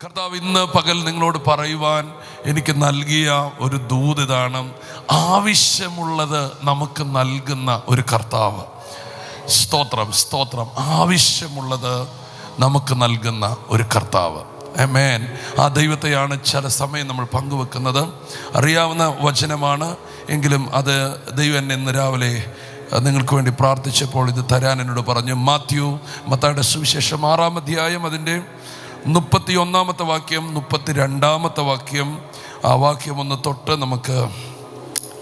കർത്താവ് ഇന്ന് പകൽ നിങ്ങളോട് പറയുവാൻ എനിക്ക് നൽകിയ ഒരു ദൂത് ഇതാണ്. ആവശ്യമുള്ളത് നമുക്ക് നൽകുന്ന ഒരു കർത്താവ്. സ്തോത്രം, സ്തോത്രം. ആവശ്യമുള്ളത് നമുക്ക് നൽകുന്ന ഒരു കർത്താവ്. ആമേൻ. ആ ദൈവത്തെയാണ് ചില സമയം നമ്മൾ പങ്കുവെക്കുന്നത്. അറിയാവുന്ന വചനമാണ് എങ്കിലും അത് ദൈവം എന്നെ ഇന്ന് രാവിലെ നിങ്ങൾക്ക് വേണ്ടി പ്രാർത്ഥിച്ചപ്പോൾ ഇത് തരാൻ എന്നോട് പറഞ്ഞു. മത്തായിയുടെ സുവിശേഷം 6-ാം അധ്യായം അതിൻ്റെ 31-ാമത്തെ വാക്യം, 32-ാമത്തെ വാക്യം. ആ വാക്യം ഒന്ന് തൊട്ട് നമുക്ക്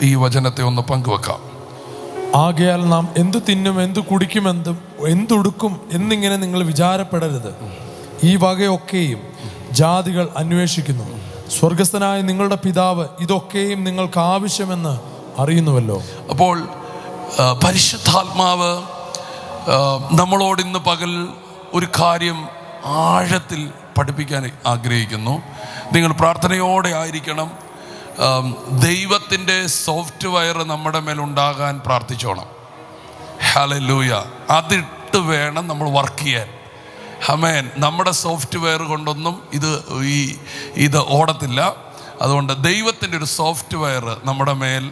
ഈ വചനത്തെ ഒന്ന് പങ്കുവെക്കാം. ആകയാൽ നാം എന്തു തിന്നും, എന്തു കുടിക്കും, എന്തുടുക്കും എന്നിങ്ങനെ നിങ്ങൾ വിചാരപ്പെടരുത്. ഈ വകയൊക്കെയും ജാതികൾ അന്വേഷിക്കുന്നു. സ്വർഗസ്ഥനായ നിങ്ങളുടെ പിതാവ് ഇതൊക്കെയും നിങ്ങൾക്ക് ആവശ്യമെന്ന് അറിയുന്നുവല്ലോ. അപ്പോൾ പരിശുദ്ധാത്മാവ് നമ്മളോട് ഇന്ന് പകൽ ഒരു കാര്യം ആഴത്തിൽ പഠിപ്പിക്കാൻ ആഗ്രഹിക്കുന്നു. നിങ്ങൾ പ്രാർത്ഥനയോടെ ആയിരിക്കണം. ദൈവത്തിൻ്റെ സോഫ്റ്റ്വെയർ നമ്മുടെ മേലുണ്ടാകാൻ പ്രാർത്ഥിച്ചോണം. ഹല്ലേലൂയ. അതിട്ട് വേണം നമ്മൾ വർക്ക് ചെയ്യാൻ. ആമേൻ. നമ്മുടെ സോഫ്റ്റ്വെയർ കൊണ്ടൊന്നും ഇത് ഓടത്തില്ല. അതുകൊണ്ട് ദൈവത്തിൻ്റെ ഒരു സോഫ്റ്റ്വെയർ നമ്മുടെ മേൽ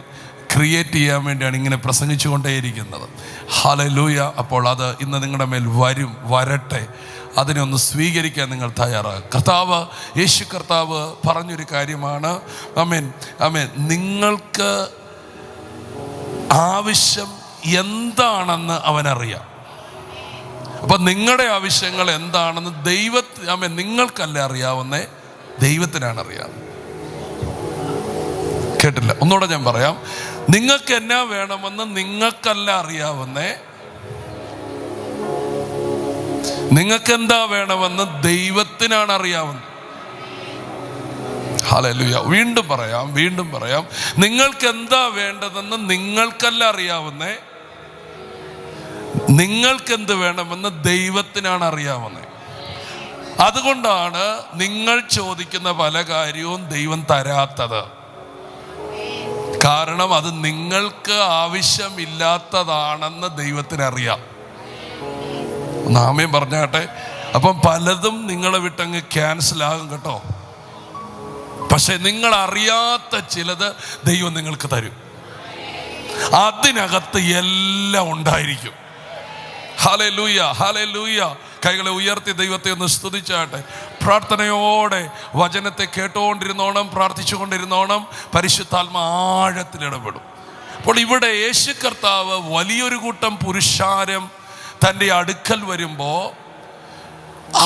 ക്രിയേറ്റ് ചെയ്യാൻ വേണ്ടിയാണ് ഇങ്ങനെ പ്രസംഗിച്ചു കൊണ്ടേയിരിക്കുന്നത്. ഹല്ലേലൂയ. അപ്പോൾ അത് ഇന്ന് നിങ്ങളുടെ മേൽ വരട്ടെ. അതിനെ ഒന്ന് സ്വീകരിക്കാൻ നിങ്ങൾ തയ്യാറാകുക. യേശു കർത്താവ് പറഞ്ഞൊരു കാര്യമാണ്. ആമേൻ, ആമേൻ. നിങ്ങൾക്ക് ആവശ്യം എന്താണെന്ന് അവനറിയാം. അപ്പം നിങ്ങളുടെ ആവശ്യങ്ങൾ എന്താണെന്ന് നിങ്ങൾക്കല്ല അറിയാവുന്നേ, ദൈവത്തിനാണ് അറിയാവുന്നത്. കേട്ടില്ല? ഒന്നുകൂടെ ഞാൻ പറയാം. നിങ്ങൾക്ക് എന്നാ വേണമെന്ന് നിങ്ങൾക്കല്ല അറിയാവുന്നേ, നിങ്ങൾക്ക് എന്താ വേണമെന്ന് ദൈവത്തിനാണ് അറിയാവുന്നത്. ഹല്ലേലൂയ. വീണ്ടും പറയാം. നിങ്ങൾക്ക് എന്താ വേണ്ടതെന്ന് നിങ്ങൾക്കല്ല അറിയാവുന്നേ, നിങ്ങൾക്കെന്ത് വേണമെന്ന് ദൈവത്തിനാണ് അറിയാവുന്നത്. അതുകൊണ്ടാണ് നിങ്ങൾ ചോദിക്കുന്ന പല കാര്യവും ദൈവം തരാത്തത്. കാരണം അത് നിങ്ങൾക്ക് ആവശ്യമില്ലാത്തതാണെന്ന് ദൈവത്തിനറിയാം. നാമേം പറഞ്ഞാട്ടെ. അപ്പം പലതും നിങ്ങളെ വിട്ടങ്ങ് ക്യാൻസൽ ആകും കേട്ടോ. പക്ഷെ നിങ്ങൾ അറിയാത്ത ചിലത് ദൈവം നിങ്ങൾക്ക് തരും. അതിനകത്ത് എല്ലാം ഉണ്ടായിരിക്കും. Hallelujah, hallelujah. കൈകളെ ഉയർത്തി ദൈവത്തെ ഒന്ന് സ്തുതിച്ചാട്ടെ. പ്രാർത്ഥനയോടെ വചനത്തെ കേട്ടുകൊണ്ടിരുന്നോണം, പ്രാർത്ഥിച്ചുകൊണ്ടിരുന്നോണം. പരിശുദ്ധാത്മാ ആഴത്തിൽ ഇടപെടും. അപ്പോൾ ഇവിടെ യേശു കർത്താവ് വലിയൊരു കൂട്ടം പുരുഷാരം തൻ്റെ അടുക്കൽ വരുമ്പോൾ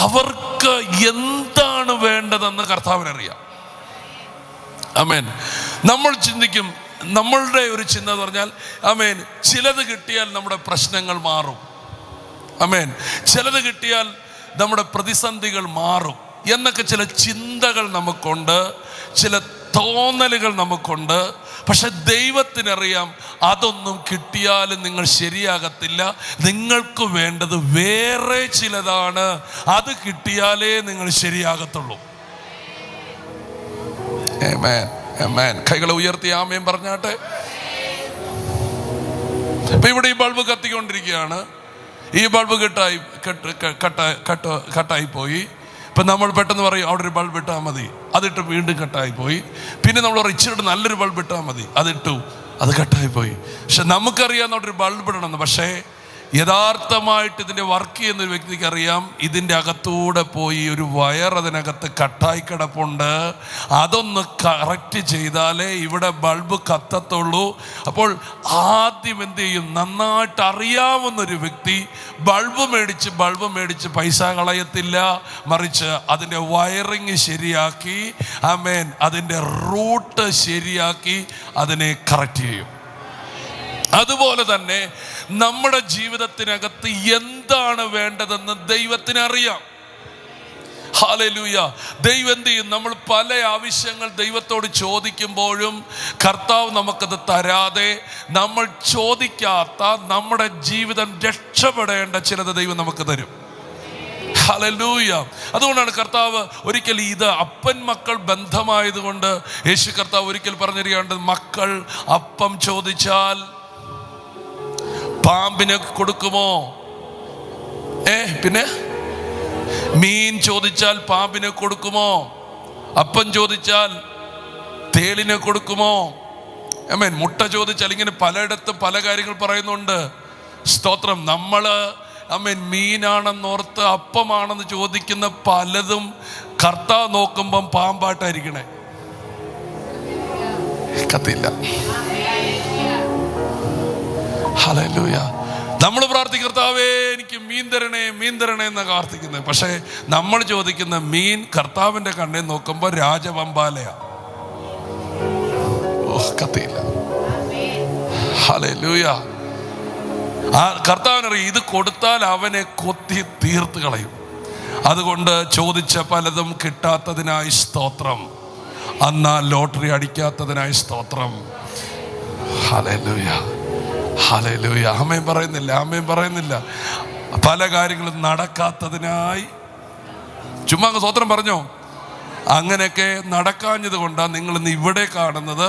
അവർക്ക് എന്താണ് വേണ്ടതെന്ന് കർത്താവിനറിയാം. ആമേൻ. നമ്മൾ ചിന്തിക്കും, നമ്മളുടെ ഒരു ചിന്ത എന്ന് പറഞ്ഞാൽ ആമേൻ, ചിലത് കിട്ടിയാൽ നമ്മുടെ പ്രശ്നങ്ങൾ മാറും. ആമേൻ. ചിലത് കിട്ടിയാൽ നമ്മുടെ പ്രതിസന്ധികൾ മാറും എന്നൊക്കെ ചില ചിന്തകൾ നമുക്കുണ്ട്, ചില തോന്നലുകൾ നമുക്കുണ്ട്. പക്ഷെ ദൈവത്തിനറിയാം അതൊന്നും കിട്ടിയാലും നിങ്ങൾ ശരിയാകത്തില്ല. നിങ്ങൾക്ക് വേണ്ടത് വേറെ ചിലതാണ്. അത് കിട്ടിയാലേ നിങ്ങൾ ശരിയാകത്തുള്ളൂ. ആമേൻ, ആമേൻ. കൈകളെ ഉയർത്തി ആമേൻ പറഞ്ഞാട്ടെ. ഇപ്പൊ ഇവിടെ ഈ ബൾബ് കത്തിക്കൊണ്ടിരിക്കുകയാണ്. ഈ ബൾബ് കട്ടായി പോയി. ഇപ്പം നമ്മൾ പെട്ടെന്ന് പറയും അവിടെ ഒരു ബൾബ് ഇട്ടാൽ മതി, അതിട്ട് വീണ്ടും കട്ടായി പോയി. പിന്നെ നമ്മൾ പറയും ഇച്ചിരി നല്ലൊരു ബൾബ് ഇട്ടാൽ മതി, അതിട്ടു, അത് കട്ടായി പോയി. പക്ഷെ നമുക്കറിയാം അവിടെ ഒരു ബൾബ് ഇടണമെന്ന്. പക്ഷേ യഥാർത്ഥമായിട്ട് ഇതിൻ്റെ വർക്ക് ചെയ്യുന്ന ഒരു വ്യക്തിക്ക് അറിയാം ഇതിൻ്റെ അകത്തൂടെ പോയി ഒരു വയർ അതിനകത്ത് കട്ടായി കിടപ്പുണ്ട്. അതൊന്ന് കറക്റ്റ് ചെയ്താലേ ഇവിടെ ബൾബ് കത്തത്തുള്ളൂ. അപ്പോൾ ആദ്യം എന്ത് ചെയ്യും? നന്നായിട്ട് അറിയാവുന്നൊരു വ്യക്തി ബൾബ് മേടിച്ച് പൈസ കളയത്തില്ല. മറിച്ച് അതിൻ്റെ വയറിങ് ശരിയാക്കി, ആമേൻ, അതിൻ്റെ റൂട്ട് ശരിയാക്കി അതിനെ കറക്റ്റ് ചെയ്യും. അതുപോലെ തന്നെ നമ്മുടെ ജീവിതത്തിനകത്ത് എന്താണ് വേണ്ടതെന്ന് ദൈവത്തിനറിയാം. ഹല്ലേലൂയ. ദൈവം എന്ത് ചെയ്യും? നമ്മൾ പല ആവശ്യങ്ങൾ ദൈവത്തോട് ചോദിക്കുമ്പോഴും കർത്താവ് നമുക്കത് തരാതെ, നമ്മൾ ചോദിക്കാത്ത നമ്മുടെ ജീവിതം രക്ഷപ്പെടേണ്ട ചിലത് ദൈവം നമുക്ക് തരും. ഹല്ലേലൂയ. അതുകൊണ്ടാണ് കർത്താവ് ഒരിക്കൽ ഇത് അപ്പൻ മക്കൾ ബന്ധമായതുകൊണ്ട് യേശു കർത്താവ് ഒരിക്കൽ പറഞ്ഞിരിക്കുകയാണ്, മക്കൾ അപ്പം ചോദിച്ചാൽ പാമ്പിനെ കൊടുക്കുമോ? പിന്നെ മീൻ ചോദിച്ചാൽ പാമ്പിനെ കൊടുക്കുമോ? അപ്പം ചോദിച്ചാൽ തേളിനെ കൊടുക്കുമോ? ആമേൻ. മുട്ട ചോദിച്ചാൽ, ഇങ്ങനെ പലയിടത്തും പല കാര്യങ്ങൾ പറയുന്നുണ്ട്. സ്തോത്രം. നമ്മള് ആമേൻ മീനാണെന്നോർത്ത് അപ്പമാണെന്ന് ചോദിക്കുന്ന പലതും കർത്താവ് നോക്കുമ്പം പാമ്പായിട്ടായിരിക്കണേ. കത്തില്ല. ഹല്ലേലൂയ. നമ്മൾ പ്രാർത്ഥിക്കും, കർത്താവേ എനിക്ക് മീൻ തരണേ, മീൻ തരണേ എന്നാ പ്രാർത്ഥിക്കുന്നത്. പക്ഷേ നമ്മൾ ചോദിക്കുന്ന മീൻ കർത്താവിന്റെ കണ്ണിൽ നോക്കുമ്പോൾ രാജവമ്പാലയാ. കത്തിയില്ല. ഹല്ലേലൂയ. ആ കർത്താവിനറിയാം ഇത് കൊടുത്താൽ അവനെ കൊത്തി തീർത്ത് കളയും. അതുകൊണ്ട് ചോദിച്ച പലതും കിട്ടാത്തതിനായി സ്തോത്രം, അന്നാ ലോട്ടറി അടിക്കാത്തതിനായി സ്തോത്രം. Hallelujah, hallelujah. ആമേൻ പറയുന്നില്ല, ആമേൻ പറയുന്നില്ല. പല കാര്യങ്ങളും നടക്കാത്തതിനായി ചുമ്മാ സ്തോത്രം പറഞ്ഞോ. അങ്ങനെയൊക്കെ നടക്കാഞ്ഞത് കൊണ്ടാണ് നിങ്ങൾ ഇന്ന് ഇവിടെ കാണുന്നത്.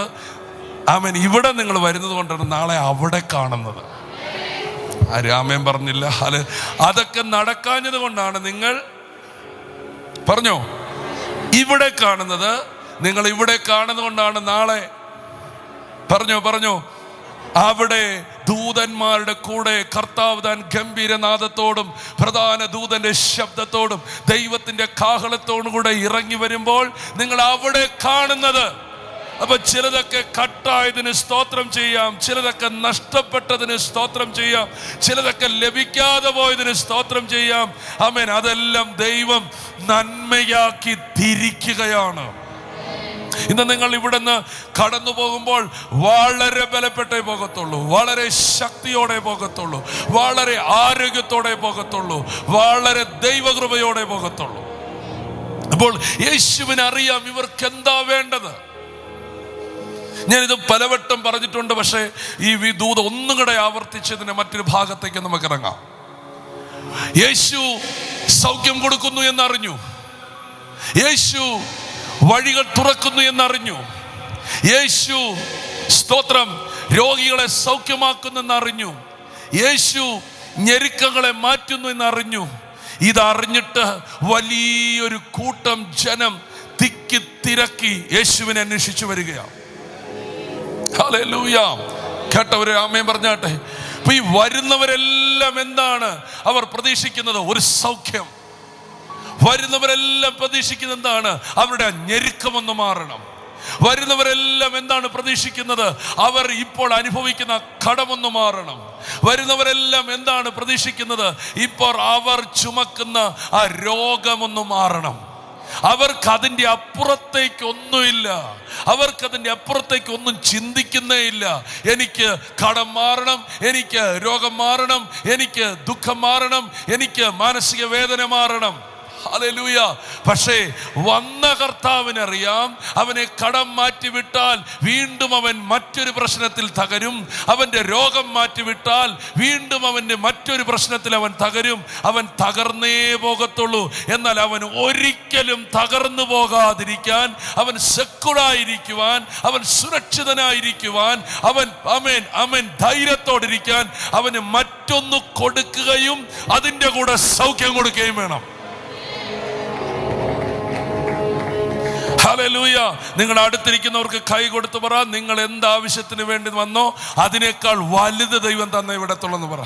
ആമേൻ. ഇവിടെ നിങ്ങൾ വരുന്നത് കൊണ്ടാണ് നാളെ അവിടെ കാണുന്നത്. ആരും ആമേൻ പറഞ്ഞില്ല. അതൊക്കെ നടക്കാഞ്ഞത് കൊണ്ടാണ് നിങ്ങൾ പറഞ്ഞോ ഇവിടെ കാണുന്നത്. നിങ്ങൾ ഇവിടെ കാണുന്നത് കൊണ്ടാണ് നാളെ പറഞ്ഞോ അവിടെ ദൂതന്മാരുടെ കൂടെ കർത്താവ് താൻ ഗംഭീരനാദത്തോടും പ്രധാന ദൂതന്റെ ശബ്ദത്തോടും ദൈവത്തിന്റെ കാഹളത്തോടും കൂടെ ഇറങ്ങി വരുമ്പോൾ നിങ്ങൾ അവിടെ കാണുന്നത്. അപ്പൊ ചിലതൊക്കെ കട്ടായതിന് സ്തോത്രം ചെയ്യാം, ചിലതൊക്കെ നഷ്ടപ്പെട്ടതിന് സ്തോത്രം ചെയ്യാം, ചിലതൊക്കെ ലഭിക്കാതെ പോയതിന് സ്തോത്രം ചെയ്യാം. ആമേൻ. അതെല്ലാം ദൈവം നന്മയാക്കി തിരിക്കുകയാണ്. ഇന്ന് നിങ്ങൾ ഇവിടുന്ന് കടന്നു പോകുമ്പോൾ വളരെ ബലപ്പെട്ടേ പോകത്തുള്ളൂ, വളരെ ശക്തിയോടെ പോകത്തുള്ളൂ, വളരെ ആരോഗ്യത്തോടെ പോകത്തുള്ളൂ, വളരെ ദൈവകൃപയോടെ പോകത്തുള്ളൂ. അപ്പോൾ യേശുവിന് അറിയാം ഇവർക്ക് എന്താ വേണ്ടത്. ഞാനിത് പലവട്ടം പറഞ്ഞിട്ടുണ്ട്. പക്ഷേ ഈ ദൂത് ഒന്നും കൂടെ ആവർത്തിച്ചതിന് മറ്റൊരു ഭാഗത്തേക്ക് നമുക്ക് ഇറങ്ങാം. യേശു സൗഖ്യം കൊടുക്കുന്നു എന്നറിഞ്ഞു, യേശു വഴികൾ തുറക്കുന്നു എന്നറിഞ്ഞു, യേശു സ്തോത്രം രോഗികളെ സൗഖ്യമാക്കുന്നു എന്നറിഞ്ഞു, യേശു ഞെരുക്കങ്ങളെ മാറ്റുന്നു എന്നറിഞ്ഞു. ഇതറിഞ്ഞിട്ട് വലിയൊരു കൂട്ടം ജനം തിക്കി തിരക്കി യേശുവിനെ അന്വേഷിച്ചു വരികയാണ്. ഹല്ലേലൂയ. കേട്ടവരെ ആമേൻ പറഞ്ഞാട്ടെ. അപ്പൊ ഈ വരുന്നവരെല്ലാം എന്താണ് അവർ പ്രതീക്ഷിക്കുന്നത്? ഒരു സൗഖ്യം. വരുന്നവരെല്ലാം പ്രതീക്ഷിക്കുന്നത് എന്താണ്? അവരുടെ ഞെരുക്കമൊന്ന് മാറണം. വരുന്നവരെല്ലാം എന്താണ് പ്രതീക്ഷിക്കുന്നത്? അവർ ഇപ്പോൾ അനുഭവിക്കുന്ന കടമൊന്ന് മാറണം. വരുന്നവരെല്ലാം എന്താണ് പ്രതീക്ഷിക്കുന്നത്? ഇപ്പോൾ അവർ ചുമക്കുന്ന ആ രോഗമൊന്ന് മാറണം. അവർക്ക് അതിൻ്റെ അപ്പുറത്തേക്കൊന്നുമില്ല, അവർക്കതിൻ്റെ അപ്പുറത്തേക്ക് ഒന്നും ചിന്തിക്കുന്നേ ഇല്ല. എനിക്ക് കടം മാറണം, എനിക്ക് രോഗം മാറണം, എനിക്ക് ദുഃഖം മാറണം, എനിക്ക് മാനസിക വേദന മാറണം. ഹല്ലേലൂയ. പക്ഷേ വന്ന കർത്താവിനറിയാം അവനെ കടം മാറ്റിവിട്ടാൽ വീണ്ടും അവൻ മറ്റൊരു പ്രശ്നത്തിൽ തകരും. അവൻ്റെ രോഗം മാറ്റിവിട്ടാൽ വീണ്ടും അവൻ്റെ മറ്റൊരു പ്രശ്നത്തിൽ അവൻ തകരും. അവൻ തകർന്നേ പോകത്തുള്ളൂ. എന്നാൽ അവൻ ഒരിക്കലും തകർന്നു പോകാതിരിക്കാൻ, അവൻ സെക്യൂറായിരിക്കുവാൻ, അവൻ സുരക്ഷിതനായിരിക്കുവാൻ, അവൻ ധൈര്യത്തോടിരിക്കാൻ അവന് മറ്റൊന്ന് കൊടുക്കുകയും അതിൻ്റെ കൂടെ സൗഖ്യം കൊടുക്കുകയും വേണം. ഹല്ലേലൂയ. നിങ്ങളുടെ അടുത്തിരിക്കുന്നവർക്ക് കൈ കൊടുത്ത് പറ, നിങ്ങൾ എന്താവശ്യത്തിന് വേണ്ടി വന്നോ അതിനേക്കാൾ വലുത് ദൈവം തന്നെ ഇവിടത്തുള്ളെന്ന് പറ.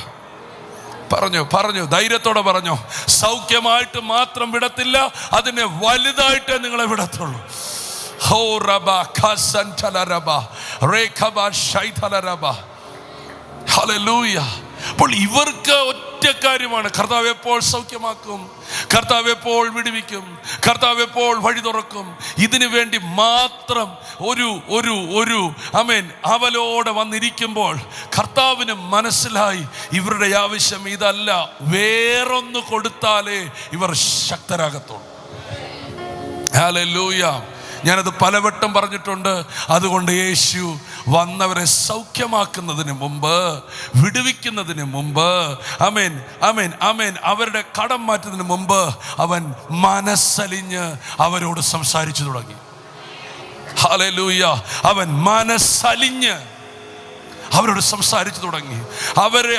പറഞ്ഞു ധൈര്യത്തോടെ പറഞ്ഞോ. സൗഖ്യമായിട്ട് മാത്രം വിടത്തില്ല, അതിനെ വലുതായിട്ടേ നിങ്ങളെ വിടത്തുള്ളൂ. ഹോ റബ ഖസൻതല റബ റേഖബ ശൈതല റബ. ഹല്ലേലൂയ. അപ്പോൾ ഇവർക്ക് ഒറ്റ കാര്യമാണ്, കർത്താവ് എപ്പോൾ സൗഖ്യമാക്കും, കർത്താവ് എപ്പോൾ വിടുവിക്കും, കർത്താവ് എപ്പോൾ വഴി തുറക്കും. ഇതിനു വേണ്ടി മാത്രം ഒരു അവലോടെ വന്നിരിക്കുമ്പോൾ കർത്താവിന് മനസ്സിലായി ഇവരുടെ ആവശ്യം ഇതല്ല, വേറൊന്ന് കൊടുത്താലേ ഇവർ ശക്തരാകത്തുള്ളൂ. ഹല്ലേലൂയ. ഞാനത് പലവട്ടം പറഞ്ഞിട്ടുണ്ട്. അതുകൊണ്ട് യേശു വന്നവരെ സൗഖ്യമാക്കുന്നതിന് മുമ്പ്, വിടുവിക്കുന്നതിന് മുമ്പ്, അവരുടെ കടം മാറ്റുന്നതിന് മുമ്പ് അവൻ മനസ്സലിഞ്ഞ് അവരോട് സംസാരിച്ചു തുടങ്ങി. ഹല്ലേലൂയ. അവൻ മനസ്സലിഞ്ഞ് അവരോട് സംസാരിച്ചു തുടങ്ങി.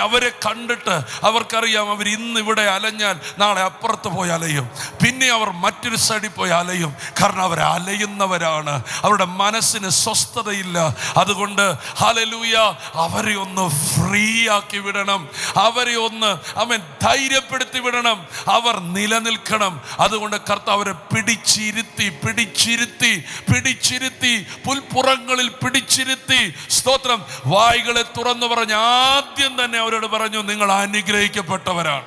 അവരെ കണ്ടിട്ട് അവർക്കറിയാം അവർ ഇന്ന് ഇവിടെ അലഞ്ഞാൽ നാളെ അപ്പുറത്ത് പോയി അലയും, പിന്നെ അവർ മറ്റൊരു സൈഡിൽ പോയി അലയും. കാരണം അവർ അലയുന്നവരാണ്, അവരുടെ മനസ്സിന് സ്വസ്ഥതയില്ല. അതുകൊണ്ട് ഹല്ലേലൂയ, അവരെ ഒന്ന് ഫ്രീ ആക്കി വിടണം, അവരെ ഒന്ന് ധൈര്യപ്പെടുത്തി വിടണം, അവർ നിലനിൽക്കണം. അതുകൊണ്ട് കർത്താവ് അവരെ പിടിച്ചിരുത്തി പുൽപ്പുറങ്ങളിൽ പിടിച്ചിരുത്തി. സ്തോത്രം. വായ്കളെ തുറന്നു പറഞ്ഞ് ആദ്യം തന്നെ അവരോട് പറഞ്ഞു, നിങ്ങൾ അനുഗ്രഹിക്കപ്പെട്ടവരാണ്.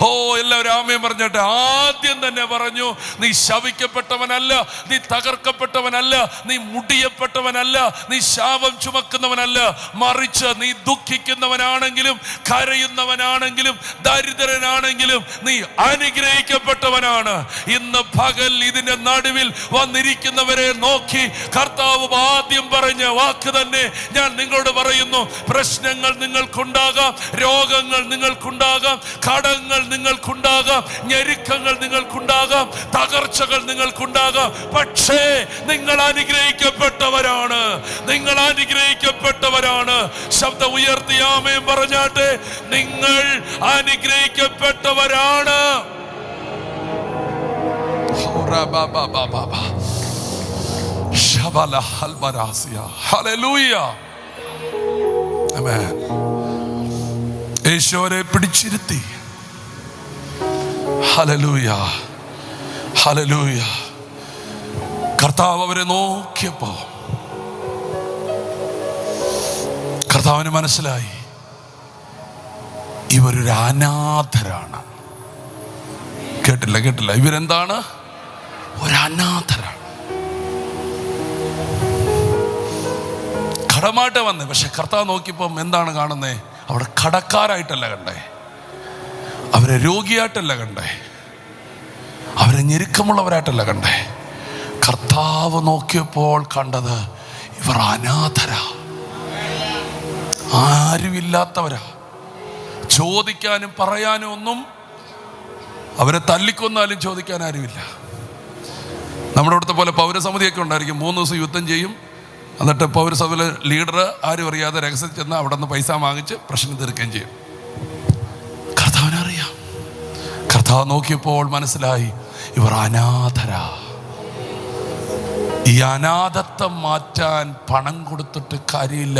ഓ, എല്ലാവരും ആമേൻ പറഞ്ഞിട്ട് ആദ്യം തന്നെ പറഞ്ഞു, നീ ശപിക്കപ്പെട്ടവനല്ല, നീ തകർക്കപ്പെട്ടവനല്ല, നീ മുടിയപ്പെട്ടവനല്ല, നീ ശാപം ചുമക്കുന്നവനല്ല, മറിച്ച് നീ ദുഃഖിക്കുന്നവനാണെങ്കിലും കരയുന്നവനാണെങ്കിലും ദരിദ്രനാണെങ്കിലും നീ അനുഗ്രഹിക്കപ്പെട്ടവനാണ്. ഇന്ന് പകൽ ഇതിന്റെ നടുവിൽ വന്നിരിക്കുന്നവരെ നോക്കി കർത്താവ് ആദ്യം പറഞ്ഞ വാക്ക് തന്നെ ഞാൻ നിങ്ങളോട് പറയുന്നു. പ്രശ്നങ്ങൾ നിങ്ങൾക്കുണ്ടാകാം, രോഗങ്ങൾ നിങ്ങൾക്കുണ്ടാകാം, കടങ്ങൾ നിങ്ങൾക്കുണ്ടാകാം, ഞെരുക്കങ്ങൾ നിങ്ങൾക്കുണ്ടാകാം, തകർച്ചകൾ നിങ്ങൾക്കുണ്ടാകാം. പക്ഷേ നിങ്ങൾ അനുഗ്രഹിക്കപ്പെട്ടവരാണ്, നിങ്ങൾ അനുഗ്രഹിക്കപ്പെട്ടവരാണ്. ശബ്ദം ഉയർത്തി ആമേൻ പറഞ്ഞാട്ടെ, നിങ്ങൾ അനുഗ്രഹിക്കപ്പെട്ടവരാണ്. യേശുവരെ പിടിച്ചിരുത്തി. Hallelujah, hallelujah. കർത്താവ് അവരെ നോക്കിയപ്പോ കർത്താവിന് മനസ്സിലായി, ഇവരൊരു അനാഥരാണ്. കേട്ടില്ല, ഇവരെന്താണ്? ഒരു അനാഥരാണ്. കടമായിട്ട് വന്നേ. പക്ഷെ കർത്താവ് നോക്കിയപ്പം എന്താണ് കാണുന്നേ? അവിടെ കടക്കാരായിട്ടല്ല കണ്ടേ, അവരെ രോഗിയായിട്ടല്ല കണ്ടേ, അവരെ ഞെരുക്കമുള്ളവരായിട്ടല്ല കണ്ടേ. കർത്താവ് നോക്കിയപ്പോൾ കണ്ടത് ഇവർ അനാഥരാ, ആരുമില്ലാത്തവരാ. ചോദിക്കാനും പറയാനും ഒന്നും, അവരെ തല്ലിക്കൊന്നാലും ചോദിക്കാൻ ആരുമില്ല. നമ്മുടെ അവിടുത്തെ പോലെ പൗരസമിതിയൊക്കെ ഉണ്ടായിരിക്കും. 3 ദിവസം യുദ്ധം ചെയ്യും, എന്നിട്ട് പൗരസഭയിലെ ലീഡർ ആരും അറിയാതെ രഹസ്യം ചെന്ന് അവിടെ നിന്ന് പൈസ വാങ്ങിച്ച് പ്രശ്നം തീർക്കുകയും ചെയ്യും. കർത്താവിനറിയാം. കർത്താവ് നോക്കിയപ്പോൾ മനസ്സിലായി, ഇവർ അനാഥരാ. ഈ അനാഥത്വം മാറ്റാൻ പണം കൊടുത്തിട്ട് കാര്യമില്ല.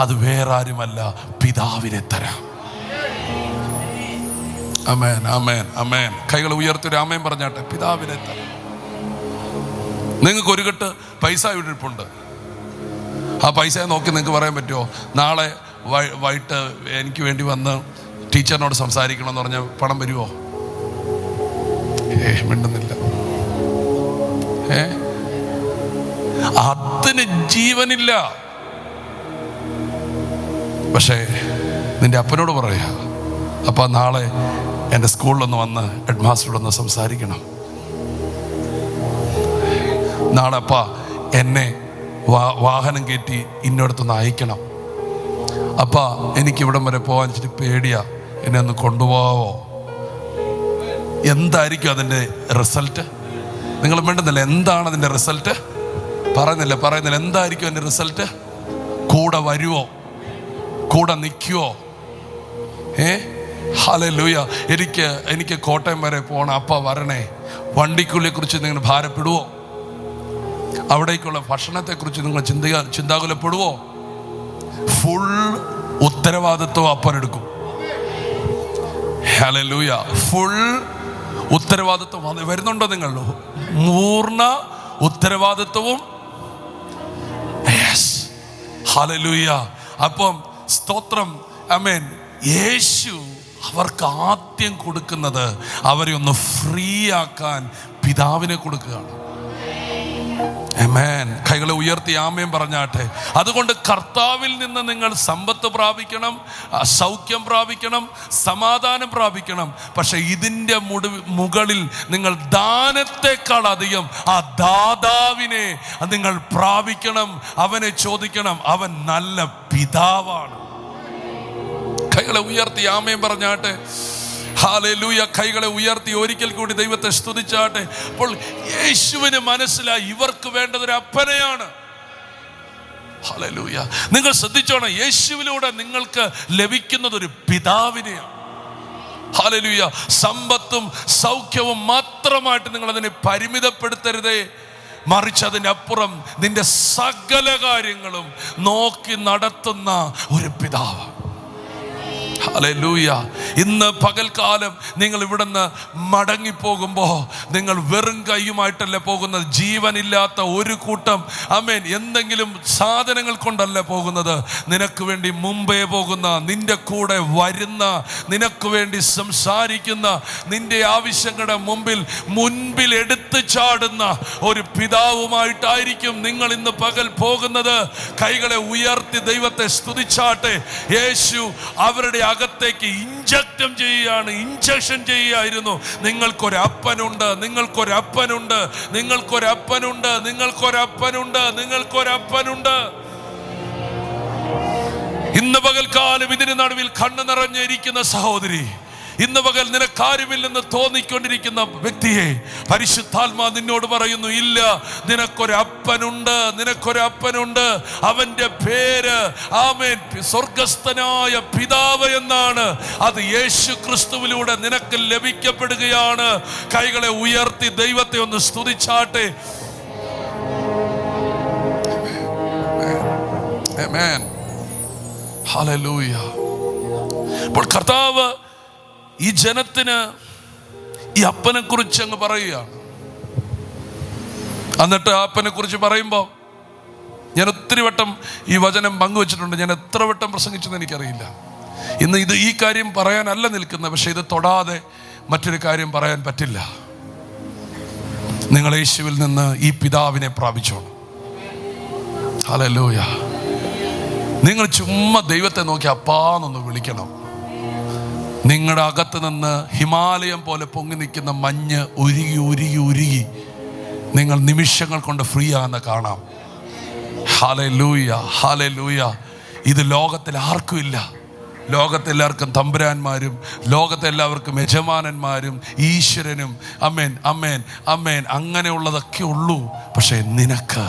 അത് വേറെ ആരുമല്ല, പിതാവിനെ തരാം. ആമേൻ, ആമേൻ, ആമേൻ. കൈകൾ ഉയർത്തി ആമേൻ പറഞ്ഞാട്ടെ. പിതാവിനെ തരാം. നിങ്ങൾക്ക് ഒരു കെട്ട് പൈസ ഇരിപ്പുണ്ട്. ആ പൈസ നോക്കി നിങ്ങൾക്ക് പറയാൻ പറ്റുമോ, നാളെ വൈകിട്ട് എനിക്ക് വേണ്ടി വന്ന് ടീച്ചറിനോട് സംസാരിക്കണം എന്ന് പറഞ്ഞാൽ പണം വരുമോ? മിണ്ടുന്നില്ല. അതിന് ജീവനില്ല. പക്ഷേ നിന്റെ അപ്പനോട് പറയാ, അപ്പ നാളെ എൻ്റെ സ്കൂളിലൊന്ന് വന്ന് ഹെഡ് മാസ്റ്ററോടൊന്ന് സംസാരിക്കണം. നാളെ അപ്പ എന്നെ വാഹനം കയറ്റി ഇന്നടത്തൊന്ന് അയക്കണം. അപ്പ എനിക്ക് ഇവിടം വരെ പോകാൻ ഇച്ചിരി പേടിയാ, എന്നെ ഒന്ന് കൊണ്ടുപോവോ? എന്തായിരിക്കും അതിൻ്റെ റിസൾട്ട്? നിങ്ങൾ വേണ്ടുന്നില്ല. എന്താണ് അതിൻ്റെ റിസൾട്ട്? പറയുന്നില്ല. എന്തായിരിക്കും അതിൻ്റെ റിസൾട്ട്? കൂടെ വരുവോ? കൂടെ നിൽക്കുവോ? ഹല്ലേലൂയ. എനിക്ക് കോട്ടയം വരെ പോകണം, അപ്പ വരണേ. വണ്ടിക്കുള്ളിയെ കുറിച്ച് നിങ്ങൾ ഭാരപ്പെടുവോ? അവിടേക്കുള്ള ഭക്ഷണത്തെക്കുറിച്ച് നിങ്ങൾ ചിന്താകുലപ്പെടുവോ? ഫുൾ ഉത്തരവാദിത്വം അപ്പനെടുക്കും. ഹല്ലേലൂയ. ഫുൾ ഉത്തരവാദിത്വം വരുന്നുണ്ടോ? നിങ്ങൾ പൂർണ്ണ ഉത്തരവാദിത്വവും. ഹല്ലേലൂയ. അപ്പം സ്തോത്രം. ആമേൻ. യേശു അവർക്ക് ആദ്യം കൊടുക്കുന്നത് അവരെ ഒന്ന് ഫ്രീ ആക്കാൻ പിതാവിനെ കൊടുക്കുകയാണ്. ആമേൻ. കൈകളെ ഉയർത്തി ആമേൻ പറഞ്ഞാട്ടെ. അതുകൊണ്ട് കർത്താവിൽ നിന്ന് നിങ്ങൾ സമ്പത്ത് പ്രാപിക്കണം, സൗഖ്യം പ്രാപിക്കണം, സമാധാനം പ്രാപിക്കണം. പക്ഷെ ഇതിൻ്റെ മുകളിൽ നിങ്ങൾ ദാനത്തെക്കാൾ അധികം ആ ദാതാവിനെ നിങ്ങൾ പ്രാപിക്കണം. അവനെ ചോദിക്കണം. അവൻ നല്ല പിതാവാണ്. കൈകളെ ഉയർത്തി ആമേൻ പറഞ്ഞാട്ടെ. ഹല്ലേലൂയ. കൈകളെ ഉയർത്തി ഒരിക്കൽ കൂടി ദൈവത്തെ സ്തുതിച്ചാട്ടെ. അപ്പോൾ യേശുവിന് മനസ്സിലായി ഇവർക്ക് വേണ്ടതൊരു അപ്പനെയാണ്. ഹല്ലേലൂയ. നിങ്ങൾ ശ്രദ്ധിച്ചോണം, യേശുവിലൂടെ നിങ്ങൾക്ക് ലഭിക്കുന്നത് ഒരു പിതാവിനെയാണ്. ഹല്ലേലൂയ. സമ്പത്തും സൗഖ്യവും മാത്രമായിട്ട് നിങ്ങൾ അതിനെ പരിമിതപ്പെടുത്തരുതേ, മറിച്ച് അതിൻ്റെ അപ്പുറം നിന്റെ സകല കാര്യങ്ങളും നോക്കി നടത്തുന്ന ഒരു പിതാവ്. ഹല്ലേലൂയ. ഇന്ന് പകൽക്കാലം നിങ്ങൾ ഇവിടുന്ന് മടങ്ങിപ്പോകുമ്പോൾ നിങ്ങൾ വെറും കൈയുമായിട്ടല്ല പോകുന്നത്. ജീവനില്ലാത്ത ഒരു കൂട്ടം ആമേൻ എന്തെങ്കിലും സാധനങ്ങൾ കൊണ്ടല്ല പോകുന്നത്. നിനക്ക് വേണ്ടി മുമ്പേ പോകുന്ന, നിന്റെ കൂടെ വരുന്ന, നിനക്ക് വേണ്ടി സംസാരിക്കുന്ന, നിന്റെ ആവശ്യങ്ങളുടെ മുൻപിൽ എടുത്തു ചാടുന്ന ഒരു പിതാവുമായിട്ടായിരിക്കും നിങ്ങൾ ഇന്ന് പകൽ പോകുന്നത്. കൈകളെ ഉയർത്തി ദൈവത്തെ സ്തുതിച്ചാട്ടെ. യേശു അവരുടെ അകത്തേക്ക് ഇഞ്ചക്ഷൻ ചെയ്യുകയായിരുന്നു. നിങ്ങൾക്കൊരപ്പനുണ്ട്, നിങ്ങൾക്കൊരപ്പനുണ്ട്, നിങ്ങൾക്കൊരപ്പനുണ്ട്, നിങ്ങൾക്കൊരപ്പനുണ്ട്, നിങ്ങൾക്കൊരപ്പനുണ്ട്. ഇന്ന് പകൽക്കാലം ഇതിന് നടുവിൽ കണ്ണു നിറഞ്ഞിരിക്കുന്ന സഹോദരി, ഇന്ന് പകൽ നിനക്കാരുമില്ലെന്ന് തോന്നിക്കൊണ്ടിരിക്കുന്ന വ്യക്തിയെ പരിശുദ്ധാത്മാ നിന്നോട് പറയുന്നു, ഇല്ല, നിനക്കൊരപ്പനുണ്ട്, നിനക്കൊരപ്പനുണ്ട്. അവന്റെ പേര് ആമേൻ സ്വർഗസ്ഥനായ പിതാവ് എന്നാണ്. അത് യേശു ക്രിസ്തുവിലൂടെ നിനക്ക് ലഭിക്കപ്പെടുകയാണ്. കൈകളെ ഉയർത്തി ദൈവത്തെ ഒന്ന് സ്തുതിച്ചാട്ടെ. ആമേൻ. ഹല്ലേലൂയ. അപ്പോൾ കർത്താവ് ഈ ജനത്തിന് ഈ അപ്പനെ കുറിച്ച് അങ്ങ് പറയുകയാണ്. എന്നിട്ട് ആ അപ്പനെ കുറിച്ച് പറയുമ്പോൾ ഞാൻ ഒത്തിരി വട്ടം ഈ വചനം പങ്കുവച്ചിട്ടുണ്ട്. ഞാൻ എത്ര വട്ടം പ്രസംഗിച്ചെന്ന് എനിക്കറിയില്ല. ഇന്ന് ഈ കാര്യം പറയാനല്ല നിൽക്കുന്നത്, പക്ഷെ ഇത് തൊടാതെ മറ്റൊരു കാര്യം പറയാൻ പറ്റില്ല. നിങ്ങൾ യേശുവിൽ നിന്ന് ഈ പിതാവിനെ പ്രാപിച്ചോണം. ഹല്ലേലൂയ. നിങ്ങൾ ചുമ്മാ ദൈവത്തെ നോക്കി അപ്പാന്നൊന്ന് വിളിക്കണം. നിങ്ങളുടെ അകത്ത് നിന്ന് ഹിമാലയം പോലെ പൊങ്ങി നിൽക്കുന്ന മഞ്ഞ് ഉരുകി ഉരുകി ഉരുകി നിങ്ങൾ നിമിഷങ്ങൾ കൊണ്ട് ഫ്രീ ആകുന്ന കാണാം. Hallelujah, hallelujah. ഇത് ലോകത്തിൽ ആർക്കും ഇല്ല. ലോകത്തെല്ലാവർക്കും തമ്പുരാന്മാരും, ലോകത്തെല്ലാവർക്കും യജമാനന്മാരും ഈശ്വരനും അമേൻ അമേൻ അമേൻ അങ്ങനെയുള്ളതൊക്കെ ഉള്ളൂ. പക്ഷെ നിനക്ക്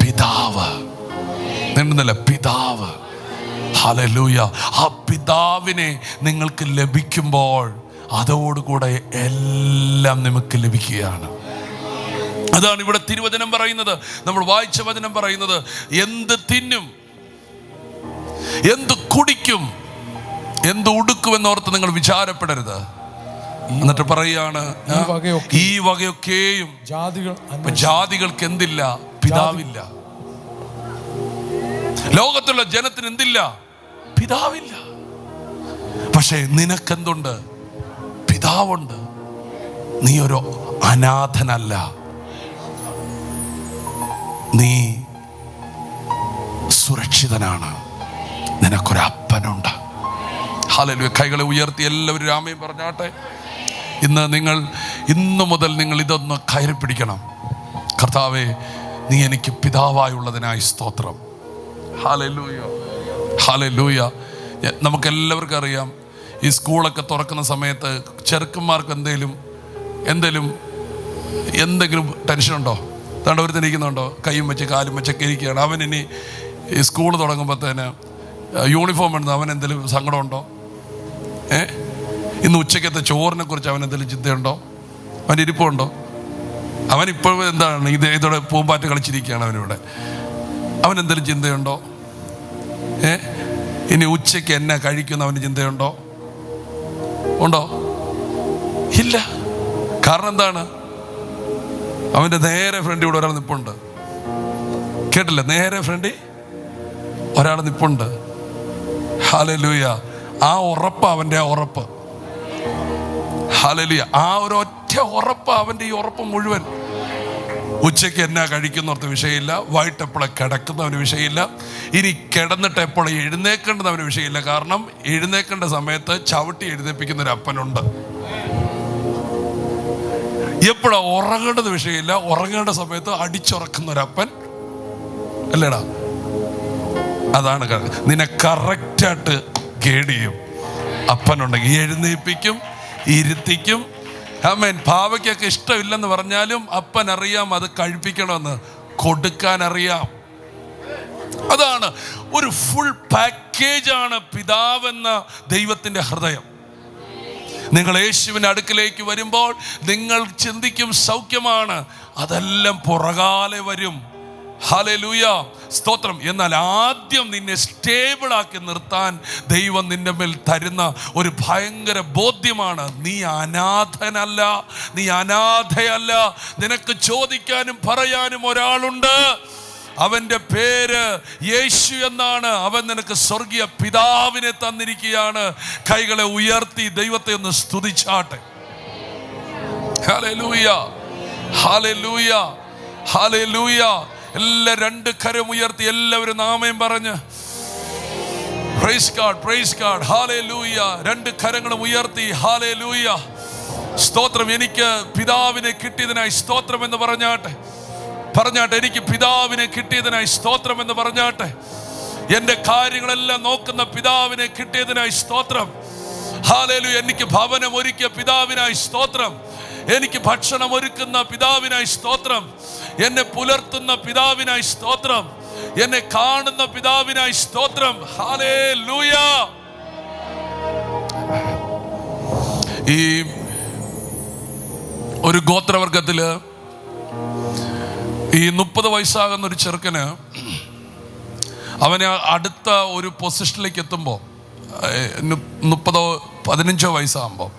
പിതാവ്, നിന്നല്ല പിതാവ്. ഹല്ലേലൂയ. ആ പിതാവിനെ നിങ്ങൾക്ക് ലഭിക്കുമ്പോൾ അതോടുകൂടെ എല്ലാം നമുക്ക് ലഭിക്കുകയാണ്. അതാണ് ഇവിടെ തിരുവചനം പറയുന്നത്, നമ്മൾ വായിച്ച വചനം പറയുന്നത്. എന്ത് തിന്നും, എന്ത് കുടിക്കും, എന്ത് ഉടുക്കുമെന്നോർത്ത് നിങ്ങൾ വിചാരപ്പെടരുത്. എന്നിട്ട് പറയുകയാണ്, ഈ വകയൊക്കെയും ജാതികൾക്ക് എന്തില്ല? പിതാവില്ല. ലോകത്തുള്ള ജനത്തിന് എന്തില്ല? പിതാവില്ല. പക്ഷേ നിനക്കെന്തുണ്ട്? പിതാവുണ്ട്. നീ ഒരു അനാഥനല്ല, നീ സുരക്ഷിതനാണ്. നിനക്കൊരപ്പനുണ്ട്. ഹല്ലേലൂയ. കൈകളെ ഉയർത്തി എല്ലാവരും ആമേൻ പറഞ്ഞാട്ടെ. ഇന്നു മുതൽ നിങ്ങൾ ഇതൊന്ന് കയറി പിടിക്കണം. കർത്താവേ, നീ എനിക്ക് പിതാവായുള്ളതിനായി സ്തോത്രം. Hallelujah, hallelujah. നമുക്കെല്ലാവർക്കും അറിയാം, ഈ സ്കൂളൊക്കെ തുറക്കുന്ന സമയത്ത് ചെറുക്കന്മാർക്ക് എന്തെങ്കിലും ടെൻഷനുണ്ടോ? താണ്ട് ഒരു തിരിക്കുന്നുണ്ടോ? കൈയും വെച്ച് കാലും വെച്ചൊക്കെ ഇരിക്കുകയാണ്. അവൻ ഇനി ഈ സ്കൂൾ തുടങ്ങുമ്പോഴത്തേന് യൂണിഫോം ഇടുന്നത് അവൻ എന്തെങ്കിലും സങ്കടമുണ്ടോ? ഇന്ന് ഉച്ചക്കത്തെ ചോറിനെ കുറിച്ച് അവൻ എന്തെങ്കിലും ചിന്തയുണ്ടോ? അവൻ ഇരിപ്പുണ്ടോ? അവനിപ്പോഴും എന്താണ് ഇതോടെ പൂമ്പാറ്റ് കളിച്ചിരിക്കുകയാണ് അവനിവിടെ. അവൻ എന്തെങ്കിലും ചിന്തയുണ്ടോ? ഇനി ഉച്ചയ്ക്ക് എന്നെ കഴിക്കുന്ന അവന് ചിന്തയുണ്ടോ? ഉണ്ടോ? ഇല്ല. കാരണം എന്താണ്? അവൻ്റെ നേരെ ഫ്രണ്ട് ഇവിടെ ഒരാൾ നിപ്പുണ്ട്. കേട്ടില്ല? നേരെ ഫ്രണ്ട് ഒരാൾ നിപ്പുണ്ട്. ഹല്ലേലൂയ. ആ ഉറപ്പ് അവൻ്റെ ഉറപ്പ്. ഹല്ലേലൂയ. ആ ഒരു ഒറ്റ ഉറപ്പ് അവൻ്റെ ഈ ഉറപ്പ് മുഴുവൻ. ഉച്ചയ്ക്ക് എന്നാ കഴിക്കുന്നവർക്ക് വിഷയമില്ല, വൈകിട്ട് എപ്പോഴെ കിടക്കുന്നവന് വിഷയമില്ല, ഇനി കിടന്നിട്ട് എപ്പോഴും എഴുന്നേക്കേണ്ടതവന് വിഷയമില്ല. കാരണം എഴുന്നേക്കേണ്ട സമയത്ത് ചവിട്ടി എഴുന്നേൽപ്പിക്കുന്ന ഒരു അപ്പനുണ്ട്. എപ്പോഴാ ഉറങ്ങേണ്ടത് വിഷയമില്ല, ഉറങ്ങേണ്ട സമയത്ത് അടിച്ചുറക്കുന്ന ഒരു അപ്പൻ അല്ലേടാ. അതാണ് നിന്നെ കറക്റ്റായിട്ട് ഗൈഡ് ചെയ്യും അപ്പനുണ്ടെങ്കിൽ. എഴുന്നേൽപ്പിക്കും, ഇരുത്തിക്കും. ആമേൻ. പാവയ്ക്കൊക്കെ ഇഷ്ടമില്ലെന്ന് പറഞ്ഞാലും അപ്പൻ അറിയാം അത് കഴിപ്പിക്കണമെന്ന്, കൊടുക്കാൻ അറിയാം. അതാണ് ഒരു ഫുൾ പാക്കേജാണ് പിതാവെന്ന ദൈവത്തിൻ്റെ ഹൃദയം. നിങ്ങൾ യേശുവിൻ്റെ അടുക്കിലേക്ക് വരുമ്പോൾ നിങ്ങൾ ചിന്തിക്കും സൗഖ്യമാണ്, അതെല്ലാം പുറകാലെ വരും. ഹല്ലേലൂയ, സ്തോത്രം. എന്നാൽ ആദ്യം നിന്നെ സ്റ്റേബിളാക്കി നിർത്താൻ ദൈവം നിന്റെ മേൽ തരുന്ന ഒരു ഭയങ്കര ബോധ്യമാണ്, നീ അനാഥനല്ല, നീ അനാഥയല്ല. നിനക്ക് ചോദിക്കാനും പറയാനും ഒരാളുണ്ട്. അവൻ്റെ പേര് യേശു എന്നാണ്. അവൻ നിനക്ക് സ്വർഗീയ പിതാവിനെ തന്നിരിക്കുകയാണ്. കൈകളെ ഉയർത്തി ദൈവത്തെ ഒന്ന് സ്തുതിച്ചാട്ടെ. Hallelujah, hallelujah, hallelujah. എല്ലാ രണ്ട് കരം ഉയർത്തി എല്ലാവരും ആമേൻ പറഞ്ഞ് praise God, price God. Hallelujah. രണ്ട് കരങ്ങളും ഉയർത്തി ഹല്ലേലൂയ, സ്തോത്രം. എനിക്ക് പിതാവിനെ കിട്ടിയതിനായി സ്തോത്രം എന്ന് പറഞ്ഞാട്ടെ. എനിക്ക് പിതാവിനെ കിട്ടിയതിനായി സ്തോത്രം എന്ന് പറഞ്ഞാട്ടെ. എൻ്റെ കാര്യങ്ങളെല്ലാം നോക്കുന്ന പിതാവിനെ കിട്ടിയതിനായി സ്തോത്രം. ഹല്ലേലൂയ. എനിക്ക് ഭവനം ഒരുക്കിയ പിതാവിനായി സ്തോത്രം. എനിക്ക് ഭക്ഷണം ഒരുക്കുന്ന പിതാവിനായി സ്തോത്രം. എന്നെ പുലർത്തുന്ന പിതാവിനായി സ്തോത്രം. എന്നെ കാണുന്ന പിതാവിനായി സ്തോത്രം. ഹല്ലേലൂയ. ഈ ഒരു ഗോത്രവർഗത്തില് ഈ 30 വയസ്സാകുന്ന ഒരു ചെറുക്കന് അവന് അടുത്ത ഒരു പൊസിഷനിലേക്ക് എത്തുമ്പോൾ 30-15 വയസ്സാകുമ്പോൾ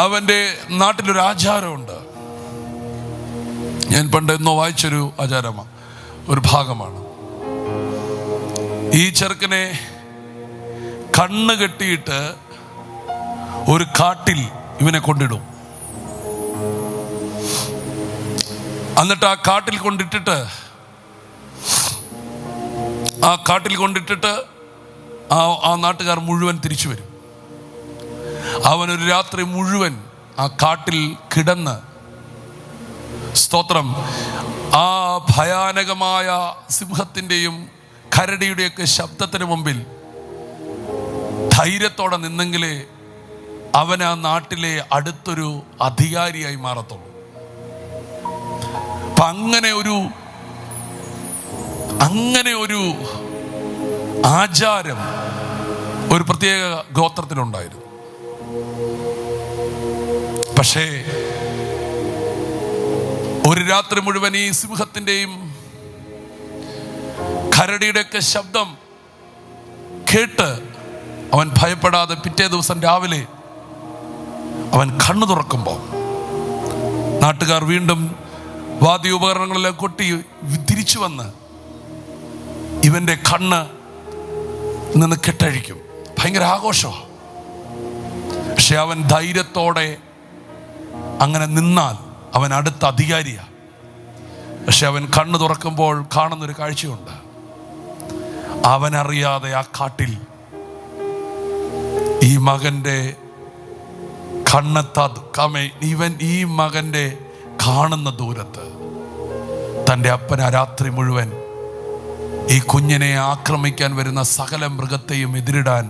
അവൻ്റെ നാട്ടിലൊരു ആചാരമുണ്ട്. ഞാൻ പണ്ട് എന്നോ വായിച്ചൊരു ആചാരമാണ്, ഒരു ഭാഗമാണ്. ഈ ചെറുക്കനെ കണ്ണ് കെട്ടിയിട്ട് ഒരു കാട്ടിൽ ഇവനെ കൊണ്ടിടും. എന്നിട്ട് ആ കാട്ടിൽ കൊണ്ടിട്ടിട്ട് ആ നാട്ടുകാർ മുഴുവൻ തിരിച്ചു വരും. അവനൊരു രാത്രി മുഴുവൻ ആ കാട്ടിൽ കിടന്ന്, സ്തോത്രം, ആ ഭയാനകമായ സിംഹത്തിൻ്റെയും കരടിയുടെയൊക്കെ ശബ്ദത്തിന് മുമ്പിൽ ധൈര്യത്തോടെ നിന്നെങ്കിലേ അവൻ ആ നാട്ടിലെ അടുത്തൊരു അധികാരിയായി മാറത്തുള്ളൂ. അപ്പം അങ്ങനെ ഒരു ആചാരം ഒരു പ്രത്യേക ഗോത്രത്തിലുണ്ടായിരുന്നു. പക്ഷേ ഒരു രാത്രി മുഴുവൻ ഈ സിംഹത്തിൻ്റെയും കരടിയുടെയൊക്കെ ശബ്ദം കേട്ട് അവൻ ഭയപ്പെടാതെ പിറ്റേ ദിവസം രാവിലെ അവൻ കണ്ണു തുറക്കുമ്പോൾ നാട്ടുകാർ വീണ്ടും വാദ്യ ഉപകരണങ്ങളെല്ലാം കൊട്ടി തിരിച്ചു വന്ന് ഇവൻ്റെ കണ്ണ് നിന്ന് കെട്ടഴിക്കും. ഭയങ്കര ആഘോഷമാണ്. പക്ഷെ അവൻ ധൈര്യത്തോടെ അങ്ങനെ നിന്നാൽ അവൻ അടുത്ത അധികാരിയാണ്. പക്ഷെ അവൻ കണ്ണ് തുറക്കുമ്പോൾ കാണുന്നൊരു കാഴ്ചയുണ്ട്. അവനറിയാതെ ആ കാട്ടിൽ ഈ മകൻ്റെ ഇവൻ ഈ മകൻ്റെ കാണുന്ന ദൂരത്ത് തൻ്റെ അപ്പൻ ആ രാത്രി മുഴുവൻ ഈ കുഞ്ഞിനെ ആക്രമിക്കാൻ വരുന്ന സകല മൃഗത്തെയും എതിരിടാൻ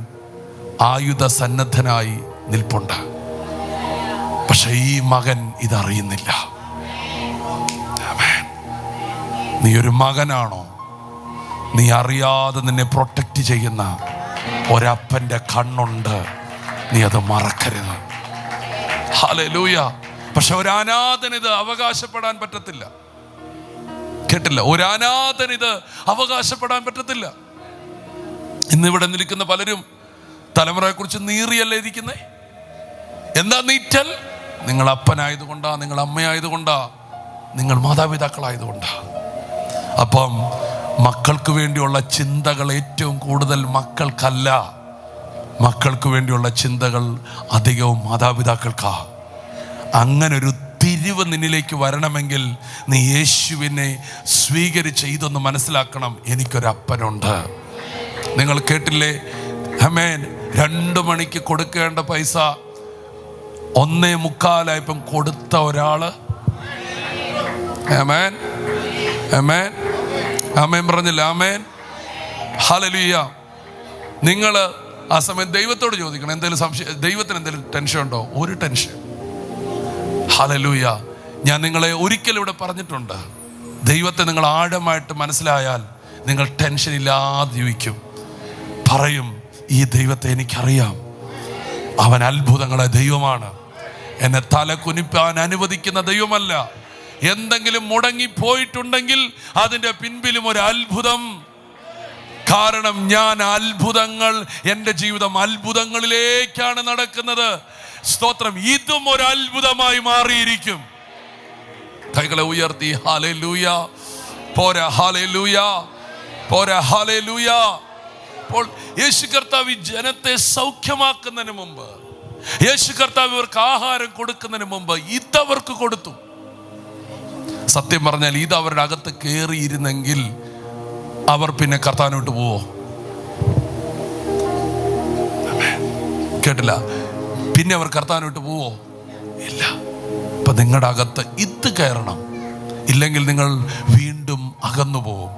ആയുധ സന്നദ്ധനായി നിൽപ്പുണ്ട്. പക്ഷെ ഈ മകൻ ഇതറിയുന്നില്ല. നീ ഒരു മകനാണോ? നീ അറിയാതെ നിന്നെ പ്രൊട്ടക്റ്റ് ചെയ്യുന്ന ഒരപ്പൻ്റെ കണ്ണുണ്ട്. നീ അത് മറക്കരുത്. ഹല്ലേലൂയ. പക്ഷെ ഒരു അനാഥനിത് അവകാശപ്പെടാൻ പറ്റത്തില്ല. കേട്ടില്ല? ഒരു അനാഥനിത് അവകാശപ്പെടാൻ പറ്റത്തില്ല. ഇന്നിവിടെ നിൽക്കുന്ന പലരും തലമുറയെ കുറിച്ച് നീറിയല്ലേ ഇരിക്കുന്നേ. എന്താ നീറ്റൽ? നിങ്ങൾ അപ്പനായതുകൊണ്ടാ, നിങ്ങൾ അമ്മയായതുകൊണ്ടാ, നിങ്ങൾ മാതാപിതാക്കളായതുകൊണ്ടാ. അപ്പം മക്കൾക്ക് വേണ്ടിയുള്ള ചിന്തകൾ ഏറ്റവും കൂടുതൽ മക്കൾക്കല്ല, മക്കൾക്ക് വേണ്ടിയുള്ള ചിന്തകൾ അധികവും മാതാപിതാക്കൾക്കാ. അങ്ങനൊരു തിരിവ് നിന്നിലേക്ക് വരണമെങ്കിൽ നീ യേശുവിനെ സ്വീകരിച്ച് ഇതൊന്ന് മനസ്സിലാക്കണം. എനിക്കൊരപ്പനുണ്ട്. നിങ്ങൾ കേട്ടില്ലേ? ആമേൻ. 2 മണിക്ക് കൊടുക്കേണ്ട പൈസ 1:45 കൊടുത്ത ഒരാള്. ആമേൻ, ആമേൻ, ആമേൻ പറഞ്ഞില്ല? ആമേൻ, ഹല്ലേലൂയ. നിങ്ങൾ ആ സമയം ദൈവത്തോട് ചോദിക്കണം, എന്തെങ്കിലും സംശയം, ദൈവത്തിന് എന്തെങ്കിലും ടെൻഷൻ ഉണ്ടോ? ഒരു ടെൻഷൻ. ഹല്ലേലൂയ. ഞാൻ നിങ്ങളെ ഒരിക്കലും ഇവിടെ പറഞ്ഞിട്ടുണ്ട്, ദൈവത്തെ നിങ്ങൾ ആഴമായിട്ട് മനസ്സിലായാൽ നിങ്ങൾ ടെൻഷൻ ഇല്ലാതെ ജീവിക്കും. പറയും, ഈ ദൈവത്തെ എനിക്കറിയാം, അവൻ അത്ഭുതങ്ങളെ ദൈവമാണ്, എന്നെ തല കുനിപ്പാൻ അനുവദിക്കുന്ന ദൈവമല്ല. എന്തെങ്കിലും മുടങ്ങിപ്പോയിട്ടുണ്ടെങ്കിൽ അതിൻ്റെ പിൻപിലും ഒരു അത്ഭുതം. കാരണം ഞാൻ അത്ഭുതങ്ങൾ, എൻ്റെ ജീവിതം അത്ഭുതങ്ങളിലേക്കാണ് നടക്കുന്നത്. സ്തോത്രം. ഇതും ഒരു അത്ഭുതമായി മാറിയിരിക്കും. കൈകളെ ഉയർത്തി ഹല്ലേലൂയ. പോരാ, ഹല്ലേലൂയ. പോരാ, ഹല്ലേലൂയ. അപ്പോൾ യേശു കർത്താവ് ജനത്തെ സൗഖ്യമാക്കുന്നതിന് മുമ്പ്, യേശു കർത്താവ് ഇവർക്ക് ആഹാരം കൊടുക്കുന്നതിന് മുമ്പ് ഇതവർക്ക് കൊടുത്തു. സത്യം പറഞ്ഞാൽ ഇത് അവരുടെ അകത്ത് കയറിയിരുന്നെങ്കിൽ അവർ പിന്നെ കർത്താവിനോട്ട് പോവോ? കേട്ടില്ല. പിന്നെ അവർ കർത്താവിനോട്ട് പോവോ? ഇല്ല. അപ്പൊ നിങ്ങളുടെ അകത്ത് ഇത് കയറണം, ഇല്ലെങ്കിൽ നിങ്ങൾ വീണ്ടും അകന്നു പോവും.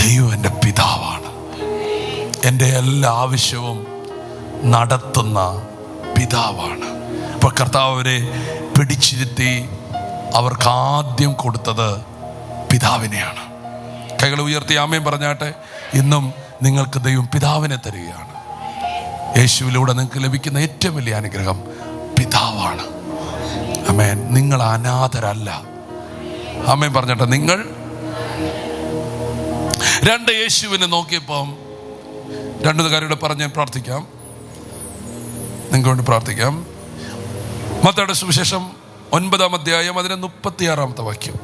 ദൈവം എൻ്റെ പിതാവാണ്, എൻ്റെ എല്ലാ ആവശ്യവും നടത്തുന്ന പിതാവാണ്. അപ്പൊ കർത്താവ് അവരെ പിടിച്ചിരുത്തി അവർക്ക് ആദ്യം കൊടുത്തത് പിതാവിനെയാണ്. കൈകൾ ഉയർത്തി ആമേൻ പറഞ്ഞാട്ടെ. ഇന്നും നിങ്ങൾക്ക് ദൈവം പിതാവിനെ തരികയാണ്. യേശുവിലൂടെ നിങ്ങൾക്ക് ലഭിക്കുന്ന ഏറ്റവും വലിയ അനുഗ്രഹം പിതാവാണ്. ആമേൻ. നിങ്ങൾ അനാഥരല്ല. ആമേൻ പറഞ്ഞാട്ടെ. നിങ്ങൾ രണ്ട് യേശുവിനെ നോക്കിയപ്പം രണ്ടു കാര്യങ്ങൾ പറഞ്ഞ് പ്രാർത്ഥിക്കാം, നിങ്ങൾക്ക് വേണ്ടി പ്രാർത്ഥിക്കാം. മത്തായിയുടെ സുവിശേഷം 9-ാം അധ്യായം അതിന് 36-ാമത്തെ വാക്യം.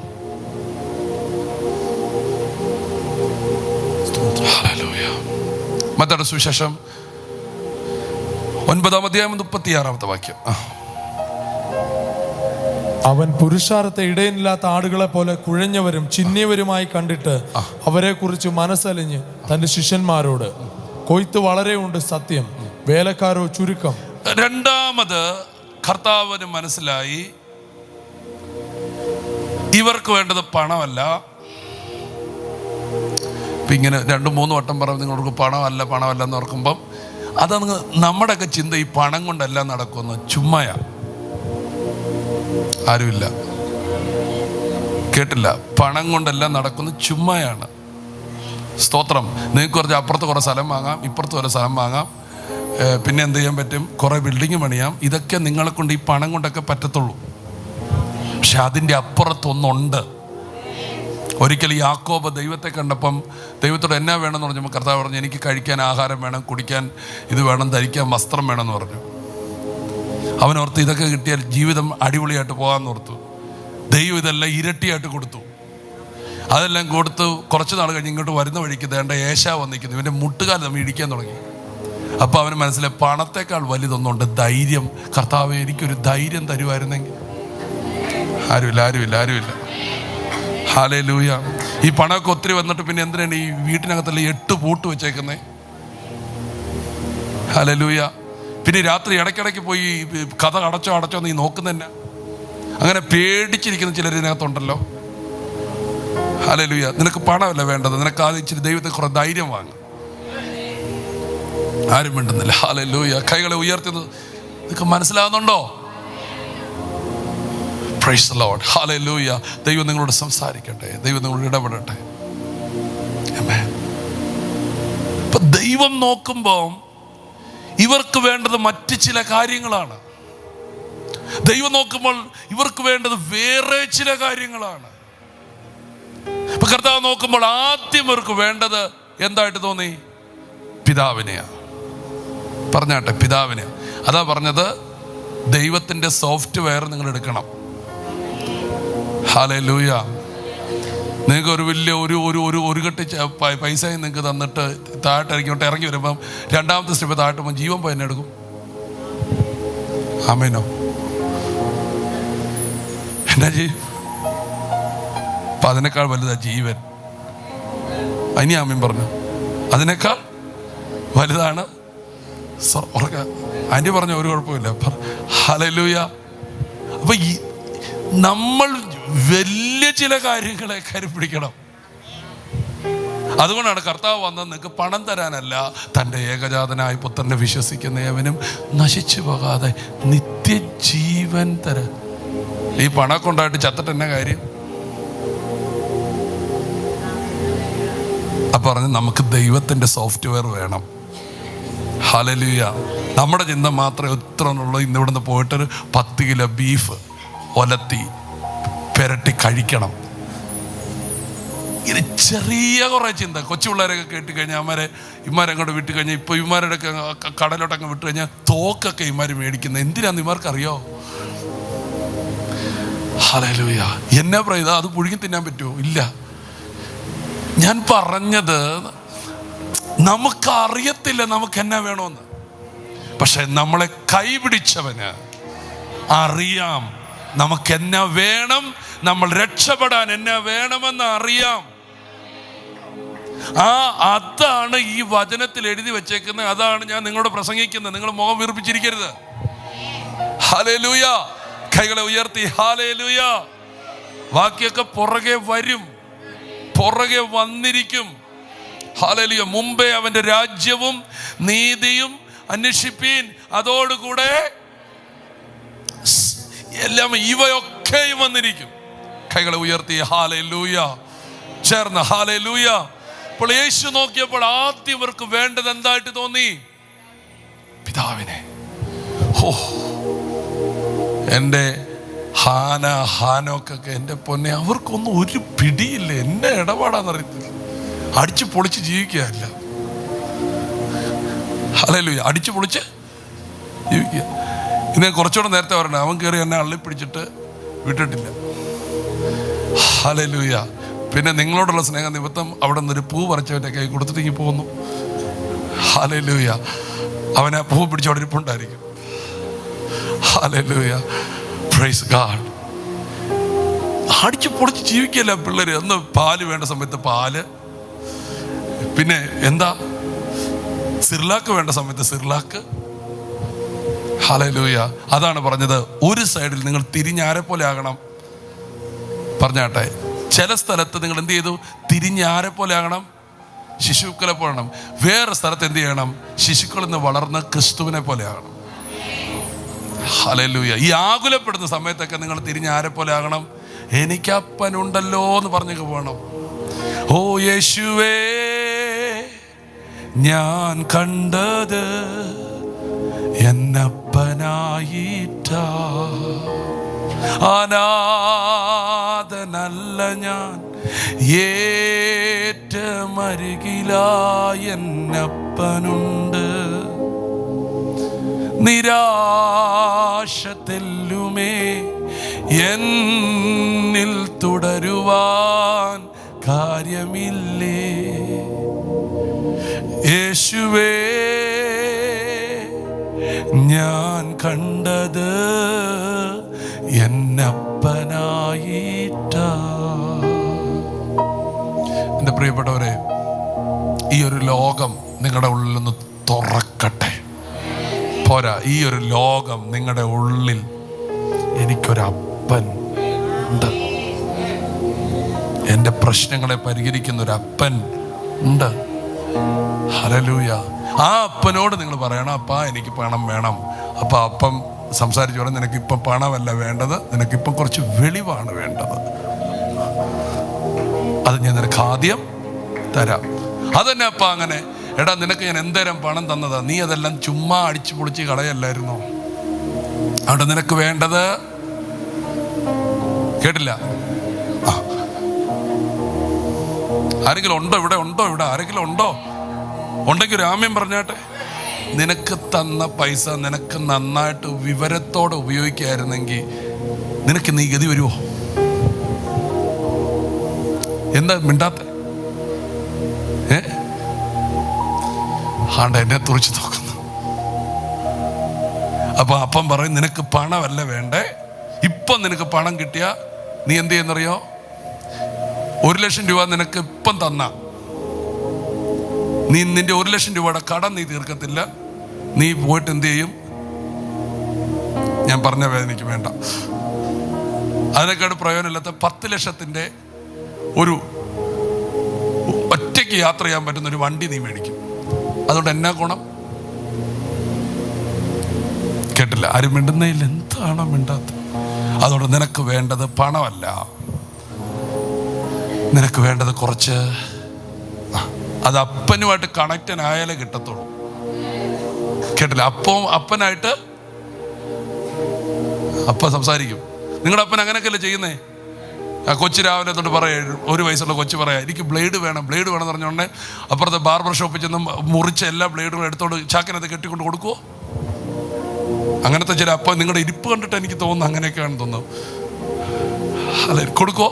മത്തായിയുടെ സുവിശേഷം 9-ാം അധ്യായം 36-ാമത്തെ വാക്യം. അവൻ പുരുഷാരത്തെ ഇടയനില്ലാത്ത ആടുകളെ പോലെ കുഴഞ്ഞവരും ചിന്നിയവരുമായി കണ്ടിട്ട് അവരെ കുറിച്ച് മനസ്സലിഞ്ഞ് തന്റെ ശിഷ്യന്മാരോട്, കൊയ്ത്ത് വളരെ ഉണ്ട് സത്യം, വേലക്കാരോ ചുരുക്കം. രണ്ടാമത് കർത്താവിന് മനസ്സിലായി ഇവർക്ക് വേണ്ടത് പണമല്ല. ഇപ്പം ഇങ്ങനെ 2-3 വട്ടം പറഞ്ഞു നിങ്ങൾക്ക് പണമല്ല പണമല്ല എന്ന് ഓർക്കുമ്പം അതങ്ങ് നമ്മുടെയൊക്കെ ചിന്ത ഈ പണം കൊണ്ടെല്ലാം നടക്കുമെന്ന്. ചുമ്മായാ, ആരുമില്ല. കേട്ടില്ല. പണം കൊണ്ടെല്ലാം നടക്കുന്നത് ചുമ്മായാണ്. സ്തോത്രം. നിങ്ങൾക്ക് കുറച്ച് അപ്പുറത്ത് കുറേ സ്ഥലം വാങ്ങാം, ഇപ്പുറത്ത് കുറേ സ്ഥലം വാങ്ങാം, പിന്നെ എന്ത് ചെയ്യാൻ പറ്റും, കുറേ ബിൽഡിങ് പണിയാം. ഇതൊക്കെ നിങ്ങളെ കൊണ്ട് ഈ പണം കൊണ്ടൊക്കെ പറ്റത്തുള്ളൂ. പക്ഷെ അതിൻ്റെ അപ്പുറത്തൊന്നുണ്ട്. ഒരിക്കൽ യാക്കോബ് ദൈവത്തെ കണ്ടപ്പം ദൈവത്തോട് എന്നാ വേണമെന്ന് പറഞ്ഞപ്പോൾ കർത്താവ് പറഞ്ഞു, എനിക്ക് കഴിക്കാൻ ആഹാരം വേണം, കുടിക്കാൻ ഇത് വേണം, ധരിക്കാൻ വസ്ത്രം വേണമെന്ന് പറഞ്ഞു. അവനോർത്ത് ഇതൊക്കെ കിട്ടിയാൽ ജീവിതം അടിപൊളിയായിട്ട് പോകാമെന്ന് ഓർത്തു. ദൈവം ഇതെല്ലാം ഇരട്ടിയായിട്ട് കൊടുത്തു. അതെല്ലാം കൊടുത്ത് കുറച്ച് നാൾ കഴിഞ്ഞ് ഇങ്ങോട്ട് വരുന്ന വഴിക്ക് ദേണ്ട ഏശാവ് വന്നിരിക്കുന്നു. ഇവൻ്റെ മുട്ടുകാൽ നമ്മൾ ഇടിക്കാൻ തുടങ്ങി. അപ്പോൾ അവന് മനസ്സിലായി പണത്തേക്കാൾ വലുതൊന്നുണ്ട്, ധൈര്യം. കർത്താവേ, എനിക്കൊരു ധൈര്യം തരുമായിരുന്നെങ്കിൽ. ആരുമില്ല. ഹല്ലേലൂയ. ഈ പണമൊക്കെ ഒത്തിരി വന്നിട്ട് പിന്നെ എന്തിനാണ് ഈ വീട്ടിനകത്തല്ല 8 പൂട്ട് വെച്ചേക്കുന്നത്? ഹല്ലേലൂയ. പിന്നെ രാത്രി ഇടയ്ക്കിടയ്ക്ക് പോയി കഥ അടച്ചോ നീ നോക്കുന്നതന്നെ. അങ്ങനെ പേടിച്ചിരിക്കുന്ന ചിലർ ഇതിനകത്തുണ്ടല്ലോ. ഹല്ലേലൂയ. നിനക്ക് പണമല്ല വേണ്ടത്, നിനക്ക് ആദ്യം ഇച്ചിരി ദൈവത്തെ കുറെ ധൈര്യം വാങ്ങും. ആരും മിണ്ടുന്നില്ല. ഹല്ലേലൂയ. കൈകളെ ഉയർത്തുന്നത് നിനക്ക് മനസ്സിലാവുന്നുണ്ടോ? Praise the Lord. ഹല്ലേലൂയ. ദൈവം നിങ്ങളോട് സംസാരിക്കട്ടെ, ദൈവം നിങ്ങളോട് ഇടപെടട്ടെ. ആമേൻ. ഇപ്പൊ ദൈവം നോക്കുമ്പോൾ ഇവർക്ക് വേണ്ടത് മറ്റ് ചില കാര്യങ്ങളാണ്. ദൈവം നോക്കുമ്പോൾ ഇവർക്ക് വേണ്ടത് വേറെ ചില കാര്യങ്ങളാണ്. ഇപ്പൊ കർത്താവ് നോക്കുമ്പോൾ ആദ്യം ഇവർക്ക് വേണ്ടത് എന്തായിട്ട് തോന്നി? പിതാവിനെയാ. പറഞ്ഞാട്ടെ, പിതാവിനെ. അതാ പറഞ്ഞത്, ദൈവത്തിന്റെ സോഫ്റ്റ്വെയർ നിങ്ങൾ എടുക്കണം. ഹല്ലേലൂയ. നിങ്ങൾക്ക് ഒരു വലിയ ഒരു കെട്ടി പൈസ നിങ്ങൾക്ക് തന്നിട്ട് താഴോട്ട് ഇറങ്ങി വരുമ്പം രണ്ടാമത്തെ സ്റ്റെപ്പ് താഴോട്ട് ജീവൻ പോയി എന്നെ എടുക്കും. ആമേനോ? എന്നാ ചെയ്യും? അപ്പൊ അതിനേക്കാൾ വലുതാ ജീവൻ. ഇനി ആമേൻ പറഞ്ഞു, അതിനേക്കാൾ വലുതാണ് ആന്റി പറഞ്ഞ ഒരു കുഴപ്പമില്ല. ഹല്ലേലൂയ. അപ്പൊ നമ്മൾ വലിയ ചില കാര്യങ്ങളെ കരുപിടിക്കണം. അതുകൊണ്ടാണ് കർത്താവ് വന്നത് നിങ്ങൾക്ക് പണം തരാനല്ല, തൻ്റെ ഏകജാതനായ പുത്രനെ വിശ്വസിക്കുന്ന ഏവനും നശിച്ചു പോകാതെ നിത്യജീവൻ തരാൻ. ഈ പണമൊക്കെ ഉണ്ടായിട്ട് ചത്തിട്ട് എന്നാ കാര്യം? അപ്പം പറഞ്ഞ് നമുക്ക് ദൈവത്തിൻ്റെ സോഫ്റ്റ്വെയർ വേണം. ഹല്ലേലൂയ. നമ്മുടെ ചിന്ത മാത്രമേ ഉത്തരമുള്ളൂ. ഇന്ന് ഇവിടുന്ന് പോയിട്ടൊരു 10 കിലോ ബീഫ് ഒലത്തി പെരട്ടി കഴിക്കണം. ഇത് ചെറിയ കുറേ ചിന്ത. കൊച്ചു പിള്ളേരൊക്കെ കേട്ടിക്കഴിഞ്ഞാൽ ഇമാരങ്ങോട്ട് വിട്ട് കഴിഞ്ഞാൽ, ഇപ്പോൾ ഇമാരുടെ ഒക്കെ കടലോട്ടങ്ങ് വിട്ട് കഴിഞ്ഞാൽ തോക്കൊക്കെ ഇമാർ മേടിക്കുന്നത് എന്തിനാന്ന് ഇമാർക്കറിയോ? ഹല്ലേലൂയ. എന്നാ പറയുക, അത് പുഴുങ്ങി തിന്നാൻ പറ്റുമോ? ഇല്ല. ഞാൻ പറഞ്ഞത് നമുക്കറിയത്തില്ല നമുക്ക് എന്നാ വേണമെന്ന്. പക്ഷെ നമ്മളെ കൈപിടിച്ചവന് അറിയാം നമുക്ക് എന്നാ വേണം, നമ്മൾ രക്ഷപ്പെടാൻ എന്നാ വേണമെന്ന് അറിയാം. അതാണ് ഈ വചനത്തിൽ എഴുതി വെച്ചേക്കുന്നത്. അതാണ് ഞാൻ നിങ്ങളോട് പ്രസംഗിക്കുന്നത്. നിങ്ങൾ മുഖം വീർപ്പിച്ചിരിക്കരുത്. ഹല്ലേലൂയ. കൈകളെ ഉയർത്തി ഹല്ലേലൂയ. ബാക്കിയൊക്കെ പുറകെ വരും, പുറകെ വന്നിരിക്കും. ഹല്ലേലൂയ. മുമ്പേ അവന്റെ രാജ്യവും നീതിയും അന്വേഷിപ്പീൻ, അതോടുകൂടെ എല്ലാം ഇവയൊക്കെയും വന്നിരിക്കും. കൈകളെ ഉയർത്തി ഹല്ലേലൂയ. ചേർന്ന് ഹല്ലേലൂയ. അപ്പോൾ യേശു നോക്കിയപ്പോൾ ആദ്യം ഇവർക്ക് വേണ്ടത് എന്തായിട്ട് തോന്നി? പിതാവിനെ. എൻ്റെ ഹാനോക്കൊക്കെ എൻ്റെ പൊന്നെ, അവർക്കൊന്നും ഒരു പിടിയില്ല. എന്നെ ഇടപാടാന്നറിയത്തില്ല. അടിച്ചു പൊളിച്ച് ജീവിക്കുകയല്ല. ഹല്ലേലൂയ. അടിച്ചു പൊളിച്ച് ജീവിക്കുക. ഇന്ന് കുറച്ചുകൂടെ നേരത്തെ പറയണേ, അവൻ കയറി എന്നെ അള്ളിപ്പിടിച്ചിട്ട് വിട്ടിട്ടില്ല. ഹല്ലേലൂയ. പിന്നെ നിങ്ങളോടുള്ള സ്നേഹ നിമിത്തം അവിടെ നിന്നൊരു പൂ പറിച്ചവൻ്റെ കൈ കൊടുത്തിട്ട് ഇങ്ങി പോകുന്നു. ഹല്ലേലൂയ. അവനെ പൂ പിടിച്ചവിടെ ഇരിപ്പുണ്ടായിരിക്കും. ഹല്ലേലൂയ. Praise God. അടിച്ചു പൊളിച്ച് ജീവിക്കല്ല പിള്ളേര്. അന്ന് പാല് വേണ്ട സമയത്ത് പാല്, പിന്നെ എന്താ സിർലാക്ക് വേണ്ട സമയത്ത് സിർലാക്ക്. ഹല്ലേലൂയ. അതാണ് പറഞ്ഞത്, ഒരു സൈഡിൽ നിങ്ങൾ തിരിഞ്ഞാരെ പോലെ ആകണം. പറഞ്ഞാട്ടെ, ചില സ്ഥലത്ത് നിങ്ങൾ എന്ത് ചെയ്തു? തിരിഞ്ഞാരെ പോലെ ആകണം, ശിശുക്കളെ പോലെ ആകണം. വേറെ സ്ഥലത്ത് എന്ത് ചെയ്യണം? ശിശുക്കളിൽ നിന്ന് വളർന്ന് ക്രിസ്തുവിനെ പോലെ ആകണം. ഹല്ലേലൂയ. ഈ ആകുലപ്പെടുന്ന സമയത്തൊക്കെ നിങ്ങൾ തിരിഞ്ഞാരെ പോലെ ആകണം? എനിക്കപ്പനുണ്ടല്ലോ എന്ന് പറഞ്ഞൊക്കെ പോകണം. ഓ യേശുവേ, ഞാൻ കണ്ടത് എന്നപ്പനായിട്ട, അനാഥനല്ല ഞാൻ, ഏറ്റമരുകിലായി എന്നപ്പനുണ്ട്. നിരാശ തെല്ലുമേ എന്നിൽ തുടരുവാൻ കാര്യമില്ലേ. യേശുവേ, ഞാൻ കണ്ടത് എന്നപ്പനായിട്ട. എൻ്റെ പ്രിയപ്പെട്ടവരെ, ഈ ഒരു ലോകം നിങ്ങളുടെ ഉള്ളിൽ നിന്ന് തുറക്കട്ടെ. പോരാ, ഈ ഒരു ലോകം നിങ്ങളുടെ ഉള്ളിൽ എനിക്കൊരപ്പൻ ഉണ്ട്, എൻ്റെ പ്രശ്നങ്ങളെ പരിഹരിക്കുന്ന ഒരു അപ്പൻ ഉണ്ട്. ഹല്ലേലൂയ. ആ അപ്പനോട് നിങ്ങൾ പറയണം, അപ്പാ എനിക്ക് പണം വേണം. അപ്പം അപ്പം സംസാരിച്ചു പറയാം, നിനക്കിപ്പം പണമല്ല വേണ്ടത്, നിനക്കിപ്പം കുറച്ച് വെളിവാണ് വേണ്ടത്. അത് ഞാൻ നിനക്ക് ആദ്യം തരാം. അതന്നെ അപ്പ അങ്ങനെ. എടാ, നിനക്ക് ഞാൻ എന്തേരം പണം തന്നതാ, നീ അതെല്ലാം ചുമ്മാ അടിച്ചു പൊളിച്ച് കളയല്ലായിരുന്നോ? അവിടെ നിനക്ക് വേണ്ടത് കേട്ടില്ല. ആരെങ്കിലും ഉണ്ടോ ഇവിടെ? ഉണ്ടോ ഇവിടെ ആരെങ്കിലും ഉണ്ടോ? ഉണ്ടെങ്കിൽ രാമ്യം പറഞ്ഞാട്ടെ. നിനക്ക് തന്ന പൈസ നിനക്ക് നന്നായിട്ട് വിവരത്തോടെ ഉപയോഗിക്കായിരുന്നെങ്കിൽ നിനക്ക് നീ ഗതി വരുമോ? എന്താ മിണ്ടാത്ത? ആണ്ട എന്നെ തുറച്ച് നോക്കുന്നു. അപ്പൊ അപ്പം പറയും, നിനക്ക് പണമല്ല വേണ്ടേ, ഇപ്പം നിനക്ക് പണം കിട്ടിയ നീ എന്ത് ചെയ്യുന്നറിയോ? 1,00,000 രൂപ നിനക്ക് ഇപ്പം തന്ന നീ നിന്റെ 1,00,000 രൂപയുടെ കടം നീ തീർക്കത്തില്ല. നീ പോയിട്ട് എന്ത് ചെയ്യും? ഞാൻ പറഞ്ഞ വേദനയ്ക്ക് വേണ്ട, അതിനേക്കാട് പ്രയോജനമില്ലാത്ത 10 ലക്ഷത്തിൻ്റെ ഒരു ഒറ്റയ്ക്ക് യാത്ര ചെയ്യാൻ പറ്റുന്ന ഒരു വണ്ടി നീ മേടിക്കും. അതുകൊണ്ട് എന്നാ ഗുണം? കേട്ടില്ല, ആരും മിണ്ടുന്നേയില്ല. എന്താണോ മിണ്ടാത്ത? അതുകൊണ്ട് നിനക്ക് വേണ്ടത് പണമല്ല, നിനക്ക് വേണ്ടത് കുറച്ച് അത് അപ്പനുമായിട്ട് കണക്റ്റൻ ആയാലേ കിട്ടത്തുള്ളൂ. കേട്ടില്ല? അപ്പനായിട്ട് അപ്പ സംസാരിക്കും. നിങ്ങളുടെ അപ്പൻ അങ്ങനെയൊക്കെയല്ലേ ചെയ്യുന്നേ? ആ കൊച്ചു രാവിലെ തൊട്ട് പറയാം, 1 വയസ്സുള്ള കൊച്ചു പറയാം, എനിക്ക് ബ്ലേഡ് വേണം എന്ന് പറഞ്ഞോണ്ടേ അപ്പുറത്തെ ബാർബർ ഷോപ്പിൽ ചെന്ന് മുറിച്ച എല്ലാ ബ്ലേഡുകളും എടുത്തോണ്ട് ചാക്കിനകത്ത് കെട്ടിക്കൊണ്ട് കൊടുക്കുവോ? അങ്ങനത്തെ ചില അപ്പം നിങ്ങളുടെ ഇരിപ്പ് കണ്ടിട്ട് എനിക്ക് തോന്നുന്നു അങ്ങനെയൊക്കെയാണെന്ന് തോന്നുന്നു. അല്ലെ, കൊടുക്കുവോ?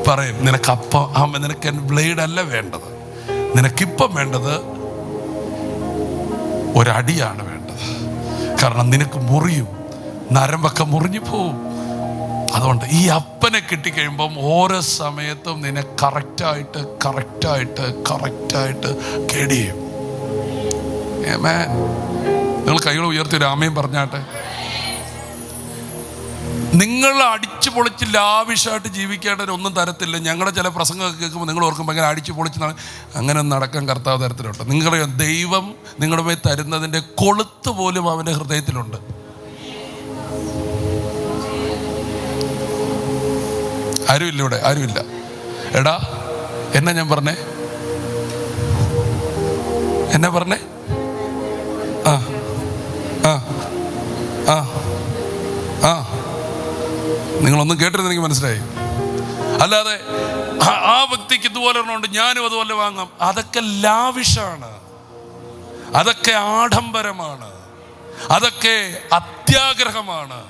പറയും, നിനക്ക് ബ്ലേഡ് അല്ല വേണ്ടത്, നിനക്കിപ്പം വേണ്ടത് ഒരടിയാണ് വേണ്ടത്. കാരണം നിനക്ക് മുറിയും, നരമ്പൊക്കെ മുറിഞ്ഞു പോവും. അതുകൊണ്ട് ഈ അപ്പനെ കിട്ടിക്കഴിയുമ്പം ഓരോ സമയത്തും നിന്നെ കറക്റ്റായിട്ട് ഗൈഡ് ചെയ്യും. നിങ്ങൾ കൈകൾ ഉയർത്തി ഒരു ആമയും പറഞ്ഞാട്ടെ. നിങ്ങൾ അടിച്ചു പൊളിച്ച് ലാവിഷായിട്ട് ജീവിക്കേണ്ടതിന് ഒന്നും തരത്തില്ല. ഞങ്ങളുടെ ചില പ്രസംഗമൊക്കെ കേൾക്കുമ്പോൾ നിങ്ങൾ ഓർക്കുമ്പോൾ അങ്ങനെ അടിച്ചു പൊളിച്ച് അങ്ങനെ നടക്കാൻ കർത്താവ് തരത്തിലുണ്ട്. നിങ്ങളുടെ ദൈവം നിങ്ങളുടെ മേൽ തരുന്നതിൻ്റെ കൊളുത്ത് പോലും അവൻ്റെ ഹൃദയത്തിലുണ്ട്. ആരുമില്ല ഇവിടെ, ആരുമില്ല. എടാ എന്നാ ഞാൻ പറഞ്ഞേ? എന്നാ പറഞ്ഞേ? ആ ആ ആ ആ നിങ്ങളൊന്നും കേട്ടിരുന്ന എനിക്ക് മനസ്സിലായി. അല്ലാതെ ആ വ്യക്തിക്ക് ഇതുപോലെ ഒരെണ്ണമുണ്ട്, ഞാനും അതുപോലെ വാങ്ങാം. അതൊക്കെ ലാവിഷാണ്, അതൊക്കെ ആഡംബരമാണ്, അതൊക്കെ അത്യാഗ്രഹമാണ്.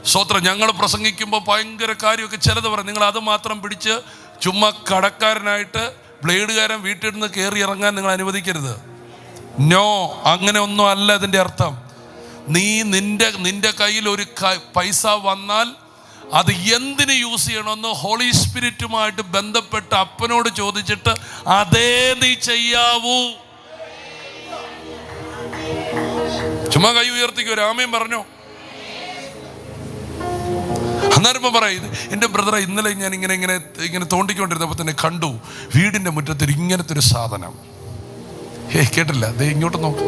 സ്തോത്രം. ഞങ്ങൾ പ്രസംഗിക്കുമ്പോൾ ഭയങ്കര കാര്യമൊക്കെ ചിലത് പറയും. നിങ്ങൾ അത് മാത്രം പിടിച്ച് ചുമ്മാ കടക്കാരനായിട്ട് ബ്ലേഡുകാരൻ വീട്ടിൽ നിന്ന് കയറി ഇറങ്ങാൻ നിങ്ങൾ അനുവദിക്കരുത്. നോ, അങ്ങനെ ഒന്നും അല്ല അതിൻ്റെ അർത്ഥം. നീ നിന്റെ കയ്യിൽ ഒരു പൈസ വന്നാൽ അത് എന്തിന് യൂസ് ചെയ്യണമെന്ന് ഹോളി സ്പിരിറ്റുമായിട്ട് ബന്ധപ്പെട്ട് അപ്പനോട് ചോദിച്ചിട്ട് അതേ നീ ചെയ്യാവൂ. ചുമ്മാ കൈ ഉയർത്തിക്കോ, രാമയും പറഞ്ഞോ. അന്നേരം പറയും, എൻ്റെ ബ്രദറെ ഇന്നലെ ഞാൻ ഇങ്ങനെ തോണ്ടിക്കൊണ്ടിരുന്നപ്പോൾ തന്നെ കണ്ടു വീടിൻ്റെ മുറ്റത്തൊരു ഇങ്ങനത്തെ ഒരു സാധനം. കേട്ടില്ല? ദേ ഇങ്ങോട്ട് നോക്ക്.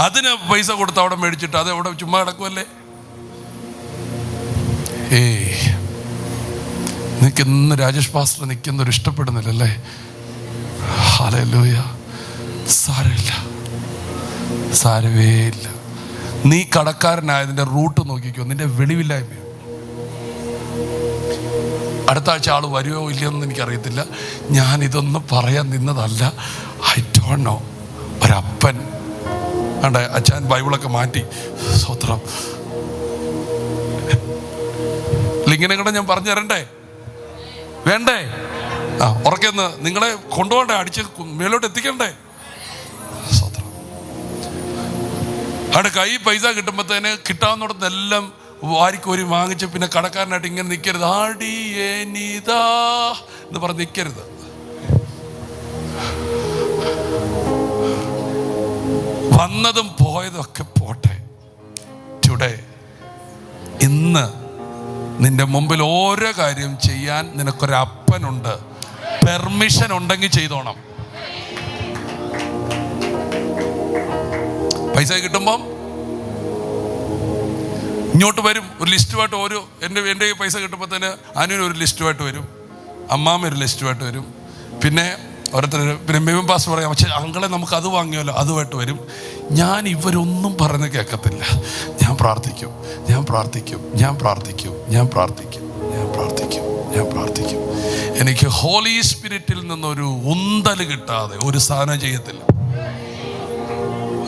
അതിന് പൈസ കൊടുത്ത് അവിടെ മേടിച്ചിട്ട് അത് അവിടെ ചുമ്മാ കിടക്കുമല്ലേ? നിനക്ക് ഇന്ന് രാജേഷ് പാസ്റ്റർ നിൽക്കുന്നൊരു ഇഷ്ടപ്പെടുന്നില്ലല്ലേ? ഹല്ലേലൂയ. സാരവേ ഇല്ല. നീ കടക്കാരനായതിൻ്റെ റൂട്ട് നോക്കിക്കോ, നിന്റെ വെളിവില്ലായ്മ. അടുത്ത ആഴ്ച ആൾ വരുമോ ഇല്ലയെന്ന് എനിക്കറിയത്തില്ല. ഞാൻ ഇതൊന്നും പറയാൻ നിന്നതല്ല. I don't know. ഒരപ്പൻ വേണ്ട, അച്ഛൻ ബൈബിളൊക്കെ മാറ്റി. സ്തോത്രം. ഇങ്ങനെ കൂടെ ഞാൻ പറഞ്ഞു തരണ്ടേ? വേണ്ടേ? ഉറക്കെന്ന് നിങ്ങളെ കൊണ്ടുപോകണ്ടേ? അടിച്ച് മേലോട്ട് എത്തിക്കണ്ടേ? അവിടെ കൈ പൈസ കിട്ടുമ്പോഴത്തേന് കിട്ടാവുന്നിടത്തെല്ലാം വാരിക്കോരി വാങ്ങിച്ച് പിന്നെ കടക്കാരനായിട്ട് ഇങ്ങനെ നിൽക്കരുത്. ആടിയേനിതാ എന്ന് പറഞ്ഞ് നിൽക്കരുത്. വന്നതും പോയതും ഒക്കെ പോട്ടെ. ടുഡേ, ഇന്ന് നിന്റെ മുമ്പിൽ ഓരോ കാര്യം ചെയ്യാൻ നിനക്കൊരപ്പനുണ്ട്. പെർമിഷൻ ഉണ്ടെങ്കിൽ ചെയ്തോണം. പൈസ കിട്ടുമ്പം ഇങ്ങോട്ട് വരും ഒരു ലിസ്റ്റുമായിട്ട്. എൻ്റെ പൈസ കിട്ടുമ്പോൾ തന്നെ അനുവിന് ഒരു ലിസ്റ്റുമായിട്ട് വരും, അമ്മാമ്മ ഒരു ലിസ്റ്റുമായിട്ട് വരും, പിന്നെ ഓരോരുത്തർ, പിന്നെ മെയിൻ പാസ് പറയാം, പക്ഷേ അങ്കളെ നമുക്ക് അത് വാങ്ങിയല്ലോ, അതുമായിട്ട് വരും. ഞാൻ ഇവരൊന്നും പറയുന്നത് കേൾക്കത്തില്ല. ഞാൻ പ്രാർത്ഥിക്കും. എനിക്ക് ഹോളി സ്പിരിറ്റിൽ നിന്നൊരു ഉന്തൽ കിട്ടാതെ ഒരു സാധനം ചെയ്യത്തില്ല.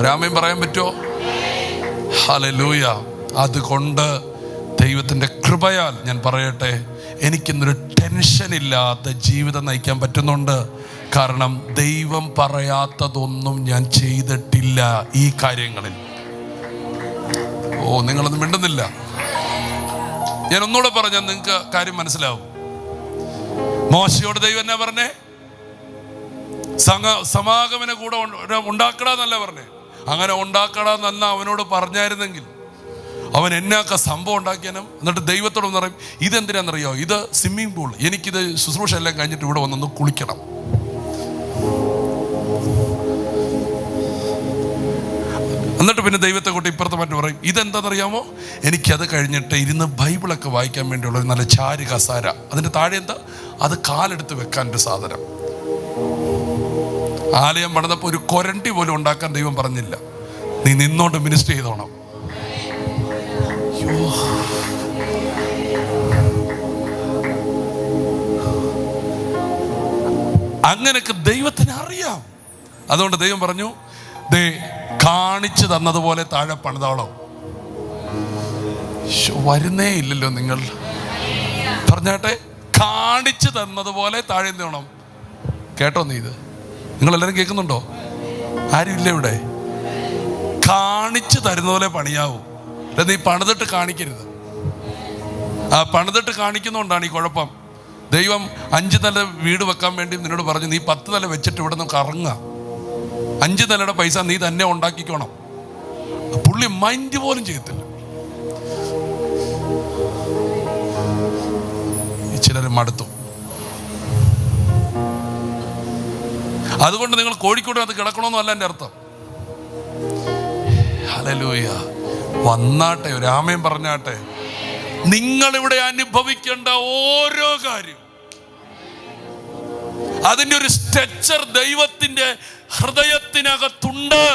രാമയും പറയാൻ പറ്റുമോ? ഹല്ലേലൂയ. അതുകൊണ്ട് ദൈവത്തിൻ്റെ കൃപയാൽ ഞാൻ പറയട്ടെ, എനിക്കിന്നൊരു ടെൻഷൻ ഇല്ലാത്ത ജീവിതം നയിക്കാൻ പറ്റുന്നുണ്ട്. കാരണം ദൈവം പറയാത്തതൊന്നും ഞാൻ ചെയ്തിട്ടില്ല ഈ കാര്യങ്ങളിൽ. നിങ്ങളൊന്നും മിണ്ടുന്നില്ല. ഞാൻ ഒന്നുകൂടെ പറഞ്ഞാൽ നിങ്ങൾക്ക് കാര്യം മനസ്സിലാവും. മോശയോട് ദൈവം എന്നാ പറഞ്ഞേ? സമാഗമന കൂടെ ഉണ്ടാക്കണമെന്നല്ല പറഞ്ഞേ. അങ്ങനെ ഉണ്ടാക്കണമെന്നല്ല അവനോട് പറഞ്ഞായിരുന്നെങ്കിൽ അവൻ എന്നൊക്കെ സംഭവം ഉണ്ടാക്കിയാനും. എന്നിട്ട് ദൈവത്തോടൊന്ന് പറയും, ഇതെന്തിനാണെന്നറിയോ? ഇത് സ്വിമ്മിംഗ് പൂൾ, എനിക്കിത് ശുശ്രൂഷ എല്ലാം കഴിഞ്ഞിട്ട് ഇവിടെ വന്നൊന്ന് കുളിക്കണം. എന്നിട്ട് പിന്നെ ദൈവത്തെ കൂട്ടി ഇപ്പുറത്തെ മറ്റു പറയും. ഇതെന്താണെന്നറിയാമോ? എനിക്കത് കഴിഞ്ഞിട്ട് ഇരുന്ന് ബൈബിളൊക്കെ വായിക്കാൻ വേണ്ടിയുള്ള ഒരു നല്ല ചാരു കസാര, അതിൻ്റെ താഴെ എന്താ, അത് കാലെടുത്ത് വെക്കാൻ ഒരു സാധനം. ആലയം പണിതപ്പോൾ ഒരു കൊരണ്ടി പോലും ഉണ്ടാക്കാൻ ദൈവം പറഞ്ഞില്ല. നീ നിന്നോണ്ട് മിനിസ്റ്റർ ചെയ്തോണം. അങ്ങനെയൊക്കെ ദൈവത്തിന് അറിയാം. അതുകൊണ്ട് ദൈവം പറഞ്ഞു, ദേ കാണിച്ചു തന്നതുപോലെ താഴെ പണിതോളം. വരുന്നേ ഇല്ലല്ലോ നിങ്ങൾ. പറഞ്ഞാട്ടെ, കാണിച്ചു തന്നതുപോലെ താഴെ എന്ത് വേണം? കേട്ടോ നീ? ഇത് നിങ്ങളെല്ലാവരും കേൾക്കുന്നുണ്ടോ? ആരും ഇല്ല ഇവിടെ? കാണിച്ചു തരുന്ന പോലെ പണിയാവൂ. നീ പണിതിട്ട് കാണിക്കരുത്. ആ പണിതിട്ട് കാണിക്കുന്നതുകൊണ്ടാണ് ഈ കുഴപ്പം. ദൈവം 5 നില വീട് വെക്കാൻ വേണ്ടി നിന്നോട് പറഞ്ഞു, നീ 10 നില വെച്ചിട്ട് ഇവിടെ നിന്ന് കറങ്ങുക. 5 നിലയുടെ പൈസ നീ തന്നെ ഉണ്ടാക്കിക്കോണം. പുള്ളി മൈൻഡ് പോലും ചെയ്യത്തില്ല. ചിലർ മടുത്തു. അതുകൊണ്ട് നിങ്ങൾ കോഴിക്കോടിനകത്ത് കിടക്കണമെന്നല്ല എൻ്റെ അർത്ഥം. ഹല്ലേലൂയ. വന്നാട്ടെ, ഒരു ആമേൻ പറഞ്ഞാട്ടെ. നിങ്ങളിവിടെ അനുഭവിക്കേണ്ട ഓരോ കാര്യം, അതിൻ്റെ ഒരു സ്ട്രക്ചർ ദൈവത്തിന്റെ ഹൃദയത്തിനകത്തുണ്ട്.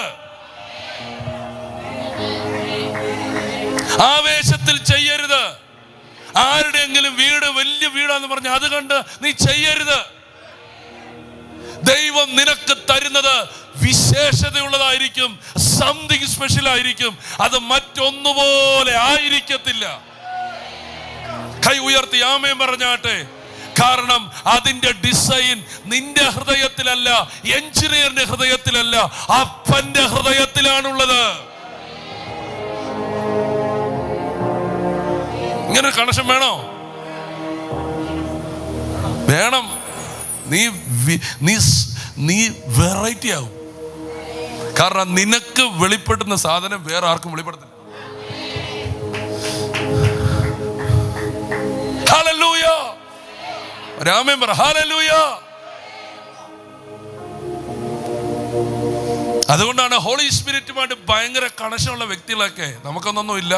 ആവേശത്തിൽ ചെയ്യരുത്. ആരുടെയെങ്കിലും വീട് വലിയ വീടാന്ന് പറഞ്ഞ് അത് കണ്ട് നീ ചെയ്യരുത്. ദൈവം നിനക്ക് തരുന്നത് വിശേഷതയുള്ളതായിരിക്കും, സംതിങ് സ്പെഷ്യൽ ആയിരിക്കും. അത് മറ്റൊന്നുപോലെ ആയിരിക്കത്തില്ല. കൈ ഉയർത്തി ആമേൻ പറഞ്ഞാട്ടെ. കാരണം അതിന്റെ ഡിസൈൻ നിന്റെ ഹൃദയത്തിലല്ല, എഞ്ചിനീയറിന്റെ ഹൃദയത്തിലല്ല, അപ്പന്റെ ഹൃദയത്തിലാണുള്ളത്. ഇങ്ങനെ കണക്ഷൻ വേണോ? വേണം. നീ വെറൈറ്റി ആവും. കാരണം നിനക്ക് വെളിപ്പെടുന്ന സാധനം വേറെ ആർക്കും വെളിപ്പെടുത്തില്ല. ഹല്ലേലൂയ. ആമേൻ പറ. ഹല്ലേലൂയ. അതുകൊണ്ടാണ് ഹോളി സ്പിരിറ്റുമായിട്ട് ഭയങ്കര കണക്ഷനുള്ള വ്യക്തികളൊക്കെ നമുക്കൊന്നൊന്നും ഇല്ല,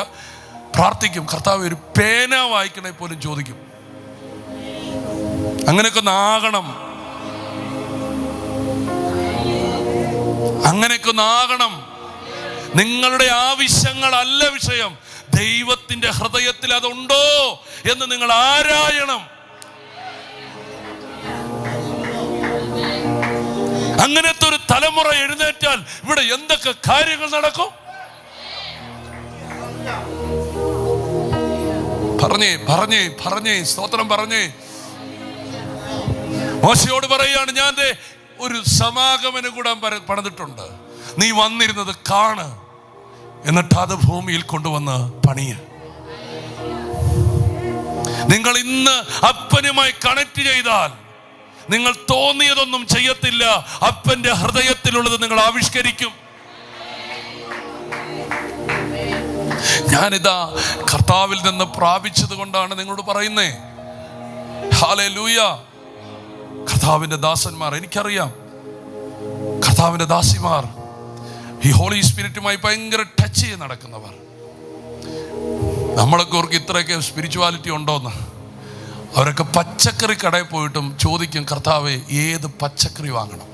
പ്രാർത്ഥിക്കും, കർത്താവ് ഒരു പേന വായിക്കണേ പോലും ചോദിക്കും. അങ്ങനെയൊക്കെ ഒന്നാകണം. അങ്ങനെയൊക്കെ ഒന്നാകണം. നിങ്ങളുടെ ആവശ്യങ്ങളല്ല വിഷയം, ദൈവത്തിന്റെ ഹൃദയത്തിൽ അതുണ്ടോ എന്ന് നിങ്ങൾ ആരായണം. അങ്ങനത്തെ ഒരു തലമുറ എഴുന്നേറ്റാൽ ഇവിടെ എന്തൊക്കെ കാര്യങ്ങൾ നടക്കും. പറഞ്ഞേ സ്തോത്രം പറഞ്ഞേ. മോശയോട് പറയാണ്, ഞാൻ ഒരു സമാഗമന കൂടാൻ പണിതിട്ടുണ്ട്, നീ വന്നിരുന്നത് കാണ്, എന്നിട്ട് അത് ഭൂമിയിൽ കൊണ്ടുവന്ന് പണിയ. നിങ്ങൾ ഇന്ന് അപ്പനുമായി കണക്ട് ചെയ്താൽ നിങ്ങൾ തോന്നിയതൊന്നും ചെയ്യത്തില്ല. അപ്പന്റെ ഹൃദയത്തിലുള്ളത് നിങ്ങൾ ആവിഷ്കരിക്കും. ഞാനിതാ കർത്താവിൽ നിന്ന് പ്രാപിച്ചത് കൊണ്ടാണ് നിങ്ങളോട് പറയുന്നേ. ഹല്ലേലൂയ. കർത്താവിന്റെ ദാസന്മാർ, എനിക്കറിയാം, കർത്താവിന്റെ ദാസിമാർ ഈ ഹോളി സ്പിരിറ്റുമായി ഭയങ്കര ടച്ച് ചെയ്ത് നടക്കുന്നവർ. നമ്മളൊക്കെ ഓർക്ക് ഇത്രയൊക്കെ സ്പിരിച്വാലിറ്റി ഉണ്ടോന്ന്. അവരൊക്കെ പച്ചക്കറി കടയിൽ പോയിട്ടും ചോദിക്കും, കർത്താവേ ഏത് പച്ചക്കറി വാങ്ങണം?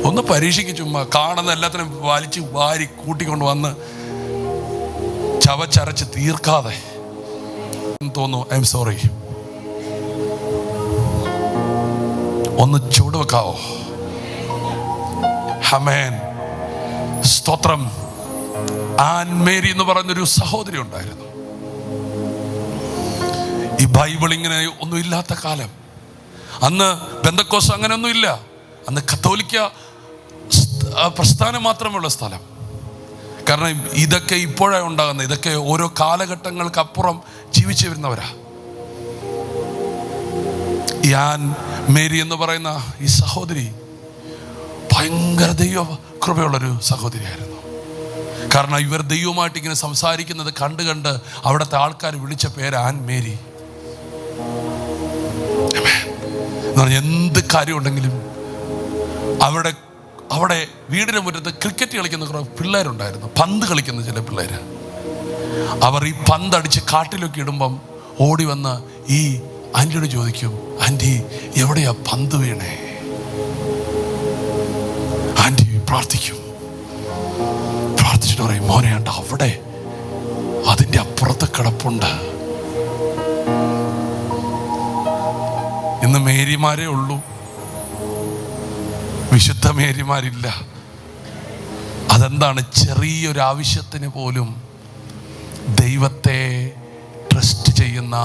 ഒന്ന് പരീക്ഷിക്കും. ചുമ്മാ കാണുന്ന എല്ലാത്തിനും വലിച്ച് വാരി കൂട്ടിക്കൊണ്ട് വന്ന് ചവച്ചരച്ച് തീർക്കാതെ തോന്നുന്നു, ഐ എം സോറി, ഒന്ന് ചൂട് വെക്കാവോ? ആമേൻ. സ്തോത്രം. ആൻ മേരി എന്ന് പറയുന്നൊരു സഹോദരി ഉണ്ടായിരുന്നു. ഈ ബൈബിൾ ഇങ്ങനെ ഒന്നും ഇല്ലാത്ത കാലം. അന്ന് പെന്തക്കോസ് അങ്ങനെയൊന്നും ഇല്ല. അന്ന് കത്തോലിക്ക പ്രസ്ഥാനം മാത്രമുള്ള സ്ഥലം. കാരണം ഇതൊക്കെ ഇപ്പോഴാണ് ഉണ്ടാകുന്നത്. ഇതൊക്കെ ഓരോ കാലഘട്ടങ്ങൾക്കപ്പുറം ജീവിച്ചു വരുന്നവരാ. ആൻ മേരി എന്ന് പറയുന്ന ഈ സഹോദരി ഭയങ്കര ദൈവ കൃപയുള്ളൊരു സഹോദരിയായിരുന്നു. കാരണം ഇവർ ദൈവമായിട്ട് ഇങ്ങനെ സംസാരിക്കുന്നത് കണ്ട് അവിടുത്തെ ആൾക്കാർ വിളിച്ച പേര് ആൻ മേരി. എന്ത് കാര്യം ഉണ്ടെങ്കിലും അവിടെ വീടിന് മുറ്റത്ത് ക്രിക്കറ്റ് കളിക്കുന്ന കുറേ പിള്ളേരുണ്ടായിരുന്നു, പന്ത് കളിക്കുന്ന ചില പിള്ളേർ. അവർ ഈ പന്തടിച്ച് കാട്ടിലൊക്കെ ഇടുമ്പം ഓടി വന്ന് ഈ ആൻറ്റിയോട് ചോദിക്കും, ആൻറ്റി എവിടെയാ പന്ത് വീണേ? ആൻറ്റി പ്രാർത്ഥിച്ചിട്ട് പറയും, മോനെ കണ്ട അവിടെ അതിൻ്റെ അപ്പുറത്ത് കിടപ്പുണ്ട്. ഇന്ന് മേരിമാരേ ഉള്ളൂ, വിശുദ്ധ മേരിമാരില്ല. അതെന്താണ്? ചെറിയൊരു ആവശ്യത്തിന് പോലും ദൈവത്തെ ട്രസ്റ്റ് ചെയ്യുന്ന,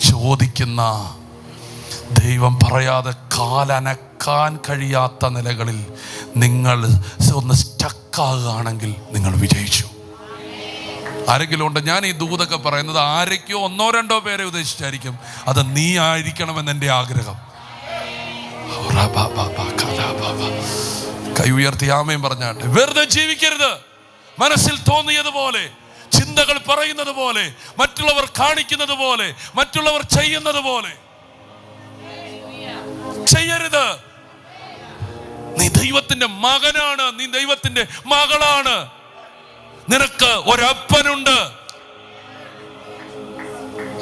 ചോദിക്കുന്ന, ദൈവം പറയാതെ കാലനക്കാൻ കഴിയാത്ത നിലകളിൽ നിങ്ങൾ ഒന്ന് സ്റ്റക്കാകുകയാണെങ്കിൽ നിങ്ങൾ വിജയിച്ചു. ആരെങ്കിലും ഉണ്ട്? ഞാൻ ഈ ദൂതൊക്കെ പറയുന്നത് ആരൊക്കെയോ 1-2 പേരെ ഉദ്ദേശിച്ചായിരിക്കും. അത് നീ ആയിരിക്കണമെന്ന് എൻ്റെ ആഗ്രഹം. കൈ ഉയർത്തി ആമേൻ പറഞ്ഞാട്ടെ. വെറുതെ ജീവിക്കരുത്. മനസ്സിൽ തോന്നിയതുപോലെ, ചിന്തകൾ പറയുന്നത് പോലെ, മറ്റുള്ളവർ കാണിക്കുന്നത് പോലെ, മറ്റുള്ളവർ ചെയ്യുന്നത് പോലെ ചെയ്യരുത്. നീ ദൈവത്തിന്റെ മകനാണ്, നീ ദൈവത്തിന്റെ മകളാണ്. നിനക്ക് ഒരപ്പനുണ്ട്.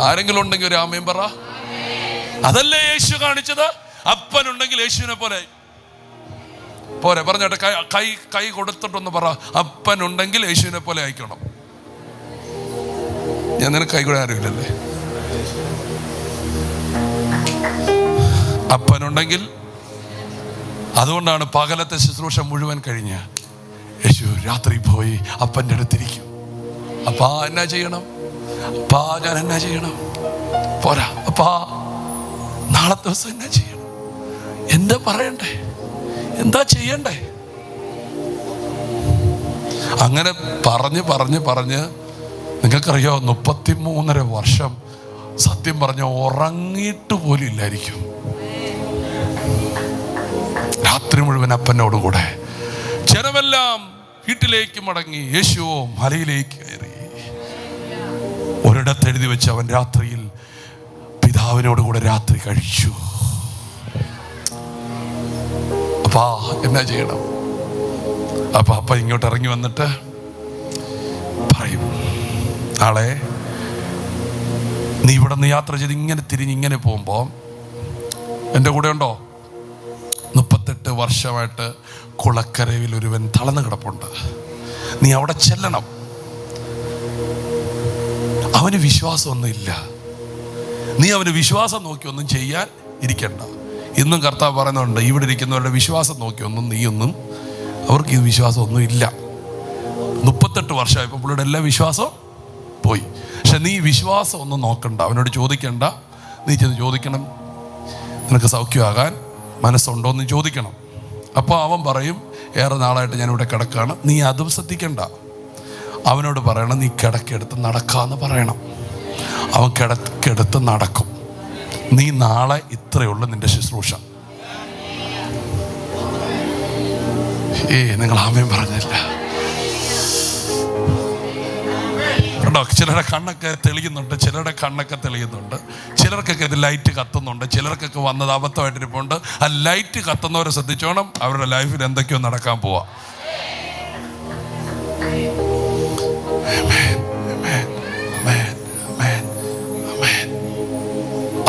ആരെങ്കിലും ഉണ്ടെങ്കിൽ ഒരു ആമേൻ പറ. അതല്ലേ യേശു കാണിച്ചത്? അപ്പനുണ്ടെങ്കിൽ യേശുവിനെ പോലെ പോരെ. പറഞ്ഞോട്ടെ, കൈ കൊടുത്തിട്ടൊന്ന് പറ, അപ്പനുണ്ടെങ്കിൽ യേശുവിനെ പോലെ ആയിക്കണം. ഞാൻ നിനക്ക് കൈ കൂടെ അറിയില്ലല്ലേ? അപ്പനുണ്ടെങ്കിൽ. അതുകൊണ്ടാണ് പകലത്തെ ശുശ്രൂഷ മുഴുവൻ കഴിഞ്ഞ് യേശു രാത്രി പോയി അപ്പൻ്റെ അടുത്തിരിക്കും. അപ്പാ എന്നാ ചെയ്യണം? അപ്പാ ഞാൻ എന്നാ ചെയ്യണം? പോരാ, അപ്പാ നാളെ ദിവസം എന്നാ ചെയ്യണം? എന്താ പറയണ്ടേ? എന്താ ചെയ്യണ്ടേ? അങ്ങനെ പറഞ്ഞ് നിങ്ങൾക്കറിയോ, 33.5 വർഷം സത്യം പറഞ്ഞ ഉറങ്ങിയിട്ട് പോലും ഇല്ലായിരിക്കും. രാത്രി മുഴുവൻ അപ്പനോടുകൂടെ. ജനമെല്ലാം വീട്ടിലേക്ക് മടങ്ങി, യേശുവോ മലയിലേക്ക് കയറി. ഒരിടത്ത് എഴുതി വെച്ച് അവൻ രാത്രിയിൽ പിതാവിനോടുകൂടെ രാത്രി കഴിച്ചു. അപ്പാ എന്നാ ചെയ്യണം? അപ്പ ഇങ്ങോട്ട് ഇറങ്ങി വന്നിട്ട് പറയും, നാളെ നീ ഇവിടെ നിന്ന് യാത്ര ചെയ്ത് ഇങ്ങനെ തിരിഞ്ഞിങ്ങനെ പോകുമ്പോൾ എൻ്റെ കൂടെ ഉണ്ടോ? 38 വർഷമായിട്ട് കുളക്കരയിൽ ഒരുവൻ തളർന്നു കിടപ്പുണ്ട്. നീ അവിടെ ചെല്ലണം. അവന് വിശ്വാസമൊന്നുമില്ല. നീ അവന് വിശ്വാസം നോക്കി ഒന്നും ചെയ്യാൻ ഇരിക്കണ്ട. ഇന്നും കർത്താവ് പറയുന്നുണ്ട്, ഇവിടെ ഇരിക്കുന്നവരുടെ വിശ്വാസം നോക്കിയൊന്നും നീയൊന്നും, അവർക്ക് ഈ വിശ്വാസമൊന്നും ഇല്ല. 38 വർഷമായപ്പോൾ പുള്ളിയുടെ എല്ലാ വിശ്വാസവും പോയി. പക്ഷെ നീ വിശ്വാസം ഒന്നും നോക്കണ്ട, അവനോട് ചോദിക്കണ്ട. നീ ചെന്ന് ചോദിക്കണം, നിനക്ക് സൗഖ്യമാകാൻ മനസ്സുണ്ടോ എന്ന് ചോദിക്കണം. അപ്പോൾ അവൻ പറയും, ഏറെ നാളായിട്ട് ഞാനിവിടെ കിടക്കുകയാണ്. നീ അതും ശ്രദ്ധിക്കണ്ട. അവനോട് പറയണം, നീ കിടക്കെടുത്ത് നടക്കാമെന്ന് പറയണം. അവൻ കിടക്കെടുത്ത് നടക്കും. നീ നാളെ ഇത്രയുള്ളൂ നിന്റെ ശുശ്രൂഷ. നിങ്ങൾ ആമേൻ പറഞ്ഞില്ല. ചിലരുടെ കണ്ണൊക്കെ തെളിയുന്നുണ്ട്, ചിലരുടെ കണ്ണൊക്കെ തെളിയുന്നുണ്ട്. ചിലർക്കൊക്കെ ഇത് ലൈറ്റ് കത്തുന്നുണ്ട്, ചിലർക്കൊക്കെ വന്നത് അബദ്ധമായിട്ടിരിപ്പുണ്ട്. ആ ലൈറ്റ് കത്തുന്നവരെ ശ്രദ്ധിച്ചോണം, അവരുടെ ലൈഫിൽ എന്തൊക്കെയോ നടക്കാൻ പോവാ.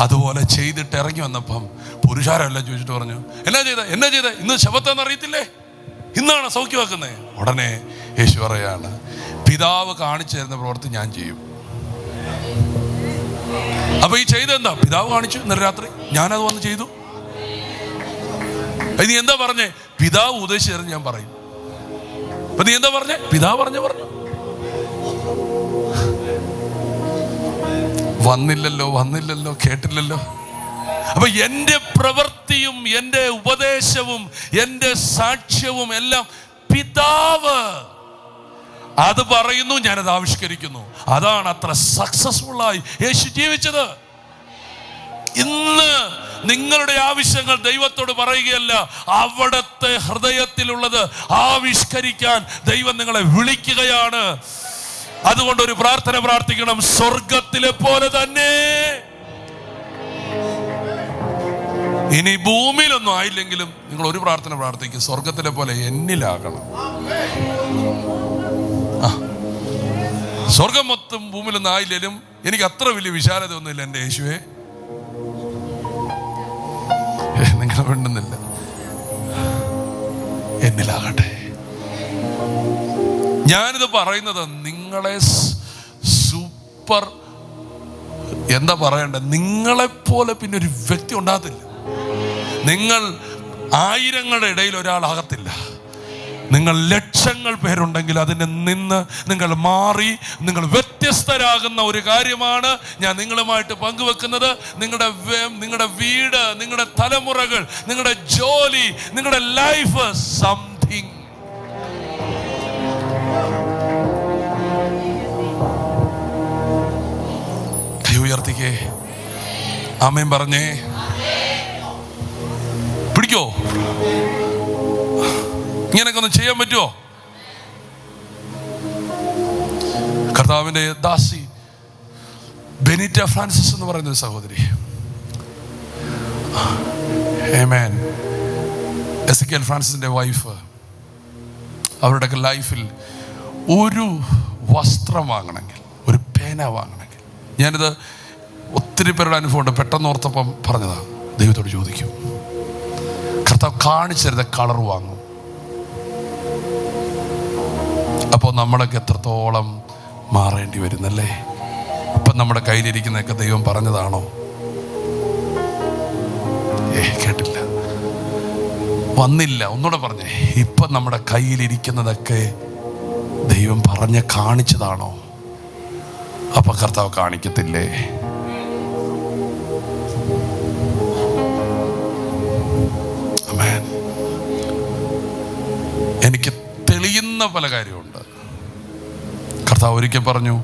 അതുപോലെ ചെയ്തിട്ട് ഇറങ്ങി വന്നപ്പം പുരുഷാരെല്ലാം ചോദിച്ചിട്ട് പറഞ്ഞു, എന്നാ ചെയ്ത ഇന്ന് ശബത്താന്ന് അറിയത്തില്ലേ? ഇന്നാണ് സൗഖ്യമാക്കുന്നത്. ഉടനെ യേശു പറയാണ്, പിതാവ് കാണിച്ചു തരുന്ന പ്രവൃത്തി ഞാൻ ചെയ്യും. അപ്പൊ ഈ ചെയ്തെന്താ? പിതാവ് കാണിച്ചു ഇന്നലെ രാത്രി, ഞാനത് വന്ന് ചെയ്തു. നീ എന്താ പറഞ്ഞേ? പിതാവ് ഉദ്ദേശിച്ചു തരുന്ന ഞാൻ പറയും. അപ്പൊ നീ എന്താ പറഞ്ഞേ? പിതാവ് പറഞ്ഞു. വന്നില്ലല്ലോ, കേട്ടില്ലല്ലോ. അപ്പൊ എൻ്റെ പ്രവൃത്തിയും എൻ്റെ ഉപദേശവും എൻ്റെ സാക്ഷ്യവും എല്ലാം പിതാവ് അത് പറയുന്നു, ഞാനത് ആവിഷ്കരിക്കുന്നു. അതാണ് അത്ര സക്സസ്ഫുള്ളായി യേശു ജീവിച്ചത്. ഇന്ന് നിങ്ങളുടെ ആവശ്യങ്ങൾ ദൈവത്തോട് പറയുകയല്ല, അവിടുത്തെ ഹൃദയത്തിലുള്ളത് ആവിഷ്കരിക്കാൻ ദൈവം നിങ്ങളെ വിളിക്കുകയാണ്. അതുകൊണ്ട് ഒരു പ്രാർത്ഥന പ്രാർത്ഥിക്കണം, സ്വർഗത്തിലെ പോലെ തന്നെ ഇനി ഭൂമിയിലൊന്നും ആയില്ലെങ്കിലും നിങ്ങൾ ഒരു പ്രാർത്ഥന പ്രാർത്ഥിക്കും, സ്വർഗത്തിലെ പോലെ എന്നിലാകണം. സ്വർഗം മൊത്തം ഭൂമിയിലൊന്നും ആയില്ലേലും എനിക്ക് അത്ര വലിയ വിശാലത ഒന്നുമില്ല എൻ്റെ യേശുവേ. നിങ്ങൾ വേണ്ടുന്നില്ല, എന്നിലാകട്ടെ. ഞാനിത് പറയുന്നത് നിങ്ങളെ സൂപ്പർ എന്താ പറയണ്ടേ, നിങ്ങളെപ്പോലെ പിന്നെ ഒരു വ്യക്തി ഉണ്ടാകത്തില്ല. നിങ്ങൾ ആയിരങ്ങളുടെ ഇടയിൽ ഒരാളാകത്തില്ല. നിങ്ങൾ ലക്ഷങ്ങൾ പേരുണ്ടെങ്കിൽ അതിനെ നിന്ന് നിങ്ങൾ മാറി നിങ്ങൾ വ്യത്യസ്തരാകുന്ന ഒരു കാര്യമാണ് ഞാൻ നിങ്ങളുമായിട്ട് പങ്കുവെക്കുന്നത്. നിങ്ങളുടെ വീട്, നിങ്ങളുടെ തലമുറകൾ, നിങ്ങളുടെ ജോലി, നിങ്ങളുടെ ലൈഫ്, സംതിങ്. കൈ ഉയർത്തിക്കേ, ആമേൻ പറഞ്ഞേ. പിടിക്കോ? ഇങ്ങനെയൊക്കെ ഒന്ന് ചെയ്യാൻ പറ്റുമോ? കർത്താവിന്റെ ദാസി ബെനിറ്റ ഫ്രാൻസിസ് എന്ന് പറയുന്ന ഒരു സഹോദരി, ആമേൻ, എസെക്കിയേൽ ഫ്രാൻസിസിന്റെ വൈഫ്, അവരുടെയൊക്കെ ലൈഫിൽ ഒരു വസ്ത്രം വാങ്ങണമെങ്കിൽ, ഒരു പേന വാങ്ങണമെങ്കിൽ, ഞാനിത് ഒത്തിരി പേരുടെ അനുഭവമുണ്ട്, പെട്ടെന്ന് ഓർത്തപ്പം പറഞ്ഞതാ, ദൈവത്തോട് ചോദിക്കും, കർത്താവ് കാണിച്ചു തരുന്ന കളർ വാങ്ങും. അപ്പോൾ നമ്മളൊക്കെ എത്രത്തോളം മാറേണ്ടി വരുന്നല്ലേ? ഇപ്പം നമ്മുടെ കയ്യിലിരിക്കുന്നതൊക്കെ ദൈവം പറഞ്ഞതാണോ? കേട്ടില്ല, വന്നില്ല. ഒന്നുകൂടെ പറഞ്ഞേ, ഇപ്പം നമ്മുടെ കയ്യിലിരിക്കുന്നതൊക്കെ ദൈവം പറഞ്ഞ് കാണിച്ചതാണോ? അപ്പൊ കർത്താവ് കാണിക്കത്തില്ലേ? ആമേൻ. എനിക്ക് തെളിയുന്ന പല കാര്യമുണ്ട്. കർത്താവ് ഒരിക്കൽ പറഞ്ഞു,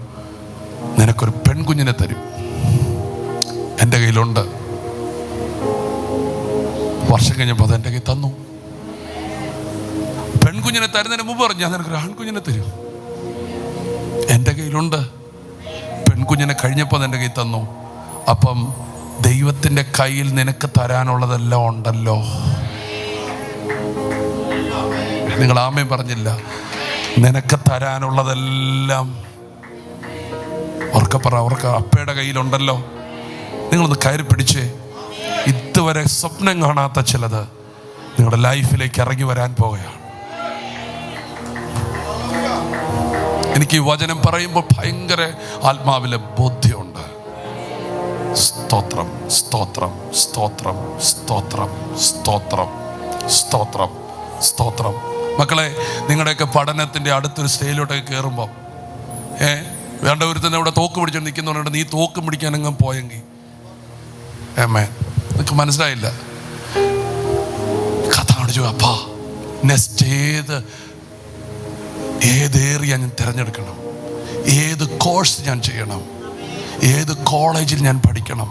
നിനക്കൊരു പെൺകുഞ്ഞിനെ തരും. എൻ്റെ കയ്യിലുണ്ട്. വർഷം കഴിഞ്ഞപ്പോൾ അത് എൻ്റെ കയ്യിൽ തന്നു. പെൺകുഞ്ഞിനെ തരുന്നതിന് മുമ്പ് പറഞ്ഞു, ഞാൻ നിനക്കൊരു ആൺകുഞ്ഞിനെ തരും. എൻ്റെ കയ്യിലുണ്ട്. പെൺകുഞ്ഞിനെ കഴിഞ്ഞപ്പോൾ അത് എൻ്റെ കയ്യിൽ തന്നു. അപ്പം ദൈവത്തിൻ്റെ കയ്യിൽ നിനക്ക് തരാനുള്ളതെല്ലാം ഉണ്ടല്ലോ. നിങ്ങൾ ആമേൻ പറഞ്ഞില്ല. നിനക്ക് തരാനുള്ളതെല്ലാം ഉറക്കെ അപ്പയുടെ കയ്യിലുണ്ടല്ലോ. നിങ്ങളൊന്ന് കയറി പിടിച്ചേ. ഇതുവരെ സ്വപ്നം കാണാത്ത ചിലത് നിങ്ങളുടെ ലൈഫിലേക്ക് ഇറങ്ങി വരാൻ പോവുകയാണ്. എനിക്ക് ഈ വചനം പറയുമ്പോൾ ഭയങ്കര ആത്മാവിലെ ബോധ്യമുണ്ട്. സ്തോത്രം, സ്തോത്രം, സ്തോത്രം, സ്തോത്രം, സ്തോത്രം, സ്തോത്രം, സ്തോത്രം. മക്കളെ, നിങ്ങളുടെയൊക്കെ പഠനത്തിൻ്റെ അടുത്തൊരു സ്റ്റേജിലോട്ടൊക്കെ കയറുമ്പോൾ വേണ്ട ഒരുത്തന്നെ ഇവിടെ തോക്ക് പിടിച്ച് നിൽക്കുന്നുണ്ട്, നീ തോക്ക് പിടിക്കാനെങ്ങും പോയെങ്കിൽ നിനക്ക് മനസ്സിലായില്ല. കഥ കാണിച്ചു, അപ്പാ നെക്സ്റ്റ് ഏത് ഏരിയ ഞാൻ തിരഞ്ഞെടുക്കണം, ഏത് കോഴ്സ് ഞാൻ ചെയ്യണം, ഏത് കോളേജിൽ ഞാൻ പഠിക്കണം,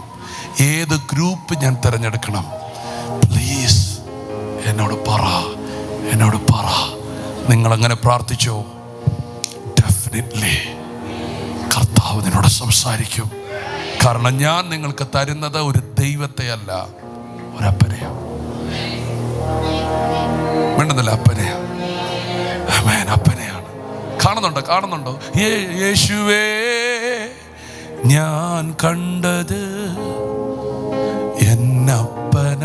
ഏത് ഗ്രൂപ്പ് ഞാൻ തിരഞ്ഞെടുക്കണം, പ്ലീസ് എന്നോട് പറ. നിങ്ങളങ്ങനെ പ്രാർത്ഥിച്ചോ, ഡെഫിനറ്റ്ലി കർത്താവ് നിന്നോട് സംസാരിക്കും. കാരണം ഞാൻ നിങ്ങൾക്ക് തരുന്നത് ഒരു ദൈവത്തെ അല്ല, ഒരപ്പനെയാ. വേണ്ടുന്നില്ല, അപ്പനെയാ. ആമേൻ, അപ്പനെയാണ്. കാണുന്നുണ്ടോ? യേശുവേ ഞാൻ കണ്ടത് എന്നപ്പനായിട്ട,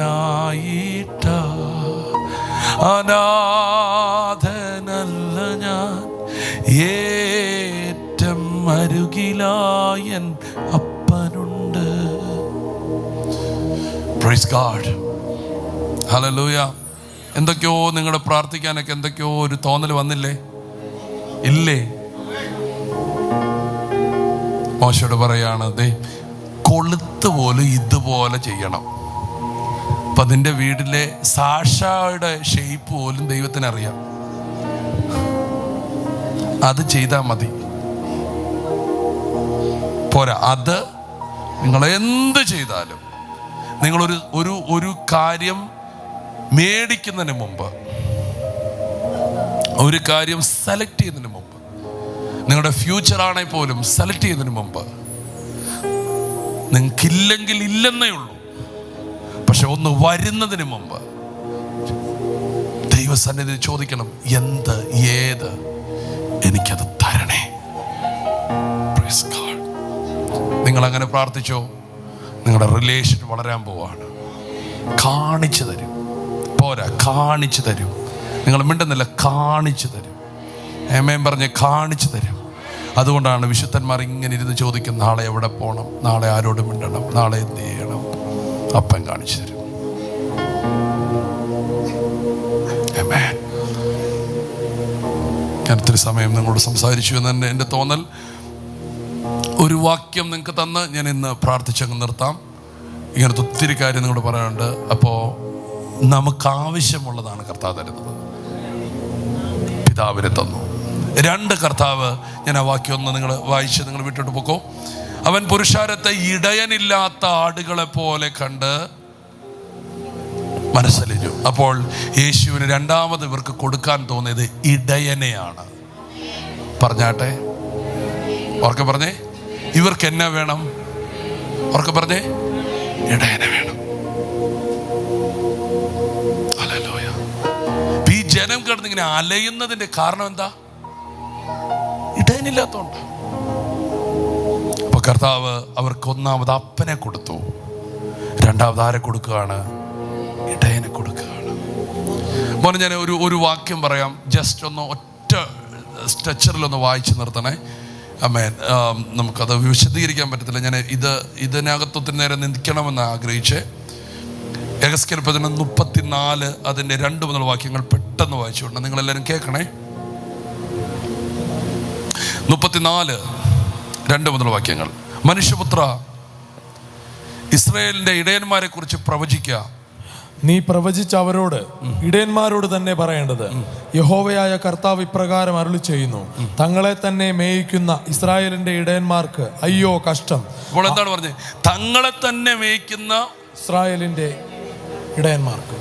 അനാഥനല്ല ഞാൻ, ഏറ്റം അരുകിലായൻ അപ്പനുണ്ട്. Praise God, hallelujah. എന്തൊക്കെയോ നിങ്ങളുടെ പ്രാർത്ഥിക്കാനൊക്കെ എന്തൊക്കെയോ ഒരു തോന്നൽ വന്നില്ലേ? ഇല്ലേ? മോശയോട് പറയാണ്, ദേ കൊളുത്ത് പോലും ഇതുപോലെ ചെയ്യണം. അപ്പൊ അതിൻ്റെ വീട്ടിലെ സാഷയുടെ ഷേപ്പ് പോലും ദൈവത്തിനറിയാം. അത് ചെയ്താൽ മതി, പോരാ. അത് നിങ്ങൾ എന്ത് ചെയ്താലും, നിങ്ങളൊരു കാര്യം മേടിക്കുന്നതിന് മുമ്പ്, ഒരു കാര്യം സെലക്ട് ചെയ്യുന്നതിന് മുമ്പ്, നിങ്ങളുടെ ഫ്യൂച്ചർ ആണെങ്കിൽ പോലും സെലക്ട് ചെയ്യുന്നതിന് മുമ്പ്, നിങ്ങൾക്കില്ലെങ്കിൽ ഇല്ലെന്നേ ഉള്ളൂ. പക്ഷെ ഒന്ന് വരുന്നതിന് മുമ്പ് ദൈവസന്നിധി ചോദിക്കണം, എന്ത് ഏത് എനിക്കത് തരണേ. നിങ്ങൾ അങ്ങനെ പ്രാർത്ഥിച്ചോ, നിങ്ങളുടെ റിലേഷൻ വളരാൻ പോവാണ്. കാണിച്ചു തരും, പോരാ കാണിച്ചു തരും. നിങ്ങൾ മിണ്ടുന്നില്ല, കാണിച്ചു തരും. ഏമേൻ പറഞ്ഞ് കാണിച്ചു തരും. അതുകൊണ്ടാണ് വിശുദ്ധന്മാർ ഇങ്ങനെ ഇരുന്ന് ചോദിക്കും, നാളെ എവിടെ പോകണം, നാളെ ആരോട് മിണ്ടണം, നാളെ എന്ത് ചെയ്യണം. അപ്പൻ കാണിച്ചു തരും. ആമേൻ. ഞാൻ ഒത്തിരി സമയം നിങ്ങളോട് സംസാരിച്ചു എന്ന് തന്നെ എൻ്റെ തോന്നൽ. ഒരു വാക്യം നിങ്ങൾക്ക് തന്ന് ഞാൻ ഇന്ന് പ്രാർത്ഥിച്ചങ്ങ് നിർത്താം. ഇങ്ങനത്തെ ഒത്തിരി കാര്യം നിങ്ങളോട് പറയാനുണ്ട്. അപ്പോൾ നമുക്ക് ആവശ്യമുള്ളതാണ് കർത്താവ് തരുന്നത്. പിതാവിനെ തന്നു. 2 കർത്താവ്, ഞാൻ ആ വാക്യം ഒന്ന് നിങ്ങൾ വായിച്ച് നിങ്ങൾ വിട്ടിട്ട് പോക്കോ. അവൻ പുരുഷാരത്തെ ഇടയനില്ലാത്ത ആടുകളെ പോലെ കണ്ട് മനസ്സലിഞ്ഞു. അപ്പോൾ യേശുവിന് രണ്ടാമത് ഇവർക്ക് കൊടുക്കാൻ തോന്നിയത് ഇടയനെയാണ്. പറഞ്ഞാട്ടെ, ഓർക്കെ പറഞ്ഞേ, ഇവർക്ക് എന്നാ വേണം? ഓർക്കെ പറഞ്ഞേ, ഇടയനെ വേണം. ഹല്ലേലൂയ. ഈ ജനം കിടന്നിങ്ങനെ അലയുന്നതിന്റെ കാരണം എന്താ? ഇടയനില്ലാത്തോണ്ട്. അപ്പൊ കർത്താവ് അവർക്ക് ഒന്നാമത് അപ്പനെ കൊടുത്തു, രണ്ടാമത് ആരെ കൊടുക്കുകയാണ്? ഇടയനെ കൊടുക്കുകയാണ്. മോനെ ഞാൻ ഒരു വാക്യം പറയാം, ജസ്റ്റ് ഒന്ന് ഒറ്റ സ്ട്രെച്ചറിലൊന്ന് വായിച്ചു നിർത്തണേ. ആമേൻ. നമുക്കത് വിശദീകരിക്കാൻ പറ്റത്തില്ല. ഞാൻ ഇതിനകത്തൊത്തിരി നേരം നിൽക്കണമെന്ന് ആഗ്രഹിച്ച് എഹെസ്കേൽ 34 അതിൻ്റെ 2 മുതൽ വാക്യങ്ങൾ പെട്ടെന്ന് വായിച്ചുകൊണ്ട് നിങ്ങളെല്ലാവരും കേൾക്കണേ. 34 2 മുതൽ വാക്യങ്ങൾ. മനുഷ്യപുത്ര, ഇസ്രായേലിന്റെ ഇടയന്മാരെ കുറിച്ച് പ്രവചിക്കുക. നീ പ്രവചിച്ച അവരോട്, ഇടയന്മാരോട് തന്നെ പറയേണ്ടത്, യഹോവയായ കർത്താവ് ഇപ്രകാരം അരുളി ചെയ്യുന്നു, തങ്ങളെ തന്നെ മേയിക്കുന്ന ഇസ്രായേലിന്റെ ഇടയന്മാർക്ക് അയ്യോ കഷ്ടം. അപ്പോൾ എന്താണ് പറഞ്ഞത്? തങ്ങളെ തന്നെ മേയിക്കുന്ന ഇസ്രായേലിന്റെ ഇടയന്മാർക്ക്.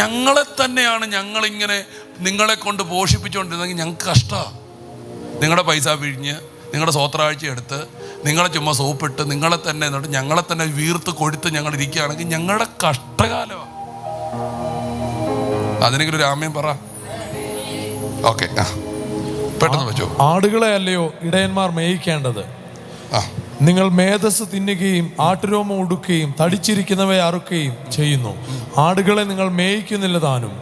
ഞങ്ങളെ തന്നെയാണ് ഞങ്ങളിങ്ങനെ നിങ്ങളെ കൊണ്ട് പോഷിപ്പിച്ചുകൊണ്ടിരുന്നെങ്കിൽ ഞങ്ങൾക്ക് കഷ്ടമാണ്. നിങ്ങളുടെ പൈസ പിഴിഞ്ഞ്, നിങ്ങളുടെ സ്വത്രാഴ്ച എടുത്ത്, നിങ്ങളെ ചുമ്മാ സോപ്പിട്ട്, നിങ്ങളെ തന്നെ എന്നിട്ട് ഞങ്ങളെ തന്നെ വീർത്ത് കൊഴുത്ത് ഞങ്ങൾ ഇരിക്കുകയാണെങ്കിൽ ഞങ്ങളുടെ കഷ്ടകാലമാണ്. അതിനെങ്കിലും ഒരു ആമയും പറ. ഓക്കെ, പെട്ടെന്ന് വെച്ചോ. ആടുകളെ അല്ലയോ ഇടയന്മാർ മേയിക്കേണ്ടത്? നിങ്ങൾ മേധസ് തിന്നുകയും ആട്ടുരോമം ഉടുക്കുകയും തടിച്ചിരിക്കുന്നവയെ അറുക്കുകയും ചെയ്യുന്നു. ആടുകളെ നിങ്ങൾ മേയിക്കുന്നില്ല താനും.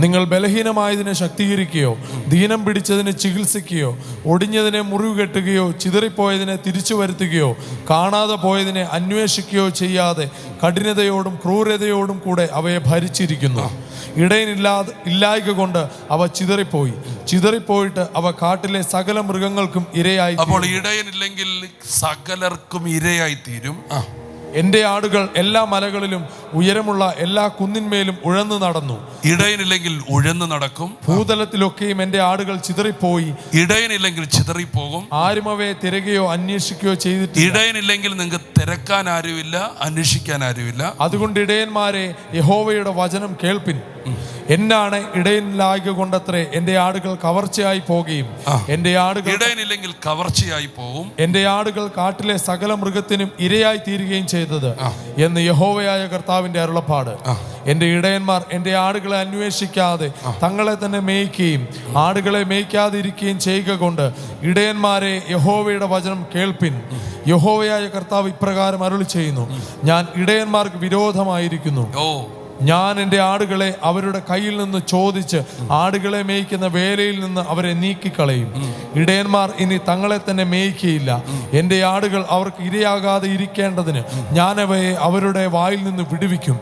നിങ്ങൾ ബലഹീനമായതിനെ ശക്തീകരിക്കുകയോ ദീനം പിടിച്ചതിനെ ചികിത്സിക്കുകയോ ഒടിഞ്ഞതിനെ മുറിവ് കെട്ടുകയോ ചിതറിപ്പോയതിനെ തിരിച്ചു വരുത്തുകയോ കാണാതെ പോയതിനെ അന്വേഷിക്കുകയോ ചെയ്യാതെ കഠിനതയോടും ക്രൂരതയോടും കൂടെ അവയെ ഭരിച്ചിരിക്കുന്നു. ഇല്ലായ്ക കൊണ്ട് അവ ചിതറിപ്പോയിട്ട് അവ കാട്ടിലെ സകല മൃഗങ്ങൾക്കും ഇരയായി. അപ്പോൾ ഇടയനില്ലെങ്കിൽ സകലർക്കും ഇരയായി തീരും. എന്റെ ആടുകൾ എല്ലാ മലകളിലും ഉയരമുള്ള എല്ലാ കുന്നിന്മേലും ഉഴന്നു നടന്നു. ഇടയനില്ലെങ്കിൽ ഉഴന്നു നടക്കും. ഭൂതലത്തിലൊക്കെയും എന്റെ ആടുകൾ ചിതറിപ്പോയി. ഇടയനില്ലെങ്കിൽ ചിതറിപ്പോകും. ആരും അവയെ തിരകയോ അന്വേഷിക്കുകയോ ചെയ്തിട്ടില്ല. ഇടയനില്ലെങ്കിൽ നിങ്ങൾക്ക് തിരക്കാൻ ആരുമില്ല, അന്വേഷിക്കാൻ ആരുമില്ല. അതുകൊണ്ട് ഇടയന്മാരെ, യഹോവയുടെ വചനം കേൾപ്പിൻ. എന്നാണ് ഇടയനില്ലായ്ക കൊണ്ടത്രേ എന്റെ ആടുകൾ കവർച്ചയായി പോകുകയും എന്റെ ആടുകൾ ഇടയനില്ലെങ്കിൽ കവർച്ചയായി പോകും. എന്റെ ആടുകൾ കാട്ടിലെ സകല മൃഗത്തിനും ഇരയായി തീരുകയും ചെയ്തത് എന്ന് യഹോവയായ കർത്താവിന്റെ അരുളപ്പാട്. എന്റെ ഇടയന്മാർ എന്റെ ആടുകളെ അന്വേഷിക്കാതെ തങ്ങളെ തന്നെ മേയ്ക്കുകയും ആടുകളെ മേയ്ക്കാതിരിക്കുകയും ചെയ്യുക കൊണ്ട് ഇടയന്മാരെ, യഹോവയുടെ വചനം കേൾപ്പിൻ. യഹോവയായ കർത്താവ് ഇപ്രകാരം അരുളി ചെയ്യുന്നു, ഞാൻ ഇടയന്മാർക്ക് വിരോധമായിരിക്കുന്നു. ഞാൻ എൻ്റെ ആടുകളെ അവരുടെ കയ്യിൽ നിന്ന് ചോദിച്ച് ആടുകളെ മേയ്ക്കുന്ന വേലയിൽ നിന്ന് അവരെ നീക്കിക്കളയും. ഇടയന്മാർ ഇനി തങ്ങളെ തന്നെ മേയ്ക്കുകയില്ല. എൻ്റെ ആടുകൾ അവർക്ക് ഇരയാകാതെ ഇരിക്കേണ്ടതിന് ഞാൻ അവയെ അവരുടെ വായിൽ നിന്ന് വിടുവിക്കും.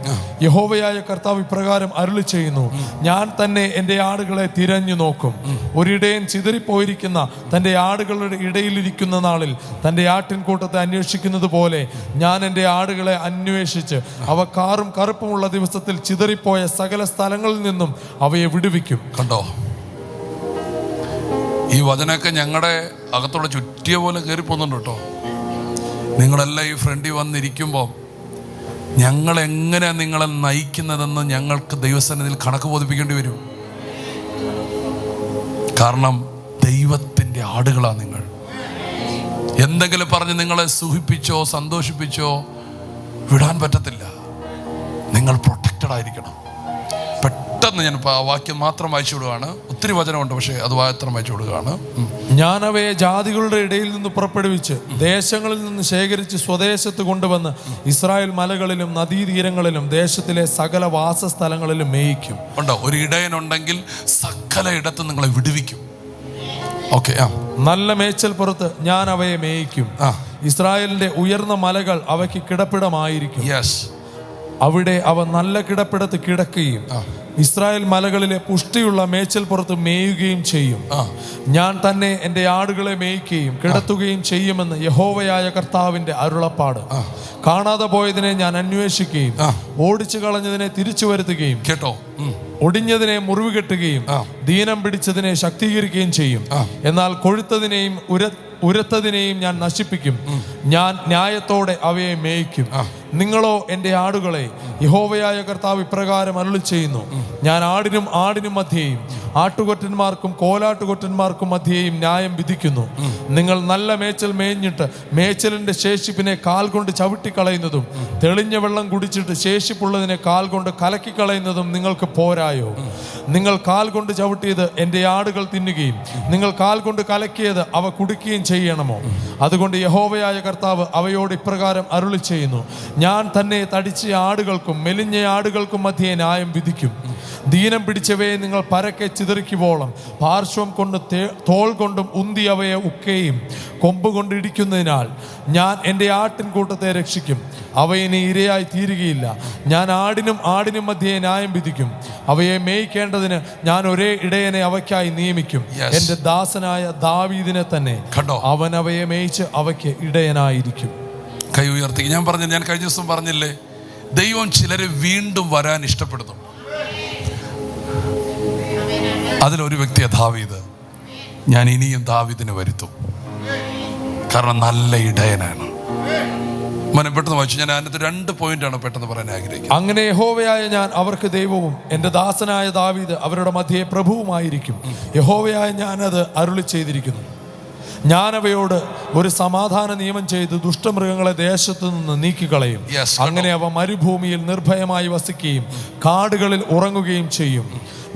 യഹോവയായ കർത്താവ് ഇപ്രകാരം അരുളി ചെയ്യുന്നു, ഞാൻ തന്നെ എൻ്റെ ആടുകളെ തിരഞ്ഞു നോക്കും. ഒരിടയൻ ചിതറിപ്പോയിരിക്കുന്ന തൻ്റെ ആടുകളുടെ ഇടയിലിരിക്കുന്ന നാളിൽ തൻ്റെ ആട്ടിൻകൂട്ടത്തെ അന്വേഷിക്കുന്നത് പോലെ ഞാൻ എൻ്റെ ആടുകളെ അന്വേഷിച്ച് അവ കാറും കറുപ്പുമുള്ള ദിവസത്തിൽ ചിതറിപ്പോയ സകല സ്ഥലങ്ങളിൽ നിന്നും അവയെ വിടുവിക്കും. കണ്ടോ, ഈ വചനമൊക്കെ ഞങ്ങളുടെ അകത്തോടെ ചുറ്റിയ പോലെ കയറിപ്പോന്നുണ്ട് കേട്ടോ. നിങ്ങളെല്ലാം ഈ ഫ്രണ്ടിൽ വന്നിരിക്കുമ്പോൾ ഞങ്ങൾ എങ്ങനെ നിങ്ങളെ നയിക്കുന്നതെന്ന് ഞങ്ങൾക്ക് ദൈവസന്നിധിയിൽ കണക്ക് ബോധിപ്പിക്കേണ്ടി വരും. കാരണം ദൈവത്തിൻ്റെ ആടുകളാണ് നിങ്ങൾ. എന്തെങ്കിലും പറഞ്ഞ് നിങ്ങളെ സുഖിപ്പിച്ചോ സന്തോഷിപ്പിച്ചോ വിടാൻ പറ്റത്തില്ല. നിങ്ങൾ പ്രൊട്ടക്റ്റഡ് ആയിരിക്കണം. പെട്ടെന്ന് ഞാൻ ആ വാക്യം മാത്രം വായിച്ചു വിടുകയാണ്. ഒത്തിരി വചനമുണ്ട്, പക്ഷേ അത് മാത്രം വായിച്ചു വിടുകയാണ്. ഞാൻ അവയെ ജാതികളുടെ ഇടയിൽ നിന്ന് പുറപ്പെടുവിച്ച് ദേശങ്ങളിൽ നിന്ന് ശേഖരിച്ച് സ്വദേശത്ത് കൊണ്ടുവന്ന് ഇസ്രായേൽ മലകളിലും നദീതീരങ്ങളിലും ദേശത്തിലെ സകല വാസസ്ഥലങ്ങളിലും മേയിക്കും. ഉണ്ടോ? ഒരു ഇടയനുണ്ടെങ്കിൽ സകല ഇടത്തും നിങ്ങളെ വിടുവിക്കും. ഓക്കെ, നല്ല മേച്ചൽ പുറത്ത് ഞാൻ അവയെ മേയിക്കും. ഇസ്രായേലിന്റെ ഉയർന്ന മലകൾ അവയ്ക്ക് കിടപ്പിടമായിരിക്കും. അവിടെ അവ നല്ല കിടപ്പിടത്ത് കിടക്കുകയും ഇസ്രായേൽ മലകളിലെ പുഷ്ടിയുള്ള മേച്ചൽ പുറത്ത് മേയുകയും ചെയ്യും. ഞാൻ തന്നെ എൻ്റെ ആടുകളെ മേയ്ക്കുകയും കിടത്തുകയും ചെയ്യുമെന്ന് യഹോവയായ കർത്താവിന്റെ അരുളപ്പാട്. കാണാതെ പോയതിനെ ഞാൻ അന്വേഷിക്കുകയും ഓടിച്ചു കളഞ്ഞതിനെ തിരിച്ചു വരുത്തുകയും കേട്ടോ, ഒടിഞ്ഞതിനെ മുറിവ് കെട്ടുകയും ദീനം പിടിച്ചതിനെ ശക്തീകരിക്കുകയും ചെയ്യും. എന്നാൽ കൊഴുത്തതിനെയും ഉരത്തതിനെയും ഞാൻ നശിപ്പിക്കും. ഞാൻ ന്യായത്തോടെ അവയെ മേയ്ക്കും. നിങ്ങളോ എൻ്റെ ആടുകളെ, യഹോവയായ കർത്താവ് ഇപ്രകാരം അരുളി ചെയ്യുന്നു, ഞാൻ ആടിനും മധ്യേയും ആട്ടുകൊറ്റന്മാർക്കും കോലാട്ടുകൊറ്റന്മാർക്കും മധ്യേയും ന്യായം വിധിക്കുന്നു. നിങ്ങൾ നല്ല മേച്ചൽ മേഞ്ഞിട്ട് മേച്ചലിന്റെ ശേഷിപ്പിനെ കാൽ കൊണ്ട് ചവിട്ടിക്കളയുന്നതും തെളിഞ്ഞ വെള്ളം കുടിച്ചിട്ട് ശേഷിപ്പുള്ളതിനെ കാൽ കൊണ്ട് കലക്കിക്കളയുന്നതും നിങ്ങൾക്ക് പോരായോ? നിങ്ങൾ കാൽ കൊണ്ട് ചവിട്ടിയത് എൻ്റെ ആടുകൾ തിന്നുകയും നിങ്ങൾ കാൽ കൊണ്ട് കലക്കിയത് അവ കുടിക്കുകയും ചെയ്യണമോ? അതുകൊണ്ട് യഹോവയായ കർത്താവ് അവയോട് ഇപ്രകാരം അരുളി ചെയ്യുന്നു, ഞാൻ തന്നെ തടിച്ച ആടുകൾക്കും മെലിഞ്ഞ ആടുകൾക്കും മധ്യേ ന്യായം വിധിക്കും. ദീനം പിടിച്ചവയെ നിങ്ങൾ പരക്കെ ചിതറിക്കുവോളം പാർശ്വം കൊണ്ട് തോൾ കൊണ്ടും ഉന്തി അവയെ ഉക്കയും കൊമ്പ് കൊണ്ട് ഇടിക്കുന്നതിനാൽ ഞാൻ എൻ്റെ ആട്ടിൻകൂട്ടത്തെ രക്ഷിക്കും. അവയിനി ഇരയായി തീരുകയില്ല. ഞാൻ ആടിനും മധ്യേ ന്യായം വിധിക്കും. അവയെ മേയ്ക്കേണ്ടതിന് ഞാൻ ഒരേ ഇടയനെ അവയ്ക്കായി നിയമിക്കും, എൻ്റെ ദാസനായ ദാവീദിനെ തന്നെ. അവൻ അവയെ മേയിച്ച് അവയ്ക്ക് ഇടയനായിരിക്കും. കൈ ഉയർത്തി ഞാൻ കഴിഞ്ഞ ദിവസം പറഞ്ഞില്ലേ, ദൈവം ചിലരെ വീണ്ടും വരാൻ ഇഷ്ടപ്പെടുന്നു. അതിലൊരു വ്യക്തിയെ ദാവീദ്. ഞാൻ ഇനിയും ദാവീദിനെ വരുത്തും, കാരണം നല്ല ഇടയനാണ്. പെട്ടെന്ന് വായിച്ചു. ഞാൻ അതിനകത്ത് 2 പോയിന്റാണ് പെട്ടെന്ന് പറയാൻ ആഗ്രഹിക്കുന്നത്. അങ്ങനെ യഹോവയായ ഞാൻ അവർക്ക് ദൈവവും എൻ്റെ ദാസനായ ദാവീദ് അവരുടെ മധ്യേ പ്രഭുവുമായിരിക്കും. യഹോവയായ ഞാൻ അത് അരുളി ചെയ്തിരിക്കുന്നു. ഞാൻ അവയോട് ഒരു സമാധാന നിയമം ചെയ്ത് ദുഷ്ടമൃഗങ്ങളെ ദേശത്തു നിന്ന് നീക്കിക്കളയും. അങ്ങനെ അവ മരുഭൂമിയിൽ നിർഭയമായി വസിക്കുകയും കാടുകളിൽ ഉറങ്ങുകയും ചെയ്യും.